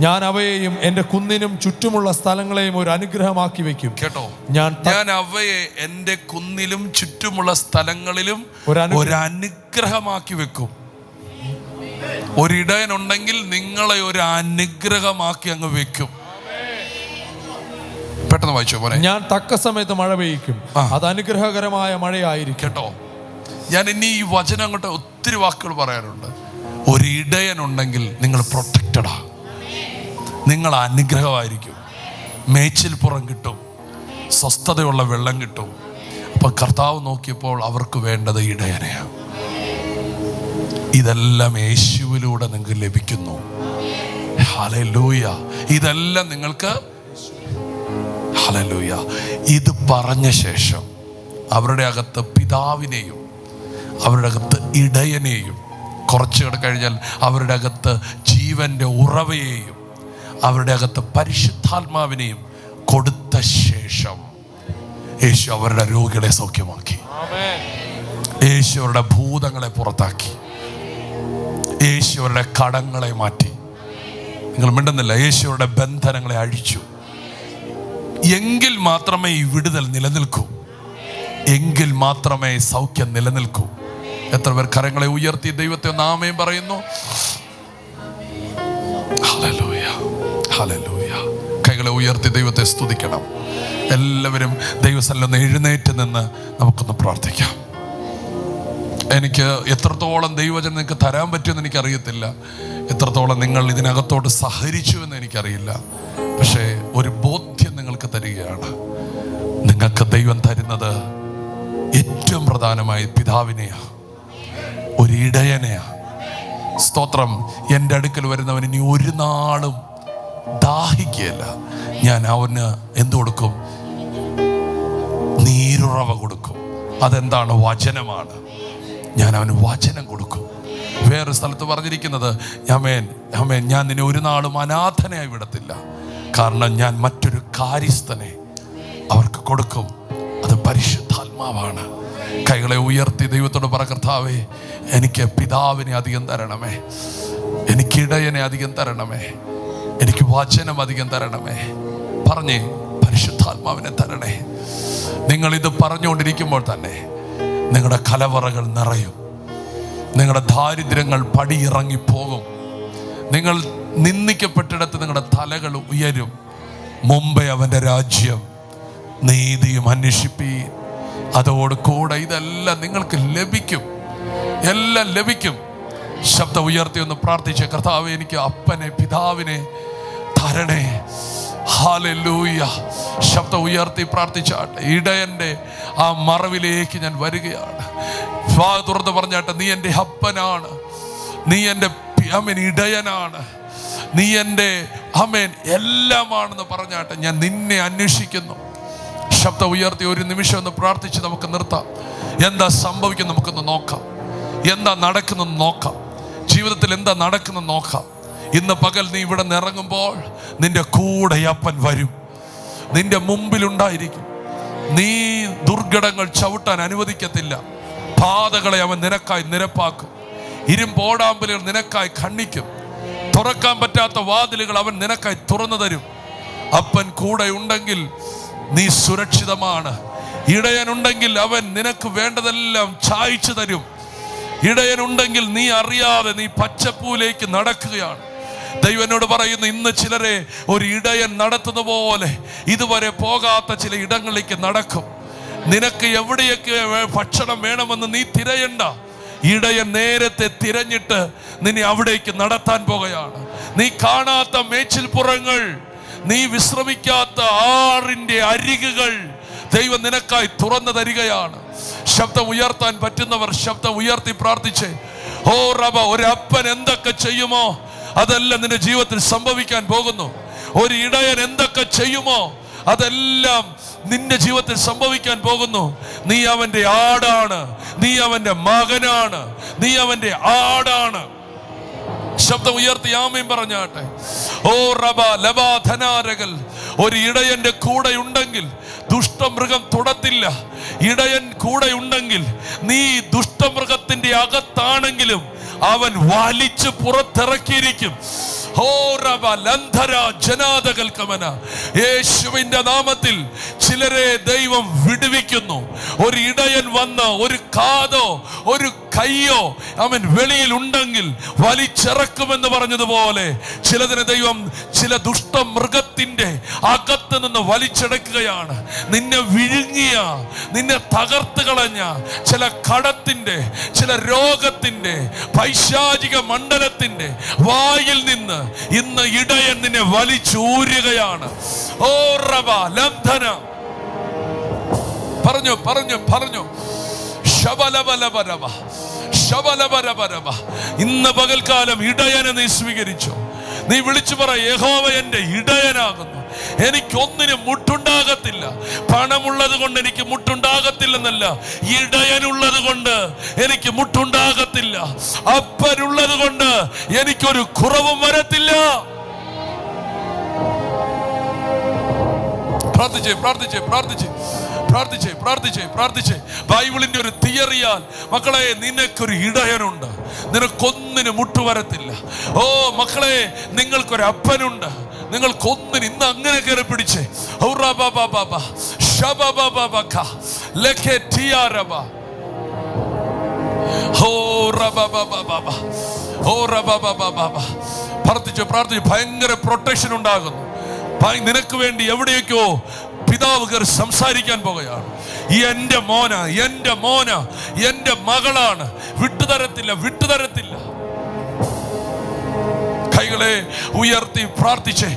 ഞാൻ അവയെയും എൻ്റെ കുന്നിനും ചുറ്റുമുള്ള സ്ഥലങ്ങളെയും ഒരു അനുഗ്രഹമാക്കി വെക്കും. കേട്ടോ, ഞാൻ അവയെ എൻ്റെ കുന്നിലും ചുറ്റുമുള്ള സ്ഥലങ്ങളിലും ഒരു അനുഗ്രഹമാക്കി വെക്കും. ഒരിടയനുണ്ടെങ്കിൽ നിങ്ങളെ ഒരു അനുഗ്രഹമാക്കി അങ്ങ് വെക്കും. പെട്ടെന്ന് വായിച്ചോ പോലെ. ഞാൻ തക്ക സമയത്ത് മഴ പെയ്യിക്കും, അത് അനുഗ്രഹകരമായ മഴയായിരിക്കും. കേട്ടോ, ഞാൻ ഇനി ഈ വചനം അങ്ങോട്ട് ഒത്തിരി വാക്കുകൾ പറയാനുണ്ട്. ഒരിടയനുണ്ടെങ്കിൽ നിങ്ങൾ പ്രൊട്ടക്റ്റഡാ, നിങ്ങൾ അനുഗ്രഹമായിരിക്കും. മേച്ചിൽ പുറം കിട്ടും, സ്വസ്ഥതയുള്ള വെള്ളം കിട്ടും. അപ്പൊ കർത്താവ് നോക്കിയപ്പോൾ അവർക്ക് വേണ്ടത് ഇടയനെയാണ്. ഇതെല്ലാം യേശുവിലൂടെ നിങ്ങൾക്ക് ലഭിക്കുന്നു. ഹല്ലേലൂയ. ഇതെല്ലാം നിങ്ങൾക്ക് ഹല്ലേലൂയ. ഇത് പറഞ്ഞ ശേഷം അവരുടെ അകത്ത് പിതാവിനെയും അവരുടെ അകത്ത് ഇടയനെയും, കുറച്ചുകൂടെ കഴിഞ്ഞാൽ അവരുടെ അകത്ത് ജീവന്റെ ഉറവയെയും അവരുടെ അകത്ത് പരിശുദ്ധാത്മാവിനെയും കൊടുത്ത ശേഷം യേശു അവരുടെ രോഗികളെ സൗഖ്യമാക്കി. യേശു അവരുടെ ഭൂതങ്ങളെ പുറത്താക്കി. യേശു അവരുടെ കടങ്ങളെ മാറ്റി. നിങ്ങൾ മിണ്ടുന്നില്ല. യേശു അവരുടെ ബന്ധനങ്ങളെ അഴിച്ചു. എങ്കിൽ മാത്രമേ ഈ വിടുതൽ നിലനിൽക്കൂ, എങ്കിൽ മാത്രമേ സൗഖ്യം നിലനിൽക്കൂ. എത്ര പേർ കരങ്ങളെ ഉയർത്തി ദൈവത്തെ ഒന്ന് ആമേൻ പറയുന്നു? Hallelujah, hallelujah. കൈകളെ ഉയർത്തി ദൈവത്തെ സ്തുതിക്കണം. എല്ലാവരും ദൈവസന്നിധിയിൽ നിന്ന് എഴുന്നേറ്റ് നിന്ന് നമുക്കൊന്ന് പ്രാർത്ഥിക്കാം. എനിക്ക് എത്രത്തോളം ദൈവവചനം നിങ്ങൾക്ക് തരാൻ പറ്റുമെന്ന് എനിക്കറിയത്തില്ല, എത്രത്തോളം നിങ്ങൾ ഇതിനകത്തോട്ട് സഹരിച്ചു എന്ന് എനിക്കറിയില്ല. പക്ഷേ ഒരു ബോധ്യം നിങ്ങൾക്ക് തരികയാണ്. നിങ്ങൾക്ക് ദൈവം തരുന്നത് ഏറ്റവും പ്രധാനമായി പിതാവിനെയാ, ഒരു ഇടയനെയാ. സ്തോത്രം. എൻ്റെ അടുക്കൽ വരുന്നവൻ ഇനി ഒരു നാളും ദാഹിക്കുകയല്ല. ഞാൻ അവന് എന്ത് കൊടുക്കും? നീരുറവ കൊടുക്കും. അതെന്താണ്? വചനമാണ്. ഞാൻ അവന് വചനം കൊടുക്കും. വേറൊരു സ്ഥലത്ത് പറഞ്ഞിരിക്കുന്നത്, ആമേൻ ആമേൻ, ഞാൻ നിന്നെ ഒരു നാളും അനാഥനായി വിടത്തില്ല, കാരണം ഞാൻ മറ്റൊരു കാര്യസ്ഥനെ അവർക്ക് കൊടുക്കും. അത് പരിശുദ്ധാത്മാവാണ്. കൈകളെ ഉയർത്തി ദൈവത്തോട് പറ, കർത്താവേ എനിക്ക് പിതാവിനെ അധികം തരണമേ, എനിക്ക് ഇടയനെ അധികം തരണമേ, എനിക്ക് വചനം അധികം തരണമേ. പറഞ്ഞേ, പരിശുദ്ധാത്മാവിനെ തരണേ. നിങ്ങളിത് പറഞ്ഞുകൊണ്ടിരിക്കുമ്പോൾ തന്നെ നിങ്ങളുടെ കലവറകൾ നിറയും, നിങ്ങളുടെ ദാരിദ്ര്യങ്ങൾ പടിയിറങ്ങിപ്പോകും, നിങ്ങൾ നിന്ദിക്കപ്പെട്ടിടത്ത് നിങ്ങളുടെ തലകൾ ഉയരും. മുമ്പേ അവൻ്റെ രാജ്യം നീതിയും അന്വേഷിപ്പീൻ, അതോട് കൂടെ ഇതെല്ലാം നിങ്ങൾക്ക് ലഭിക്കും, എല്ലാം ലഭിക്കും. ശബ്ദം ഉയർത്തി ഒന്ന് പ്രാർത്ഥിച്ചേ, കർത്താവേ എനിക്ക് അപ്പനെ പിതാവിനെ തരണേ. ഹല്ലേലൂയ. ശബ്ദം ഉയർത്തി പ്രാർത്ഥിച്ചാട്ടെ. ഇടയൻ്റെ ആ മറവിലേക്ക് ഞാൻ വരികയാണ്. വാ തുറന്ന് പറഞ്ഞാട്ടെ, നീ എൻ്റെ അപ്പനാണ്, നീ എൻ്റെ ഇടയനാണ്, നീ എൻ്റെ എല്ലാമാണെന്ന് പറഞ്ഞാട്ടെ. ഞാൻ നിന്നെ അന്വേഷിക്കുന്നു. ശബ്ദം ഉയർത്തി ഒരു നിമിഷം ഒന്ന് പ്രാർത്ഥിച്ച് നമുക്ക് നിർത്താം. എന്താ സംഭവിക്കുന്നത് നമുക്കൊന്ന് നോക്കാം, എന്താ നടക്കുന്നത് നോക്കാം, ജീവിതത്തിൽ എന്താ നടക്കുന്നത് നോക്കാം. ഇന്ന് പകൽ നീ ഇവിടെ നിറങ്ങുമ്പോൾ നിന്റെ കൂടെ അപ്പൻ വരും, നിന്റെ മുമ്പിലുണ്ടായിരിക്കും. നീ ദുർഘടങ്ങൾ ചവിട്ടാൻ അനുവദിക്കത്തില്ല. പാതകളെ അവൻ നിനക്കായി നിരപ്പാക്കും, ഇരുമ്പോടാമ്പലുകൾ നിനക്കായി ഖണ്ഡിക്കും, തുറക്കാൻ പറ്റാത്ത വാതിലുകൾ അവൻ നിനക്കായി തുറന്നു തരും. അപ്പൻ കൂടെ ഉണ്ടെങ്കിൽ നീ സുരക്ഷിതമാണ്. ഇടയനുണ്ടെങ്കിൽ അവൻ നിനക്ക് വേണ്ടതെല്ലാം ചായ്ച്ചു തരും. ഇടയനുണ്ടെങ്കിൽ നീ അറിയാതെ നീ പച്ചപ്പൂലേക്ക് നടക്കുകയാണ്. ദൈവം എന്നോട് പറയുന്നു, ഇന്ന് ചിലരെ ഒരു ഇടയൻ നടത്തുന്ന പോലെ ഇതുവരെ പോകാത്ത ചില ഇടങ്ങളിലേക്ക് നടക്കും. നിനക്ക് എവിടെയൊക്കെ ഭക്ഷണം വേണമെന്ന് നീ തിരയണ്ട. ഇടയൻ നേരത്തെ തിരഞ്ഞിട്ട് നിന്നെ അവിടേക്ക് നടത്താൻ പോകുകയാണ്. നീ കാണാത്ത മേച്ചിൽപ്പുറങ്ങൾ, നീ വിശ്രമിക്കാത്ത ആറിന്റെ അരികുകൾ ദൈവം നിനക്കായി തുറന്നു തരികയാണ്. ശബ്ദം ഉയർത്താൻ പറ്റുന്നവർ ശബ്ദം ഉയർത്തി പ്രാർത്ഥിച്ചേ. ഓ റബ, ഒരപ്പൻ എന്തൊക്കെ ചെയ്യുമോ അതെല്ലാം നിന്റെ ജീവിതത്തിൽ സംഭവിക്കാൻ പോകുന്നു. ഒരു ഇടയൻ എന്തൊക്കെ ചെയ്യുമോ അതെല്ലാം നിന്റെ ജീവിതത്തിൽ സംഭവിക്കാൻ പോകുന്നു. നീ അവന്റെ ആടാണ്, നീ അവന്റെ മകനാണ്, നീ അവന്റെ ആടാണ്. ശബ്ദം ഉയർത്തി ആമേൻ പറഞ്ഞാട്ടെ. ഓ റബ ലബാ ധനാരകൽ, ഒരു ഇടയന്റെ കൂടെ ഉണ്ടെങ്കിൽ ദുഷ്ടമൃഗം തൊടത്തില്ല. ഇടയൻ കൂടെ ഉണ്ടെങ്കിൽ നീ ദുഷ്ടമൃഗത്തിന്റെ അകത്താണെങ്കിലും അവൻ വലിച്ചു പുറത്തിറക്കിയിരിക്കും. യേശുവിന്റെ നാമത്തിൽ ചിലരെ ദൈവം വിടുവിക്കുന്നു. ഒരു ഇടയൻ വന്ന് ഒരു കാതോ ഒരു കയ്യോ അവൻ വെളിയിൽ ഉണ്ടെങ്കിൽ വലിച്ചിറക്കുമെന്ന് പറഞ്ഞതുപോലെ ചിലതിനെ ദൈവം ചില ദുഷ്ടമൃഗത്തിന്റെ അകത്ത് നിന്ന് വലിച്ചെടുക്കുകയാണ്. നിന്നെ വിഴുങ്ങിയ, നിന്നെ തകർത്ത് കളഞ്ഞ ചില കടത്തിന്റെ, ചില രോഗത്തിന്റെ, പൈശാചിക മണ്ഡലത്തിന്റെ വായിൽ നിന്ന് ഇന്ന് ഇടയൻ നിന്നെ വലിച്ചൂരുകയാണ്. ഓ റബ ലംഘന പറഞ്ഞു പറഞ്ഞു പറഞ്ഞു. ശബലബലബരബ ശബലബരബരബ. ഇന്ന് പകൽക്കാലം ഇടയനെ നീ സ്വീകരിച്ചു. നീ വിളിച്ചു പറ, യഹോവ എന്റെ ഇടയനാകുന്നു, എനിക്കൊന്നിനും മുട്ടുണ്ടാകത്തില്ല. പണമുള്ളത് കൊണ്ട് എനിക്ക് മുട്ടുണ്ടാകത്തില്ലെന്നല്ല, ഇടയനുള്ളത് കൊണ്ട് എനിക്ക് മുട്ടുണ്ടാകത്തില്ല. അപ്പനുള്ളത് കൊണ്ട് എനിക്കൊരു കുറവും വരത്തില്ല. പ്രാർത്ഥിച്ചേ പ്രാർത്ഥിച്ചേ പ്രാർത്ഥിച്ചേ പ്രാർത്ഥിച്ചേ പ്രാർത്ഥിച്ചേ പ്രാർത്ഥിച്ചേ. ബൈബിളിന്റെ ഒരു തിയറിയാൽ മക്കളെ നിനക്കൊരു ഇടയനുണ്ട്, നിനക്കൊന്നിന് മുട്ടുവരത്തില്ല. ഓ മക്കളെ, നിങ്ങൾക്കൊരു അപ്പനുണ്ട്, നിങ്ങൾക്കൊന്നിന് ഇന്ന് അങ്ങനെ കയറി പിടിച്ചേ. പ്രാർത്ഥിച്ചു പ്രാർത്ഥിച്ചു. ഭയങ്കര പ്രൊട്ടക്ഷൻ ഉണ്ടാകുന്നു. നിനക്ക് വേണ്ടി എവിടെയൊക്കെയോ പിതാവ് കയറി സംസാരിക്കാൻ പോകുകയാണ്. എന്റെ മോന, എന്റെ മോന, എന്റെ മകളാണ്, വിട്ടുതരത്തില്ല, വിട്ടുതരത്തില്ല. കൈകളെ ഉയർത്തി പ്രാർത്ഥിച്ചേ.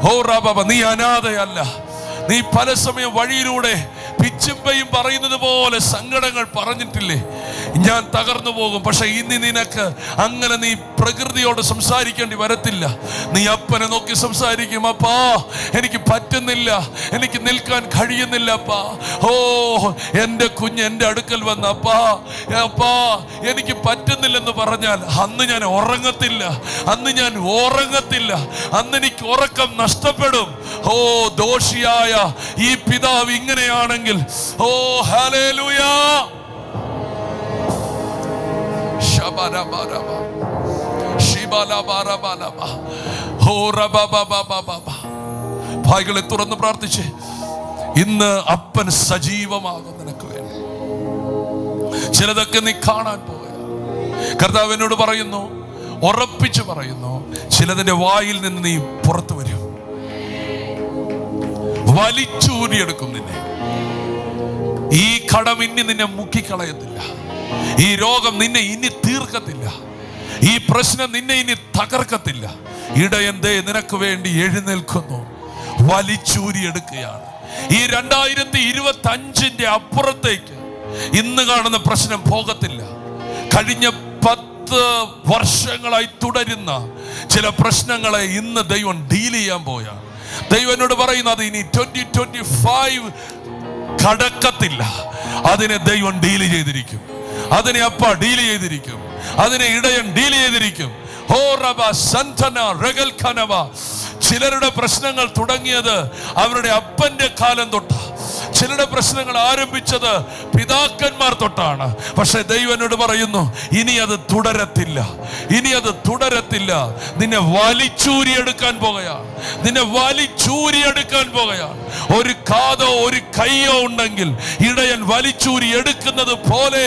ഓ റാബാബ, നീ അനാഥയല്ല. നീ പല സമയം വഴിയിലൂടെ പിച്ചുമ്പയും പറയുന്നത് പോലെ സങ്കടങ്ങൾ പറഞ്ഞിട്ടില്ലേ, ഞാൻ തകർന്നു പോകും. പക്ഷെ ഇന്ന് നിനക്ക് അങ്ങനെ നീ പ്രകൃതിയോട് സംസാരിക്കേണ്ടി വരത്തില്ല. നീ അപ്പനെ നോക്കി സംസാരിക്കും. അപ്പാ എനിക്ക് പറ്റുന്നില്ല, എനിക്ക് നിൽക്കാൻ കഴിയുന്നില്ല അപ്പാ. ഓ എൻ്റെ കുഞ്ഞ് എൻ്റെ അടുക്കൽ വന്ന് അപ്പാ അപ്പാ എനിക്ക് പറ്റുന്നില്ലെന്ന് പറഞ്ഞാൽ അന്ന് ഞാൻ ഉറങ്ങത്തില്ല, അന്ന് ഞാൻ ഉറങ്ങത്തില്ല, അന്ന് എനിക്ക് ഉറക്കം നഷ്ടപ്പെടും. ഓ ദോഷിയായ ഈ പിതാവ് ഇങ്ങനെയാണെങ്കിൽ, ഓ ഹല്ലേലൂയ. ഭായികളെ തുറന്ന് പ്രാർത്ഥിച്ച് ഇന്ന് അപ്പൻ സജീവമാകും നിനക്ക് വേണ്ടി. ചിലതൊക്കെ നീ കാണാൻ പോവുക. കർത്താവ് എന്നോട് പറയുന്നു, ഉറപ്പിച്ചു പറയുന്നു, ചിലതിന്റെ വായിൽ നിന്ന് നീ പുറത്തു വരും. വലിച്ചൂരിയെടുക്കും നിന്നെ. ഈ കടം ഇനി നിന്നെ മുക്കിക്കളയത്തില്ല. ഈ രോഗം നിന്നെ ഇനി തീർക്കത്തില്ല. ഈ പ്രശ്നം നിന്നെ ഇനി തകർക്കത്തില്ല. ഇടയൻ ദേ നിനക്ക് വേണ്ടി എഴുന്നേൽക്കുന്നു, വലിച്ചൂരിയെടുക്കുകയാണ്. ഈ 2025 അപ്പുറത്തേക്ക് ഇന്ന് കാണുന്ന പ്രശ്നം പോകത്തില്ല. കഴിഞ്ഞ 10 വർഷങ്ങളായി തുടരുന്ന ചില പ്രശ്നങ്ങളെ ഇന്ന് ദൈവം ഡീൽ ചെയ്യാൻ പോയാണ്. ദൈവം എന്നോട് പറയുന്നത് ഇനി 2025 കടക്കത്തില്ല. അതിനെ ദൈവം ഡീൽ ചെയ്തിരിക്കും. അതിനെ അപ്പ ഡീൽ ചെയ്തിരിക്കും. അതിനെ ഇടയൻ ഡീൽ ചെയ്തിരിക്കും. ചിലരുടെ പ്രശ്നങ്ങൾ തുടങ്ങിയത് അവരുടെ അപ്പന്റെ കാലം തൊട്ടാ. ചിലരുടെ പ്രശ്നങ്ങൾ ആരംഭിച്ചത് പിതാക്കന്മാർ തൊട്ടാണ്. പക്ഷെ ദൈവം എന്നോട് പറയുന്നു, ഇനി അത് തുടരത്തില്ല. ഇനി അത് തുടരത്തില്ല. നിന്നെ വലിച്ചൂരിയെടുക്കാൻ പോകുകയാണ്. നിന്നെ വലിച്ചൂരിയെടുക്കാൻ പോകുകയാണ്. ഒരു കാതോ ഒരു കൈയോ ഉണ്ടെങ്കിൽ ഇടയൻ വലിച്ചൂരി എടുക്കുന്നത് പോലെ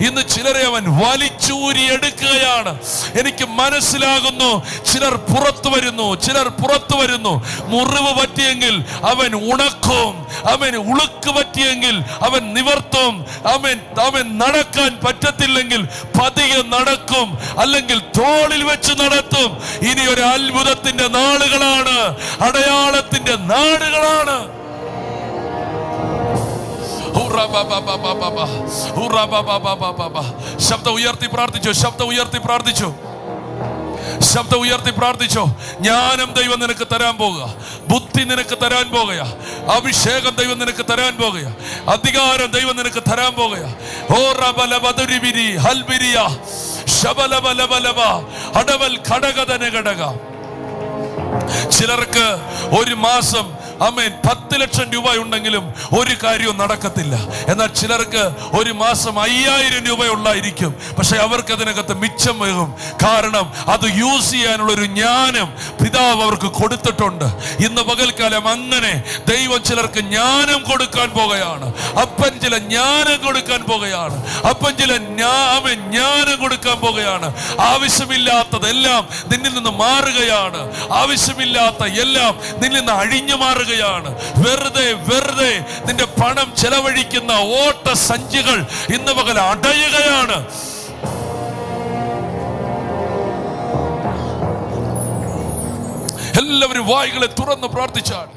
ഇന്ന് ചിലരെ അവൻ വലിച്ചൂരി എടുക്കുകയാണ്. എനിക്ക് മനസ്സിലാകുന്നു, ചിലർ പുറത്തു വരുന്നു, ചിലർ പുറത്തു വരുന്നു. മുറിവ് പറ്റിയെങ്കിൽ അവൻ ഉണക്കും. അവൻ ഉളുക്ക് പറ്റിയെങ്കിൽ അവൻ നിവർത്തും. അവൻ നടക്കാൻ പറ്റത്തില്ലെങ്കിൽ പതിയെ നടക്കും, അല്ലെങ്കിൽ തോളിൽ വെച്ച് നടത്തും. ഇനി ഒരു അത്ഭുതത്തിന്റെ നാളുകളാണ്, അടയാളത്തിന്റെ നാടുകളാണ്. ശബ്ദം ഉയർത്തി പ്രാർത്ഥിച്ചു. ശബ്ദം ഉയർത്തി പ്രാർത്ഥിച്ചു. ശബ്ദം ഉയർത്തി പ്രാർത്ഥിച്ചോ. ജ്ഞാനം ദൈവം നിനക്ക് തരാൻ പോകുക. ബുദ്ധി നിനക്ക് തരാൻ പോകുക. അഭിഷേകം ദൈവം നിനക്ക് തരാൻ പോകുക. അധികാരം ദൈവം നിനക്ക് തരാൻ പോകുക. ഓ റബലബദുരിബിരി ഹൽബിരിയ ശബലബലബലബ അടവൽ ഘടകതന ഘടക. ചിലർക്ക് ഒരു മാസം 10 ലക്ഷം രൂപ ഉണ്ടെങ്കിലും ഒരു കാര്യവും നടക്കത്തില്ല. എന്നാൽ ചിലർക്ക് ഒരു മാസം 5000 രൂപ ഉള്ളായിരിക്കും. പക്ഷെ അവർക്ക് അതിനകത്ത് മിച്ചം വരും. കാരണം അത് യൂസ് ചെയ്യാനുള്ള ഒരു ജ്ഞാനം പിതാവ് അവർക്ക് കൊടുത്തിട്ടുണ്ട്. ഇന്ന് പകൽക്കാലം അങ്ങനെ ദൈവം ചിലർക്ക് ജ്ഞാനം കൊടുക്കാൻ പോകുകയാണ്. അപ്പൻ ചില ജ്ഞാനം കൊടുക്കാൻ പോകുകയാണ്. അപ്പൻ ചില ജ്ഞാനം കൊടുക്കാൻ പോകുകയാണ്. ആവശ്യമില്ലാത്തതെല്ലാം നിന്നിൽ നിന്ന് മാറുകയാണ്. ആവശ്യമില്ലാത്ത എല്ലാം നിന്നിൽ നിന്ന് അഴിഞ്ഞു മാറുകയാണ്. വെറുതെ വെറുതെ നിന്റെ പണം ചെലവഴിക്കുന്ന ഓട്ട സഞ്ചികൾ ഇന്ന് പകൽ അടയുകയാണ്. എല്ലാവരും വായികളെ തുറന്ന് പ്രാർത്ഥിച്ചാണ്.